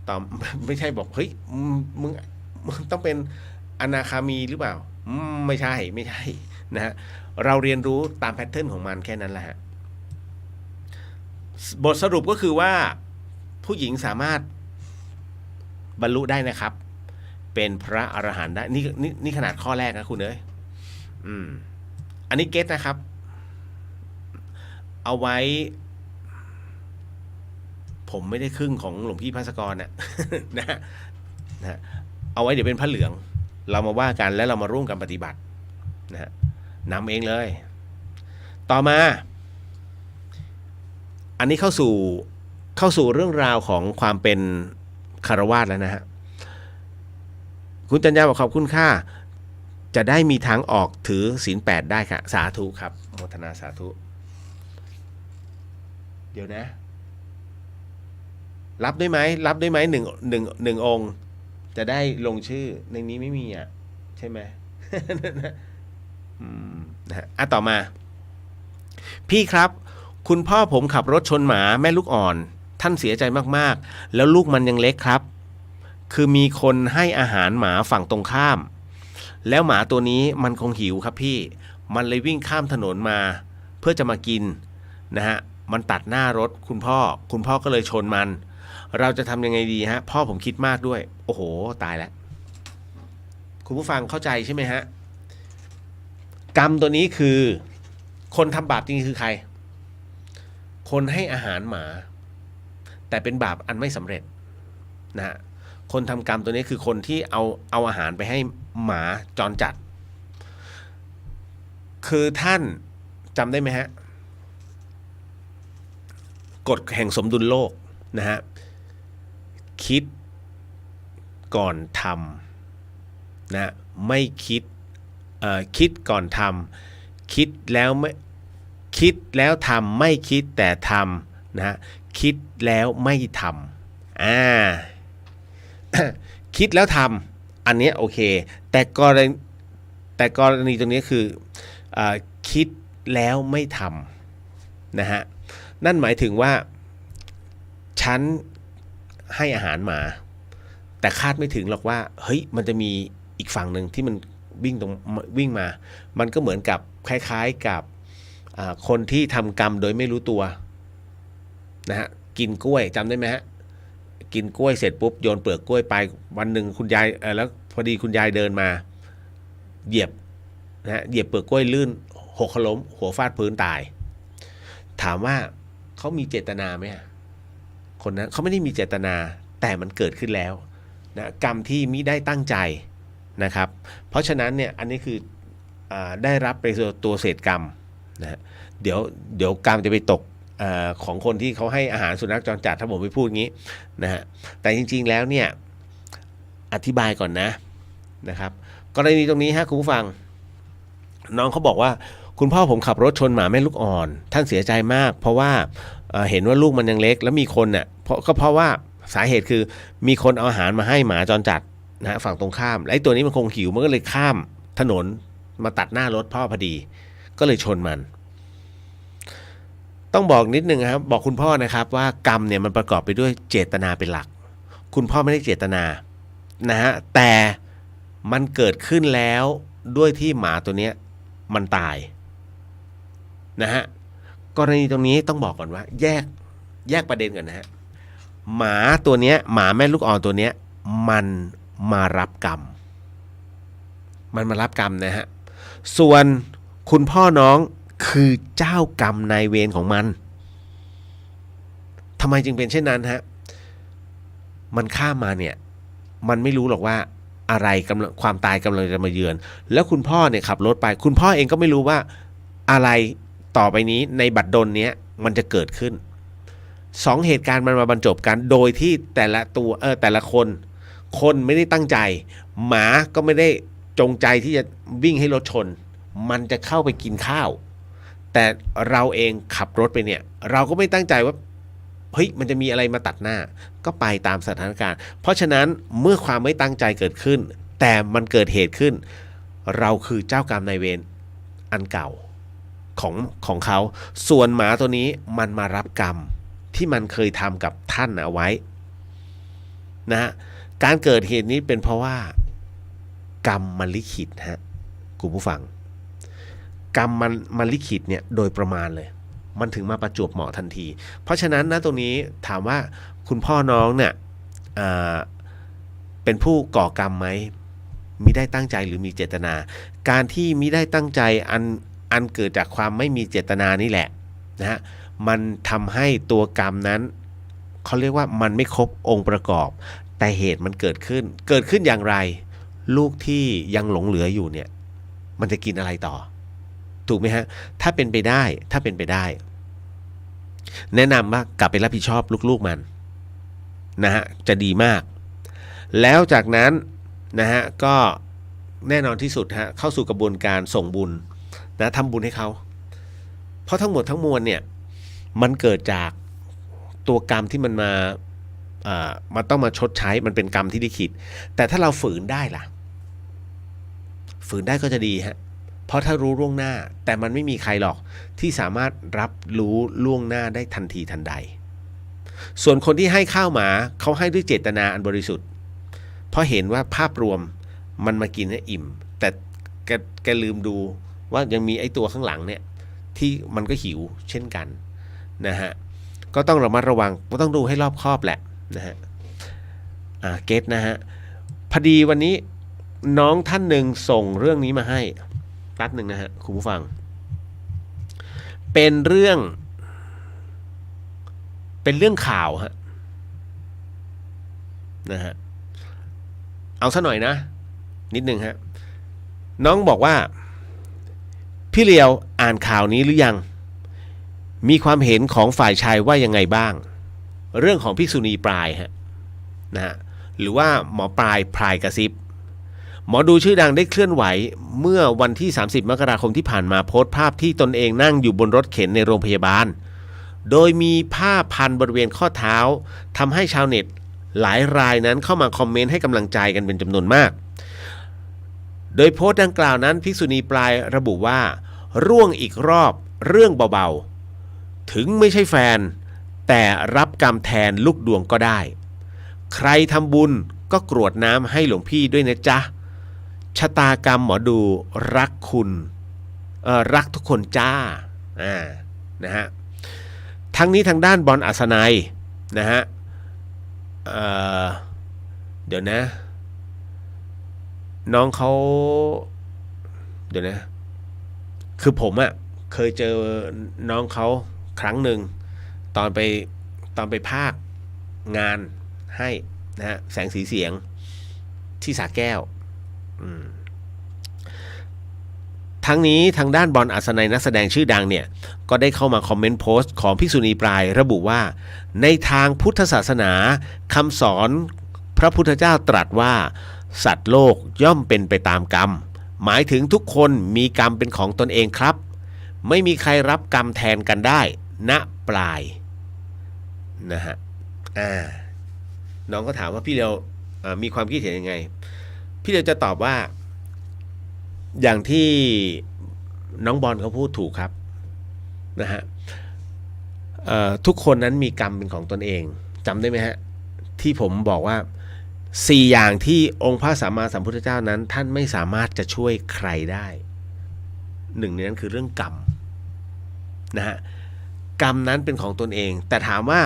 ต่อ ไม่ใช่บอกเฮ้ยมึงต้องเป็นอนาคามีหรือเปล่าไม่ใช่นะฮะเราเรียนรู้ตามแพทเทิร์นของมันแค่นั้นแหละฮะบทสรุปก็คือว่าผู้หญิงสามารถบรรลุได้นะครับเป็นพระอรหันต์ได้นี่ขนาดข้อแรกนะคุณเอ้ยอันนี้เก็ตนะครับเอาไว้ผมไม่ได้ครึ่งของหลวงพี่ภาสกรนะนะเอาไว้เดี๋ยวเป็นพระเหลืองเรามาว่ากันแล้วเรามาร่วมกันปฏิบัตินะฮะนำเองเลยต่อมาอันนี้เข้าสู่เรื่องราวของความเป็นคฤหัสถ์แล้วนะฮะคุณจัญญาบอกขอบคุณค่ะจะได้มีทางออกถือศีล 8ได้ค่ะสาธุครับโมทนาสาธุเดี๋ยวนะรับได้ไหมหนึ่งองค์จะได้ลงชื่อในนี้ไม่มีใช่ไหม นะฮะต่อมาพี่ครับคุณพ่อผมขับรถชนหมาแม่ลูกอ่อนท่านเสียใจมากๆแล้วลูกมันยังเล็กครับคือมีคนให้อาหารหมาฝั่งตรงข้ามแล้วหมาตัวนี้มันคงหิวครับพี่มันเลยวิ่งข้ามถนนมาเพื่อจะมากินนะฮะมันตัดหน้ารถคุณพ่อก็เลยชนมันเราจะทำยังไงดีฮะพ่อผมคิดมากด้วยโอ้โหตายแล้วคุณผู้ฟังเข้าใจใช่ไหมฮะกรรมตัวนี้คือคนทำบาปจริงๆคือใครคนให้อาหารหมาแต่เป็นบาปอันไม่สำเร็จนะฮะคนทำกรรมตัวนี้คือคนที่เอาอาหารไปให้หมาจรจัดคือท่านจำได้ไหมฮะกฎแห่งสมดุลโลกนะฮะคิดก่อนทำนะไม่คิดก่อนทำคิดแล้วทำไม่คิดแต่ทำนะฮะคิดแล้วไม่ทำคิดแล้วทำอันนี้โอเคแต่กรณีตรงนี้คือคิดแล้วไม่ทำนะฮะนั่นหมายถึงว่าฉันให้อาหารหมาแต่คาดไม่ถึงหรอกว่าเฮ้ยมันจะมีอีกฝั่งหนึ่งที่มันวิ่งมามันก็เหมือนกับคล้ายๆกับคนที่ทำกรรมโดยไม่รู้ตัวนะฮะกินกล้วยจำได้ไหมฮะกินกล้วยเสร็จปุ๊บโยนเปลือกกล้วยไปวันหนึ่งคุณยายแล้วพอดีคุณยายเดินมาเหยียบนะฮะเหยียบเปลือกกล้วยลื่นหกล้มหัวฟาดพื้นตายถามว่าเขามีเจตนาไหมคนนั้นเขาไม่ได้มีเจตนาแต่มันเกิดขึ้นแล้วนะกรรมที่มิได้ตั้งใจนะครับเพราะฉะนั้นเนี่ยอันนี้คือได้รับไปตัวเศษกรรมนะเดี๋ยวกรรมจะไปตกของคนที่เขาให้อาหารสุนัขจรจัดถ้าผมไปพูดงี้นะฮะแต่จริงๆแล้วเนี่ยอธิบายก่อนนะครับกรณีตรงนี้ฮะคุณผู้ฟังน้องเขาบอกว่าคุณพ่อผมขับรถชนหมาแม่ลูกอ่อนท่านเสียใจมากเพราะว่าเห็นว่าลูกมันยังเล็กแล้วมีคนเนี่ยเพราะว่าสาเหตุคือมีคนเอาอาหารมาให้หมาจรจัดนะฮะฝั่งตรงข้ามและไอ้ตัวนี้มันคงหิวมันก็เลยข้ามถนนมาตัดหน้ารถพ่อพอดีก็เลยชนมันต้องบอกนิดนึงครับบอกคุณพ่อนะครับว่ากรรมเนี่ยมันประกอบไปด้วยเจตนาเป็นหลักคุณพ่อไม่ได้เจตนานะฮะแต่มันเกิดขึ้นแล้วด้วยที่หมาตัวเนี้ยมันตายนะฮะกรณีตรงนี้ต้องบอกก่อนว่าแยกประเด็นก่อนนะฮะหมาตัวเนี้ยหมาแม่ลูกอ่อนตัวเนี้ยมันมารับกรรมนะฮะส่วนคุณพ่อน้องคือเจ้ากรรมนายเวรของมันทำไมจึงเป็นเช่นนั้นฮะมันข้ามมาเนี่ยมันไม่รู้หรอกว่าอะไรความตายกำลังจะมาเยือนแล้วคุณพ่อเนี่ยขับรถไปคุณพ่อเองก็ไม่รู้ว่าอะไรต่อไปนี้ในบัดดลเนี้ยมันจะเกิดขึ้น 2เหตุการณ์มันมาบรรจบกันโดยที่แต่ละคนไม่ได้ตั้งใจหมาก็ไม่ได้จงใจที่จะวิ่งให้รถชนมันจะเข้าไปกินข้าวแต่เราเองขับรถไปเนี่ยเราก็ไม่ตั้งใจว่าเฮ้ยมันจะมีอะไรมาตัดหน้าก็ไปตามสถานการณ์เพราะฉะนั้นเมื่อความไม่ตั้งใจเกิดขึ้นแต่มันเกิดเหตุขึ้นเราคือเจ้ากรรมนายเวรอันเก่าของเขาส่วนหมาตัวนี้มันมารับกรรมที่มันเคยทำกับท่านเอาไว้นะฮะการเกิดเหตุนี้เป็นเพราะว่ากรรมมันลิขิตฮะคุณผู้ฟังกรรมมันลิขิตเนี่ยโดยประมาณเลยมันถึงมาประจวบเหมาะทันทีเพราะฉะนั้นนะตรงนี้ถามว่าคุณพ่อน้องเนี่ยเป็นผู้ก่อกรรมไหมมิได้ตั้งใจหรือมีเจตนาการที่มิได้ตั้งใจอันเกิดจากความไม่มีเจตนานี่แหละนะฮะมันทำให้ตัวกรรมนั้นเขาเรียกว่ามันไม่ครบองค์ประกอบแต่เหตุมันเกิดขึ้นอย่างไรลูกที่ยังหลงเหลืออยู่เนี่ยมันจะกินอะไรต่อถูกไหมฮะถ้าเป็นไปได้แนะนำว่ากลับไปรับผิดชอบลูกๆมันนะฮะจะดีมากแล้วจากนั้นนะฮะก็แน่นอนที่สุดฮะเข้าสู่กระบวนการส่งบุญนะทำบุญให้เขาเพราะทั้งหมดทั้งมวลเนี่ยมันเกิดจากตัวกรรมที่มันมันต้องมาชดใช้มันเป็นกรรมที่ลิขิตแต่ถ้าเราฝืนได้ล่ะฝืนได้ก็จะดีฮะเพราะถ้ารู้ล่วงหน้าแต่มันไม่มีใครหรอกที่สามารถรับรู้ล่วงหน้าได้ทันทีทันใดส่วนคนที่ให้ข้าวหมาเขาให้ด้วยเจตนาอันบริสุทธิ์เพราะเห็นว่าภาพรวมมันมากินให้อิ่มแต่แกลืมดูว่ายังมีไอ้ตัวข้างหลังเนี่ยที่มันก็หิวเช่นกันนะฮะก็ต้องระมัดระวังก็ต้องดูให้รอบคอบแหละนะฮะเก็ตนะฮะพอดีวันนี้น้องท่านหนึ่งส่งเรื่องนี้มาให้แป๊บหนึ่งนะฮะคุณผู้ฟังเป็นเรื่องข่าวฮะนะฮะเอาซะหน่อยนะนิดนึงฮะน้องบอกว่าพี่เลียวอ่านข่าวนี้หรือยังมีความเห็นของฝ่ายชายว่ายังไงบ้างเรื่องของภิกษุณีปลายฮะนะฮะหรือว่าหมอปลายพลายกระซิบหมอดูชื่อดังได้เคลื่อนไหวเมื่อวันที่30มกราคมที่ผ่านมาโพสต์ภาพที่ตนเองนั่งอยู่บนรถเข็นในโรงพยาบาลโดยมีผ้าพันบริเวณข้อเท้าทำให้ชาวเน็ตหลายรายนั้นเข้ามาคอมเมนต์ให้กำลังใจกันเป็นจำนวนมากโดยโพสต์ดังกล่าวนั้นภิกษุณีปลายระบุว่าร่วงอีกรอบเรื่องเบาๆถึงไม่ใช่แฟนแต่รับกรรมแทนลูกดวงก็ได้ใครทำบุญก็กรวดน้ำให้หลวงพี่ด้วยนะจ๊ะชะตากรรมหมอดูรักคุณรักทุกคนจ้านะฮะทั้งนี้ทางด้านบอลอัศนัยนะฮะเดี๋ยวนะน้องเขาเดี๋ยวนะคือผมเคยเจอน้องเขาครั้งหนึ่งตอนไปภาคงานให้นะฮะแสงสีเสียงที่สระแก้วทั้งนี้ทางด้านบอลอัศนัยนักแสดงชื่อดังเนี่ยก็ได้เข้ามาคอมเมนต์โพสต์ของภิกษุณีปลายระบุว่าในทางพุทธศาสนาคำสอนพระพุทธเจ้าตรัสว่าสัตว์โลกย่อมเป็นไปตามกรรมหมายถึงทุกคนมีกรรมเป็นของตนเองครับไม่มีใครรับกรรมแทนกันได้ณปลายนะฮะน้องก็ถามว่าพี่เลียวมีความคิดเห็นยังไงพี่เลียวจะตอบว่าอย่างที่น้องบอลเขาพูดถูกครับนะฮะทุกคนนั้นมีกรรมเป็นของตนเองจำได้ไหมฮะที่ผมบอกว่า4อย่างที่องค์พระสัมมาสัมพุทธเจ้านั้นท่านไม่สามารถจะช่วยใครได้หนึ่งในนั้นคือเรื่องกรรมนะฮะกรรมนั้นเป็นของตนเองแต่ถามว่า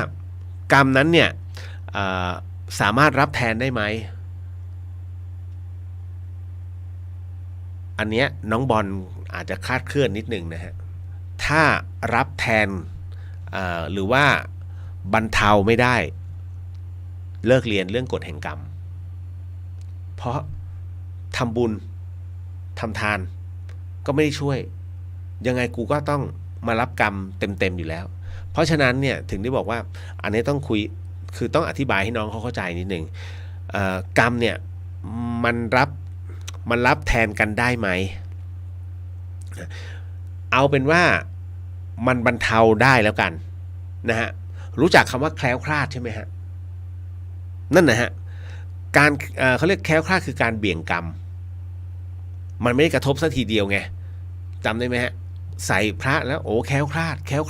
กรรมนั้นเนี่ยสามารถรับแทนได้ไหมอันเนี้ยน้องบอลอาจจะคลาดเคลื่อนนิดหนึ่งนะฮะถ้ารับแทนหรือว่าบรรเทาไม่ได้เลิกเรียนเรื่องกฎแห่งกรรมเพราะทำบุญทำทานก็ไม่ได้ช่วยยังไงกูก็ต้องมารับกรรมเต็มๆอยู่แล้ว เพราะฉะนั้นเนี่ยถึงได้บอกว่าอันนี้ต้องคุยคือต้องอธิบายให้น้องเขาเข้าใจนิดหนึ่งกรรมเนี่ยมันรับแทนกันได้ไหมเอาเป็นว่ามันบรรเทาได้แล้วกันนะฮะรู้จักคำว่าแคล้วคลาดใช่ไหมฮะนั่นนะฮะการเขาเรียกแคล้วคลาดคือการเบี่ยงกรรมมันไม่ได้กระทบสักทีเดียวไงจำได้ไหมฮะใส่พระแล้วโอ้แคล้วค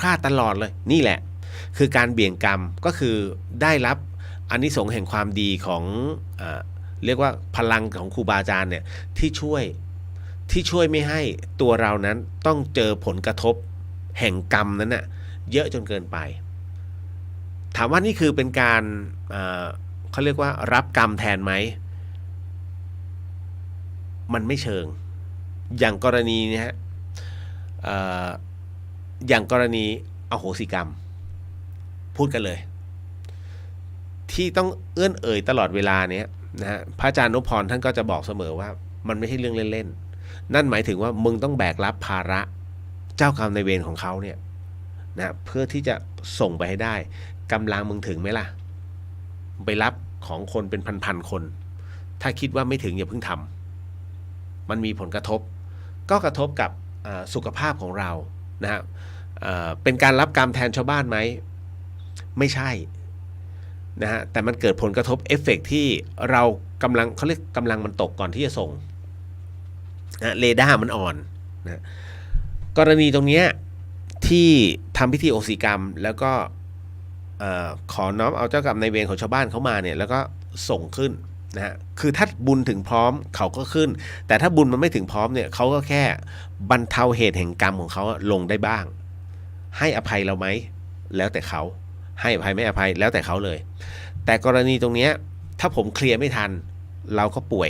ลาดตลอดเลยนี่แหละคือการเบี่ยงกรรมก็คือได้รับอานิสงส์แห่งความดีของเรียกว่าพลังของครูบาอาจารย์เนี่ยที่ช่วยไม่ให้ตัวเรานั้นต้องเจอผลกระทบแห่งกรรมนั้นน่ะเยอะจนเกินไปถามว่านี่คือเป็นการเขาเรียกว่ารับกรรมแทนไหมมันไม่เชิงอย่างกรณีนี้ฮะอย่างกรณีอโหสิกรรมพูดกันเลยที่ต้องเอื้อนเอ่ยตลอดเวลาเนี้ยนะฮะพระอาจารย์นพพรท่านก็จะบอกเสมอว่ามันไม่ใช่เรื่องเล่นๆนั่นหมายถึงว่ามึงต้องแบกรับภาระเจ้ากรรมนายเวรของเขาเนี่ยนะเพื่อที่จะส่งไปให้ได้กำลังมึงถึงไหมล่ะไปรับของคนเป็นพันๆคนถ้าคิดว่าไม่ถึงอย่าเพิ่งทำมันมีผลกระทบก็กระทบกับสุขภาพของเรานะฮะเป็นการรับกรรมแทนชาวบ้านไหมไม่ใช่นะฮะแต่มันเกิดผลกระทบเอฟเฟกต์ที่เรากำลังเขาเรียกกำลังมันตกก่อนที่จะส่งนะเรดาร์มันอ่อนนะกรณีตรงนี้ที่ทำพิธีโอสิกรรมแล้วก็ขอน้อมเอาเจ้ากรรมนายเวรของชาวบ้านเขามาเนี่ยแล้วก็ส่งขึ้นนะฮะคือถ้าบุญถึงพร้อมเขาก็ขึ้นแต่ถ้าบุญมันไม่ถึงพร้อมเนี่ยเขาก็แค่บรรเทาเหตุแห่งกรรมของเขาลงได้บ้างให้อภัยเราไหมแล้วแต่เขาให้อภัยไม่อภัยแล้วแต่เขาเลยแต่กรณีตรงนี้ถ้าผมเคลียร์ไม่ทันเราก็ป่วย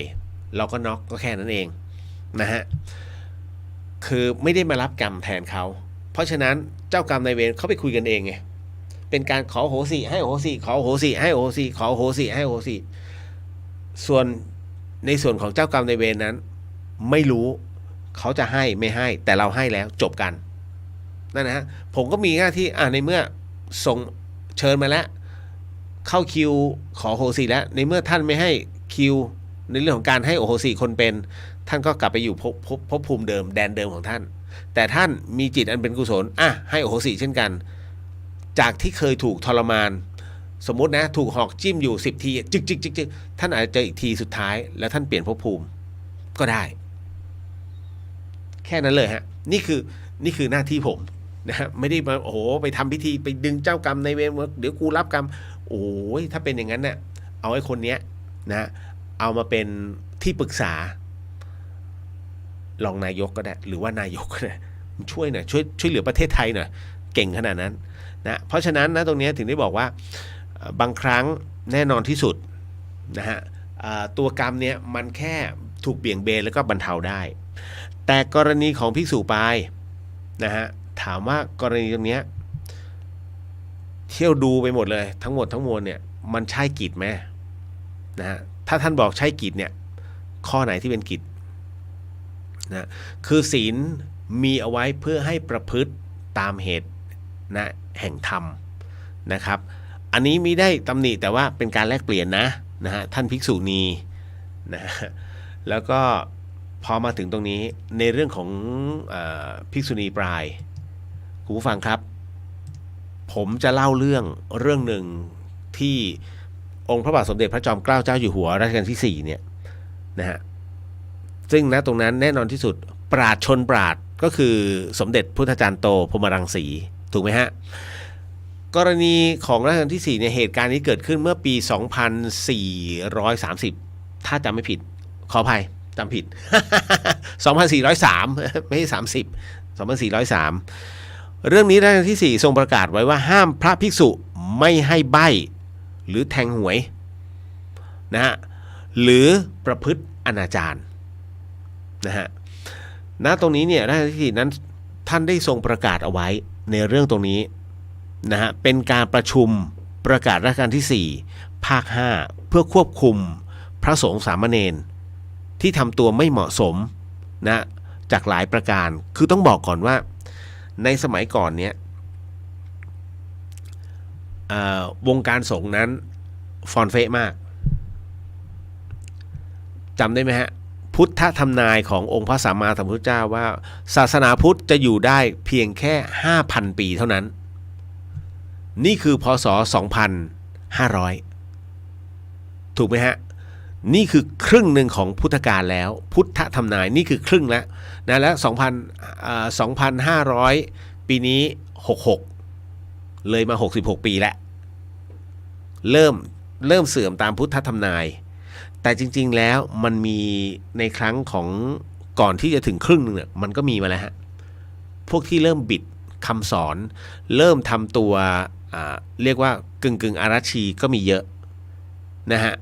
เราก็น็อกก็แค่นั้นเองนะฮะคือไม่ได้มารับกรรมแทนเขาเพราะฉะนั้นเจ้ากรรมนายเวรเขาไปคุยกันเองไงเป็นการขอโหสิให้โหสิขอโหสิให้โหสิขอโหสิให้โหสิส่วนในส่วนของเจ้ากรรมนายเวรนั้นไม่รู้เขาจะให้ไม่ให้แต่เราให้แล้วจบกันนั่นนะฮะผมก็มีหน้าที่ในเมื่อส่งเชิญมาแล้วเข้าคิวขอโหสิแล้วในเมื่อท่านไม่ให้คิวในเรื่องของการให้โอโหสิคนเป็นท่านก็กลับไปอยู่ภพภูมิเดิมแดนเดิมของท่านแต่ท่านมีจิตอันเป็นกุศลให้โอโหสิเช่นกันจากที่เคยถูกทรมานสมมตินะถูกหอกจิ้มอยู่10 ทีจึกท่านอาจจะเจออีกทีสุดท้ายแล้วท่านเปลี่ยนภพภูมิก็ได้แค่นั้นเลยฮะนี่คือหน้าที่ผมนะฮะไม่ได้มาโอ้โหไปทำพิธีไปดึงเจ้ากรรมนายเวรเดี๋ยวกูรับกรรมโอ้ยถ้าเป็นอย่างนั้นเนี่ยเอาไอ้คนเนี้ยนะเอามาเป็นที่ปรึกษารองนายกก็ได้หรือว่านายกก็ได้ช่วยหน่อยช่วยเหลือประเทศไทยหน่อยเก่งขนาดนั้นนะเพราะฉะนั้นนะตรงนี้ถึงได้บอกว่าบางครั้งแน่นอนที่สุดนะฮะตัวกรรมเนี่ยมันแค่ถูกเบี่ยงเบนแล้วก็บรรเทาได้แต่กรณีของภิกษุปายนะฮะถามว่ากรณีตรงนี้เที่ยวดูไปหมดเลยทั้งหมดทั้งมวลเนี่ยมันใช่กิจไหมนะฮะถ้าท่านบอกใช่กิจเนี่ยข้อไหนที่เป็นกิจนะคือศีลมีเอาไว้เพื่อให้ประพฤติตามเหตุนะแห่งธรรมนะครับอันนี้ไม่ได้ตำหนิแต่ว่าเป็นการแลกเปลี่ยนนะฮะท่านภิกษุณีนะแล้วก็พอมาถึงตรงนี้ในเรื่องของภิกษุณีปลายคุณผู้ฟังครับผมจะเล่าเรื่องหนึ่งที่องค์พระบาทสมเด็จพระจอมเกล้าเจ้าอยู่หัวรัชกาลที่4เนี่ยนะฮะซึ่งณตรงนั้นแน่นอนที่สุดปราชญ์ชนปราชญ์ก็คือสมเด็จพุทธจารย์โตพรหมรังสีถูกไหมฮะกรณีของรัชกาลที่4เนี่ยเหตุการณ์นี้เกิดขึ้นเมื่อปี 2430ถ้าจำไม่ผิดขออภัยจำผิด 2403 ไม่ใช่30 2403เรื่องนี้รัชกาลที่4ทรงประกาศไว้ว่าห้ามพระภิกษุไม่ให้ใบ้หรือแทงหวยนะฮะหรือประพฤติอนาจารนะฮะณตรงนี้เนี่ยรัชกาลที่4นั้นท่านได้ทรงประกาศเอาไว้ในเรื่องตรงนี้นะฮะเป็นการประชุมประกาศรัชกาลที่4ภาค5เพื่อควบคุมพระสงฆ์สามเณรที่ทำตัวไม่เหมาะสมนะจากหลายประการคือต้องบอกก่อนว่าในสมัยก่อนเนี้ย วงการสงฆ์นั้นฟอนเฟะมากจำได้ไหมฮะพุทธธรรมนายขององค์พระสัมมาสัมพุทธเจ้าว่าศาสนาพุทธจะอยู่ได้เพียงแค่ 5,000 ปีเท่านั้นนี่คือพศ 2,500 ถูกไหมฮะนี่คือครึ่งหนึ่งของพุทธกาลแล้วพุทธธรรมนายนี่คือครึ่งแล้วนะแล้ว2,500 ปีนี้66เลยมา66 ปีแล้วเริ่มเสื่อมตามพุทธธรรมนายแต่จริงๆแล้วมันมีในครั้งของก่อนที่จะถึงครึ่งนึงเนี่ยมันก็มีมาแล้วฮะพวกที่เริ่มบิดคำสอนเริ่มทำตัวเรียกว่ากึ่งอารัชชีก็มีเยอะนะฮะ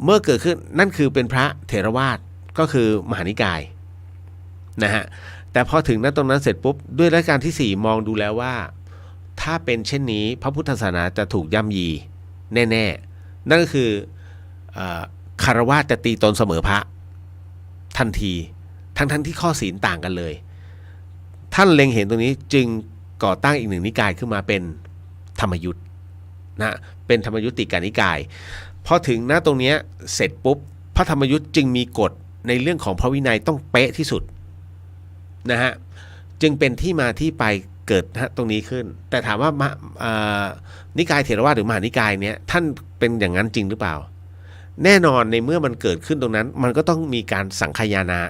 เมื่อเกิดขึ้นนั่นคือเป็นพระเถรวาทก็คือมหานิกายนะฮะแต่พอถึงนั้นตรงนั้นเสร็จปุ๊บด้วยรัชกาลที่4มองดูแล้วว่าถ้าเป็นเช่นนี้พระพุทธศาสนาจะถูกย่ำยีแน่ๆนั่นก็คือคารวะจะตีตนเสมอพระทันทีทั้งที่ข้อศีลต่างกันเลยท่านเล็งเห็นตรงนี้จึงก่อตั้งอีกหนึ่งนิกายขึ้นมาเป็นธรรมยุทธนะเป็นธรรมยุติกานิกายพอถึงตรงนี้เสร็จปุ๊บพระธรรมยุทธจึงมีกฎในเรื่องของพระวินัยต้องเป๊ะที่สุดนะฮะจึงเป็นที่มาที่ไปเกิดตรงนี้ขึ้นแต่ถามว่านิกายเถรวาทหรือมหานิกายเนี้ยท่านเป็นอย่างนั้นจริงหรือเปล่าแน่นอนในเมื่อมันเกิดขึ้นตรงนั้นมันก็ต้องมีการสังคายนา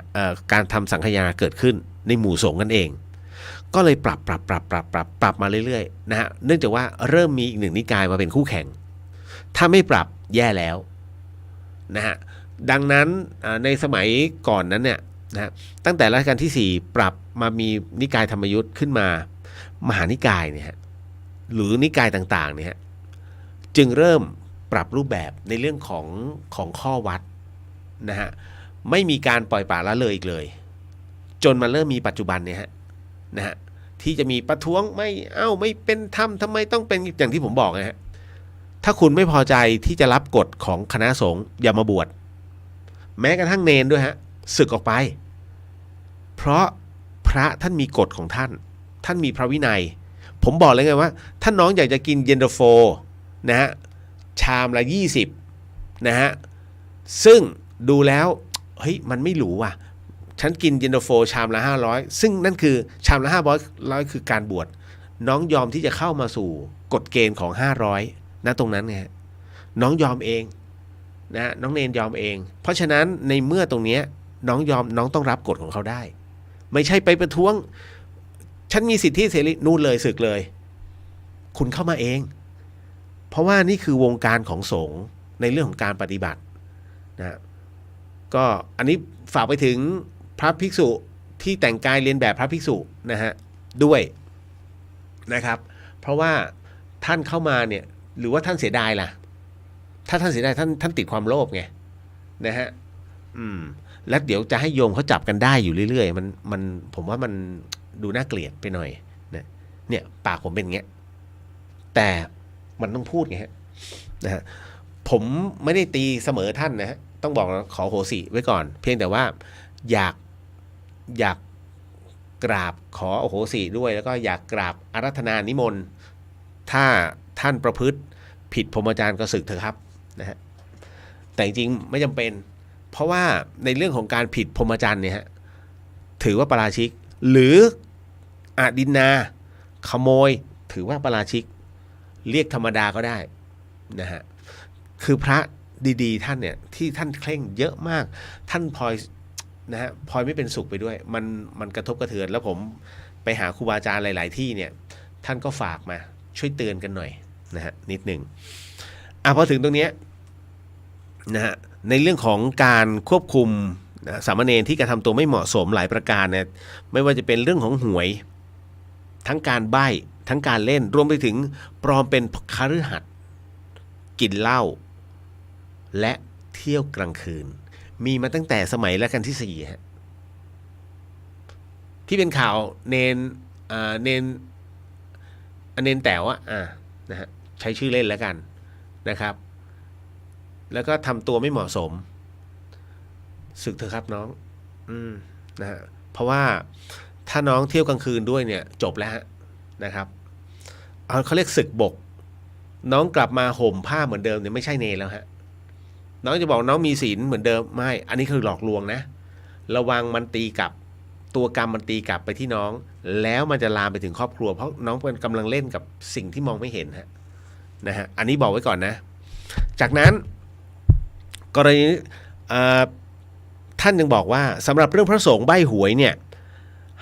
การทำสังคายนาเกิดขึ้นในหมู่สงฆ์กันเองก็เลยปรับมาเรื่อยๆนะฮะเนื่องจากว่าเริ่มมีอีกหนึ่งนิกายมาเป็นคู่แข่งถ้าไม่ปรับแย่แล้วนะฮะดังนั้นในสมัยก่อนนั้นเนี่ยนะตั้งแต่รัชกาลที่4ปรับมามีนิกายธรรมยุทธขึ้นมามหานิกายเนี่ยหรือนิกายต่างๆเนี่ยจึงเริ่มปรับรูปแบบในเรื่องของข้อวัดนะฮะไม่มีการปล่อยปละละเลยอีกเลยจนมาเริ่มมีปัจจุบันเนี่ยนะฮะที่จะมีประท้วงไม่เป็นธรรมทำไมต้องเป็นอย่างที่ผมบอกนะฮะถ้าคุณไม่พอใจที่จะรับกฎของคณะสงฆ์อย่ามาบวชแม้กระทั่งเนนด้วยฮะสึกออกไปเพราะพระท่านมีกฎของท่านมีพระวินัยผมบอกเลยไงว่าถ้าน้องอยากจะกินเย็นตาโฟนะฮะชามละ20นะฮะซึ่งดูแล้วเฮ้ยมันไม่หรูว่ะฉันกินเย็นตาโฟชามละ500ซึ่งนั่นคือชามละ500คือการบวชน้องยอมที่จะเข้ามาสู่กฎเกณฑ์ของ500นะตรงนั้นไงน้องยอมเองนะน้องเนนยอมเองเพราะฉะนั้นในเมื่อตรงนี้น้องต้องรับกฎของเขาได้ไม่ใช่ไปประท้วงฉันมีสิทธิเสรีนู่นเลยสึกเลยคุณเข้ามาเองเพราะว่านี่คือวงการของสงฆ์ในเรื่องของการปฏิบัตินะก็อันนี้ฝากไปถึงพระภิกษุที่แต่งกายเลียนแบบพระภิกษุนะฮะด้วยนะครับเพราะว่าท่านเข้ามาเนี่ยหรือว่าท่านเสียดายล่ะถ้าท่านเสียดายท่านติดความโลภไงนะฮะแล้วเดี๋ยวจะให้โยมเขาจับกันได้อยู่เรื่อยๆมันผมว่ามันดูน่าเกลียดไปหน่อยนะเนี่ยปากผมเป็นอย่างเงี้ยแต่มันต้องพูดไงฮะนะฮะผมไม่ได้ตีเสมอท่านนะฮะต้องบอกขอโหสิไว้ก่อนเพียงแต่ว่าอยากกราบขอโหสิด้วยแล้วก็อยากกราบอาราธนานิมนต์ถ้าท่านประพฤติผิดพรหมจรรย์ก็สึกเถอะครับนะฮะแต่จริงไม่จำเป็นเพราะว่าในเรื่องของการผิดพรหมจรรย์เนี่ยฮะถือว่าปาราชิกหรืออาดินนาขโมยถือว่าปาราชิกเรียกธรรมดาก็ได้นะฮะคือพระดีๆท่านเนี่ยที่ท่านเคร่งเยอะมากท่านพลอยนะฮะพลอยไม่เป็นสุขไปด้วยมันกระทบกระเทือนแล้วผมไปหาครูบาอาจารย์หลายๆที่เนี่ยท่านก็ฝากมาช่วยเตือนกันหน่อยนะฮะนิดหนึ่งพอถึงตรงนี้นะฮะในเรื่องของการควบคุมสามเณรที่กระทำตัวไม่เหมาะสมหลายประการเนี่ยไม่ว่าจะเป็นเรื่องของหวยทั้งการใบ้ทั้งการเล่นรวมไปถึงปลอมเป็นคฤหัสถ์กินเหล้าและเที่ยวกลางคืนมีมาตั้งแต่สมัยรัชกาลที่4ฮะที่เป็นข่าวเนนแต๋วนะฮะใช้ชื่อเล่นแล้วกันนะครับแล้วก็ทำตัวไม่เหมาะสมสึกเถอะครับน้องนะฮะเพราะว่าถ้าน้องเที่ยวกลางคืนด้วยเนี่ยจบแล้วฮะนะครับเขาเรียกสึกบก น้องกลับมาห่มผ้าเหมือนเดิมเนี่ยไม่ใช่เนรแล้วฮะน้องจะบอกน้องมีศีลเหมือนเดิมไม่อันนี้คือหลอกลวงนะระวังมันตีกลับตัวกรรมมันตีกลับไปที่น้องแล้วมันจะลามไปถึงครอบครัวเพราะน้องเป็นกำลังเล่นกับสิ่งที่มองไม่เห็นฮะนะฮะอันนี้บอกไว้ก่อนนะจากนั้นกรณีท่านยังบอกว่าสำหรับเรื่องพระสงฆ์ใบ้หวยเนี่ย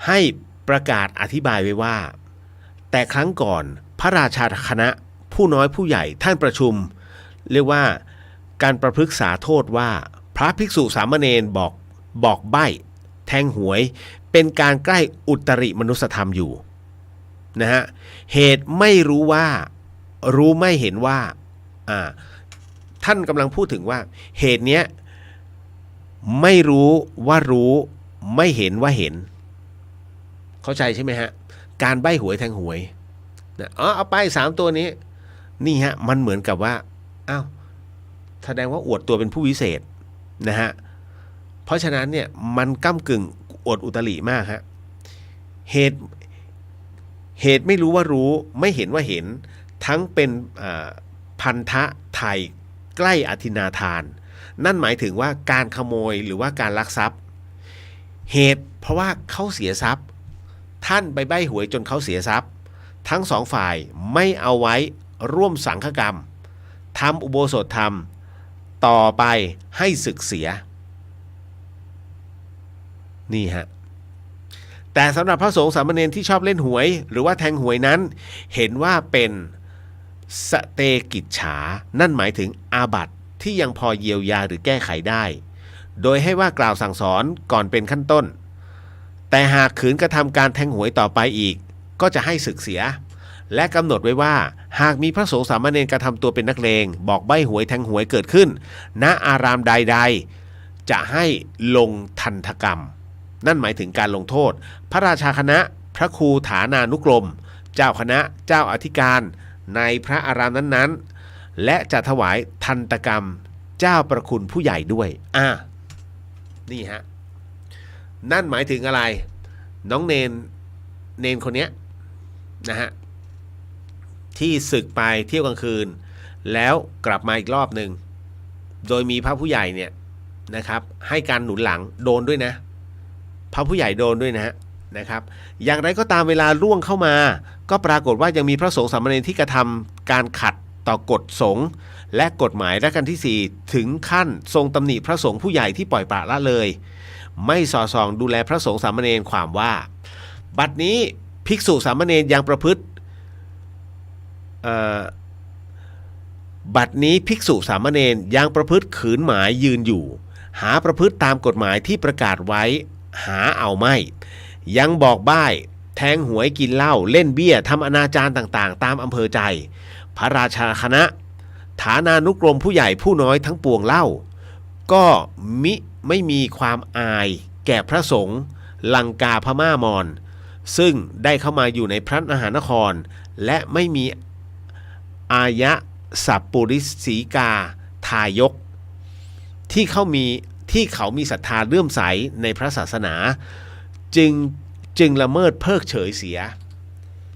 ให้ประกาศอธิบายไว้ว่าแต่ครั้งก่อนพระราชาคณะผู้น้อยผู้ใหญ่ท่านประชุมเรียกว่าการประพฤกษาโทษว่าพระภิกษุสามเณรบอกใบ้แทงหวยเป็นการใกล้อุตริมนุสธรรมอยู่นะฮะเหตุไม่รู้ว่ารู้ไม่เห็นว่าท่านกำลังพูดถึงว่าเหตุเนี้ยไม่รู้ว่ารู้ไม่เห็นว่าเห็นเข้าใจใช่ไหมฮะการใบ้หวยแทงหวยเอาไป3ตัวนี้นี่ฮะมันเหมือนกับว่าอ้าวแสดงว่าอวดตัวเป็นผู้วิเศษนะฮะเพราะฉะนั้นเนี่ยมันก้ำกึ่งอวดอุตริมากฮะเหตุไม่รู้ว่ารู้ไม่เห็นว่าเห็นทั้งเป็นพันธะไทยใกล้อธินาทานนั่นหมายถึงว่าการขโมยหรือว่าการลักทรัพย์เหตุเพราะว่าเขาเสียทรัพย์ท่านไปใบ้หวยจนเขาเสียทรัพย์ทั้งสองฝ่ายไม่เอาไว้ร่วมสังฆกรรมทำอุโบสถธรรมต่อไปให้ศึกเสียนี่ฮะแต่สำหรับพระสงฆ์สามเณรที่ชอบเล่นหวยหรือว่าแทงหวยนั้นเห็นว่าเป็นสเตกิจฉานั่นหมายถึงอาบัติที่ยังพอเยียวยาหรือแก้ไขได้โดยให้ว่ากล่าวสั่งสอนก่อนเป็นขั้นต้นแต่หากขืนกระทำการแทงหวยต่อไปอีกก็จะให้ศึกเสียและกำหนดไว้ว่าหากมีพระสงฆ์สามเณรกระทำตัวเป็นนักเลงบอกใบ้หวยแทงหวยเกิดขึ้นณอารามใดๆจะให้ลงทันตกรรมนั่นหมายถึงการลงโทษพระราชาคณะพระครูฐานานุกรมเจ้าคณะเจ้าอธิการในพระอารามนั้นๆและจะถวายทันตกรรมเจ้าประคุณผู้ใหญ่ด้วยนี่ฮะนั่นหมายถึงอะไรน้องเนนคนเนี้ยนะฮะที่ศึกไปเที่ยวกลางคืนแล้วกลับมาอีกรอบหนึ่งโดยมีพระผู้ใหญ่เนี่ยนะครับให้การหนุนหลังโดนด้วยนะพระผู้ใหญ่โดนด้วยนะครับอย่างไรก็ตามเวลาล่วงเข้ามาก็ปรากฏว่ายังมีพระสงฆ์สามเณรที่กระทำการขัดต่อกฎสงฆ์และกฎหมายรัชกาลที่4ถึงขั้นทรงตำหนิพระสงฆ์ผู้ใหญ่ที่ปล่อยปละละเลยไม่สอดส่องดูแลพระสงฆ์สามเณรความว่าบัดนี้ภิกษุสามเณรยังประพฤติบัดนี้ภิกษุสามเณรยังประพฤติขืนหมายยืนอยู่หาประพฤติตามกฎหมายที่ประกาศไว้หาเอาไม่ยังบอกบ้ายแทงหวยกินเหล้าเล่นเบี้ยทำอนาจารต่างๆตามอำเภอใจพระราชาคณะฐานานุกรมผู้ใหญ่ผู้น้อยทั้งปวงเล่าก็ไม่มีความอายแก่พระสงฆ์ลังกาพม่ามอนซึ่งได้เข้ามาอยู่ในพระมหานครและไม่มีอายะสัปปุริสีกาทายกที่เขามีศรัทธาเลื่อมใสในพระศาสนาจึงละเมิดเพิกเฉยเสีย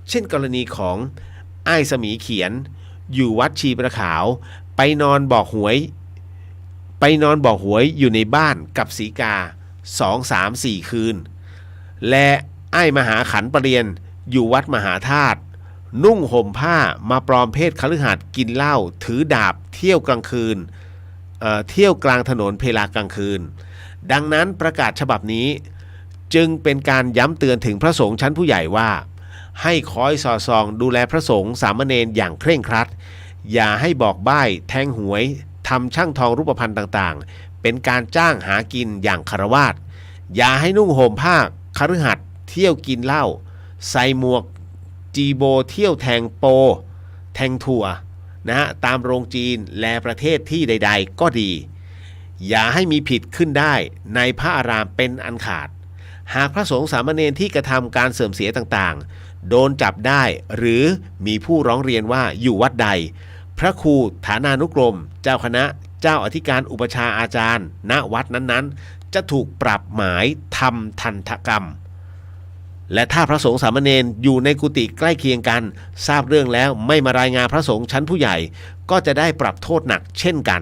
เช่นกรณีของอ้ายสมีเขียนอยู่วัดชีประขาวไปนอนบอกหวยอยู่ในบ้านกับสีกา2-3-4 คืนและอ้ายมหาขันปเรียนอยู่วัดมหาธาตุนุ่งห่มผ้ามาปลอมเพศคฤหัสถ์กินเหล้าถือดาบเที่ยวกลางคืนเที่ยวกลางถนนเพลากลางคืนดังนั้นประกาศฉบับนี้จึงเป็นการย้ำเตือนถึงพระสงฆ์ชั้นผู้ใหญ่ว่าให้คอยสอดส่องดูแลพระสงฆ์สามเณรอย่างเคร่งครัดอย่าให้บอกใบ้แทงหวยทำช่างทองรูปพรรณต่างๆเป็นการจ้างหากินอย่างฆราวาสอย่าให้นุ่งห่มผ้าคฤหัสถ์เที่ยวกินเหล้าใส่หมวกจีโบเที่ยวแทงโปแทงถั่วนะฮะตามโรงจีนและประเทศที่ใดๆก็ดีอย่าให้มีผิดขึ้นได้ในพระอารามเป็นอันขาดหากพระสงฆ์สามเณรที่กระทำการเสื่อมเสียต่างๆโดนจับได้หรือมีผู้ร้องเรียนว่าอยู่วัดใดพระครูฐานานุกรมเจ้าคณะเจ้าอธิการอุปชาอาจารย์ณวัดนั้นๆจะถูกปรับหมายทำทันตกรรม และถ้าพระสงฆ์สามเณรอยู่ในกุฏิใกล้เคียงกันทราบเรื่องแล้วไม่มารายงานพระสงฆ์ชั้นผู้ใหญ่ก็จะได้ปรับโทษหนักเช่นกัน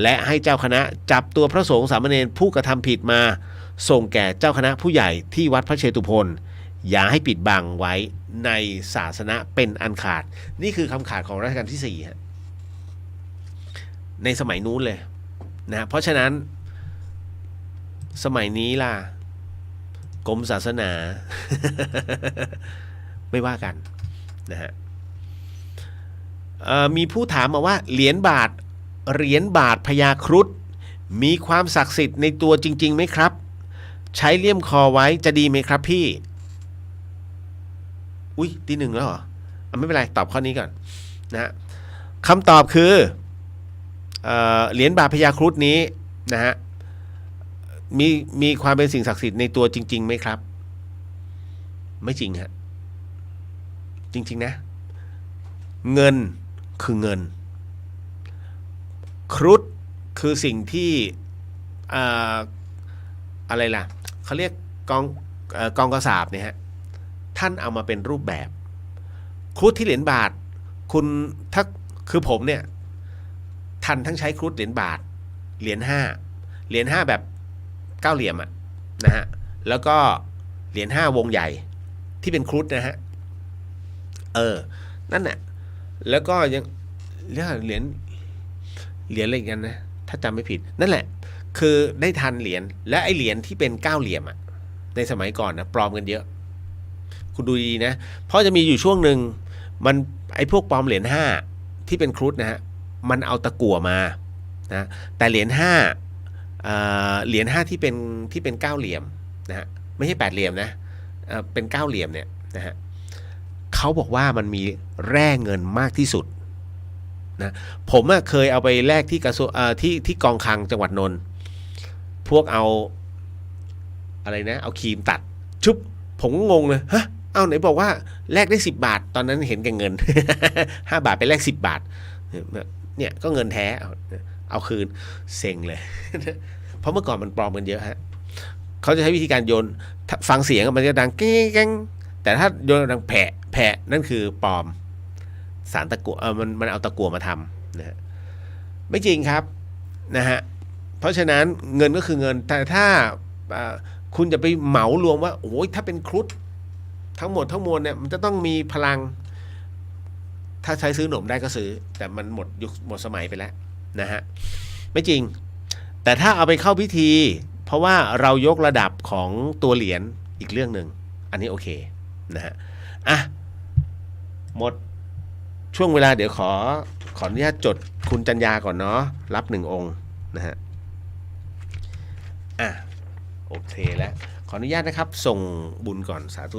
และให้เจ้าคณะจับตัวพระสงฆ์สามเณรผู้กระทำผิดมาส่งแก่เจ้าคณะผู้ใหญ่ที่วัดพระเชตุพนอย่าให้ปิดบังไว้ในศาสนาเป็นอันขาดนี่คือคำขาดของรัชกาลที่4ฮะในสมัยนู้นเลยนะเพราะฉะนั้นสมัยนี้ล่ะกรมศาสนา ไม่ว่ากันนะฮะมีผู้ถามมาว่าเหรียญบาทพญาครุฑมีความศักดิ์สิทธิ์ในตัวจริงๆไหมครับใช้เลี่ยมคอไว้จะดีไหมครับพี่อุ๊ยตีหนึ่งแล้วเหรอไม่เป็นไรตอบข้อนี้ก่อนนะฮะคำตอบคือเหรียญบาทพญาครุฑนี้นะฮะมีความเป็นสิ่งศักดิ์สิทธิ์ในตัวจริงๆไหมครับไม่จริงฮะจริงๆนะเงินคือเงินครุฑคือสิ่งที่อะไรล่ะเขาเรียกกองกระสาบเนี่ยฮะท่านเอามาเป็นรูปแบบครุฑที่เหรียญบาทคุณถ้าคือผมเนี่ยทันทั้งใช้ครุฑเหรียญบาทเหรียญ5แบบ9เหลี่ยมอะนะฮะแล้วก็เหรียญ5วงใหญ่ที่เป็นครุฑนะฮะนั่นแหละแล้วก็ยังเรียกเหรียญอะไรกันนะถ้าจำไม่ผิดนั่นแหละคือได้ทันเหรียญและไอเหรียญที่เป็น9เหลี่ยมอะในสมัยก่อนนะปลอมกันเยอะคุณดูดีนะเพราะจะมีอยู่ช่วงหนึ่งมันไอพวกปลอมเหรียญ5ที่เป็นครุฑนะฮะมันเอาตะกั่วมานะแต่เหรียญ5ที่เป็น9เหลี่ยมนะฮะไม่ใช่8เหลี่ยมนะเป็น9เหลี่ยมเนี่ยนะฮะเขาบอกว่ามันมีแร่เงินมากที่สุดนะผมเคยเอาไปแลกที่กระทรวงที่กองคลังจังหวัดนนท์พวกเอาอะไรนะเอาครีมตัดชุบผมก็งงเลยฮะเอาไหนบอกว่าแลกได้10 บาทตอนนั้นเห็นแก่เงิน 5 บาทไปแลก10 บาทเนี่ยก็เงินแท้เอาคืนเซ็งเลย เพราะเมื่อก่อนมันปลอมกันเยอะฮะเขาจะใช้วิธีการโยนฟังเสียงมันจะดังแก้งแต่ถ้าโยนดังแผะนั่นคือปลอมสารตะกั่วมันเอาตะกั่วมาทำนะฮะไม่จริงครับนะฮะเพราะฉะนั้นเงินก็คือเงินแต่ถ้าคุณจะไปเหมารวมว่าโอ้ยถ้าเป็นครุฑทั้งหมดทั้งมวลเนี่ยมันจะต้องมีพลังถ้าใช้ซื้อหนมได้ก็ซื้อแต่มันหมดยุคหมดสมัยไปแล้วนะฮะไม่จริงแต่ถ้าเอาไปเข้าพิธีเพราะว่าเรายกระดับของตัวเหรียญอีกเรื่องหนึ่งอันนี้โอเคนะฮะอ่ะหมดช่วงเวลาเดี๋ยวขออนุญาตจดคุณจัญญาก่อนเนาะรับ1 องค์นะฮะโอเคแล้วขออนุญาตนะครับส่งบุญก่อนสาธุ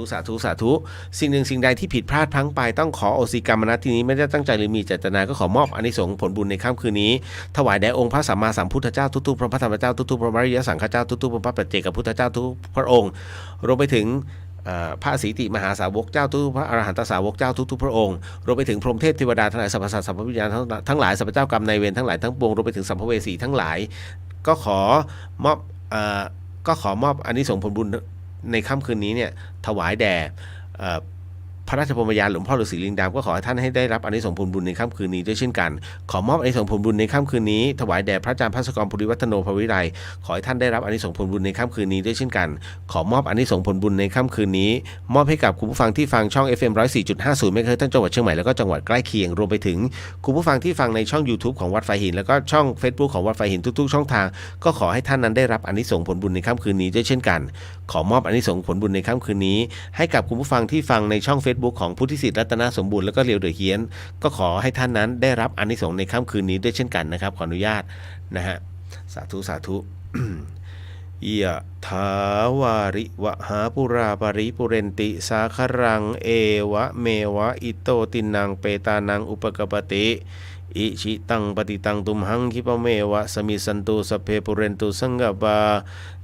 สิ่งหนึ่งสิ่งใดที่ผิดพลาดพลั้งไปต้องขอโอสิกรรมนัสที่นี้ไม่ได้ตั้งใจหรือมีเจตนาก็ขอมอบอานิสงส์ผลบุญในค่ำคืนนี้ถวายแด่องค์พระสัมมาสัมพุทธเจ้าทุกๆพระธรรมเจ้าทุกๆพระอริยสังฆเจ้าทุกๆพระปัจเจกพุทธเจ้าทุกพระองค์รวมไปถึงพระสีติมหาสาวกเจ้าทุกพระอรหันตสาวกเจ้าทุกๆพระองค์รวมไปถึงพรหมเทพเทวดาทั้งหลายสรรพสัตว์สรรพวิญญาณทั้งหลายสรรพเจ้ากรรมนายเวรทั้งหลายทั้งปวงรวมไปถึงสัมภเวสีทั้งหลายก็ขอมอบอานิสงส์ผลบุญในค่ำคืนนี้เนี่ยถวายแด่พระราชพรหมยานหลวงพ่อฤาษีลิงดำก็ขอให้ท่านให้ได้รับอานิสงส์ผลบุญในค่ำคืนนี้ด้วยเช่นกันขอมอบอานิสงส์ผลบุญในค่ำคืนนี้ถวายแด่พระอาจารย์ภัสกรภูริวัฒโนภวิไลขอให้ท่านได้รับอานิสงส์ผลบุญในค่ำคืนนี้ด้วยเช่นกันขอมอบอานิสงส์ผลบุญในค่ำคืนนี้มอบให้กับคุณผู้ฟังที่ฟังช่อง FM 104.50เมกะเฮิรตซ์จังหวัดเชียงใหม่แล้วก็จังหวัดใกล้เคียงรวมไปถึงคุณผู้ฟังที่ฟังในช่อง YouTube ของวัดไฟหินแล้วก็ช่อง Facebook ของวัดไฟหินทุกๆช่องทางก็ขอให้ท่านนั้นได้รับอานิสงส์ผลบุญในค่ำคืนนี้ด้วยเช่นกันขอมอบอานิสงส์ผลบุญในค่ำคืนนี้ให้กับคุณผู้ฟังที่ฟังในช่อง Facebook ของพุทธิสิทธิ์รัตนสมบูรณ์แล้วก็เรียวเดอะเฮียนก็ขอให้ท่านนั้นได้รับอานิสงส์ในค่ำคืนนี้ด้วยเช่นกันนะครับขออนุญาตนะฮะสาธุ ยะถาวาริวหาปุราปริปุเรนติสาครังเอวะเมวะอิโตตินังเปตานังอุปกปติ อิชิตังปฏิตังตุมหังคิปะเมวะสมิสันตุสัพเพปุเรนตุสังกปา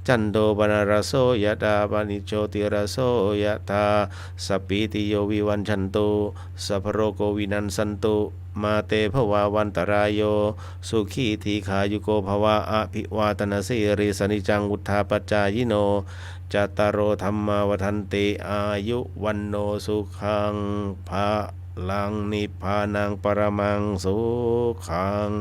จันโดปนารโสยะตาปนิโชติรโสยะตาสัพพิติโยวิวันชันตุสัพพโรโกวินันสันตุมาเตภวาวันตรายโยสุขีทีขายุโกภวะอภิวาตนาสิริสนิจังวุธาปัจจายโนจัตตารโอธรรมาวทันติอายุวันโนสุขังภะลังนิพพานังปรมังสุขัง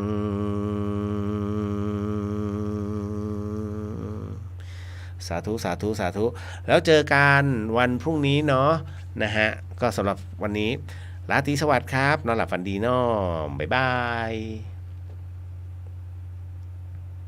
สาธุสาธุสาธุแล้วเจอกันวันพรุ่งนี้เนาะนะฮะก็สำหรับวันนี้ราตรีสวัสดิ์ครับนอนหลับฝันดีเนาะบ๊ายบาย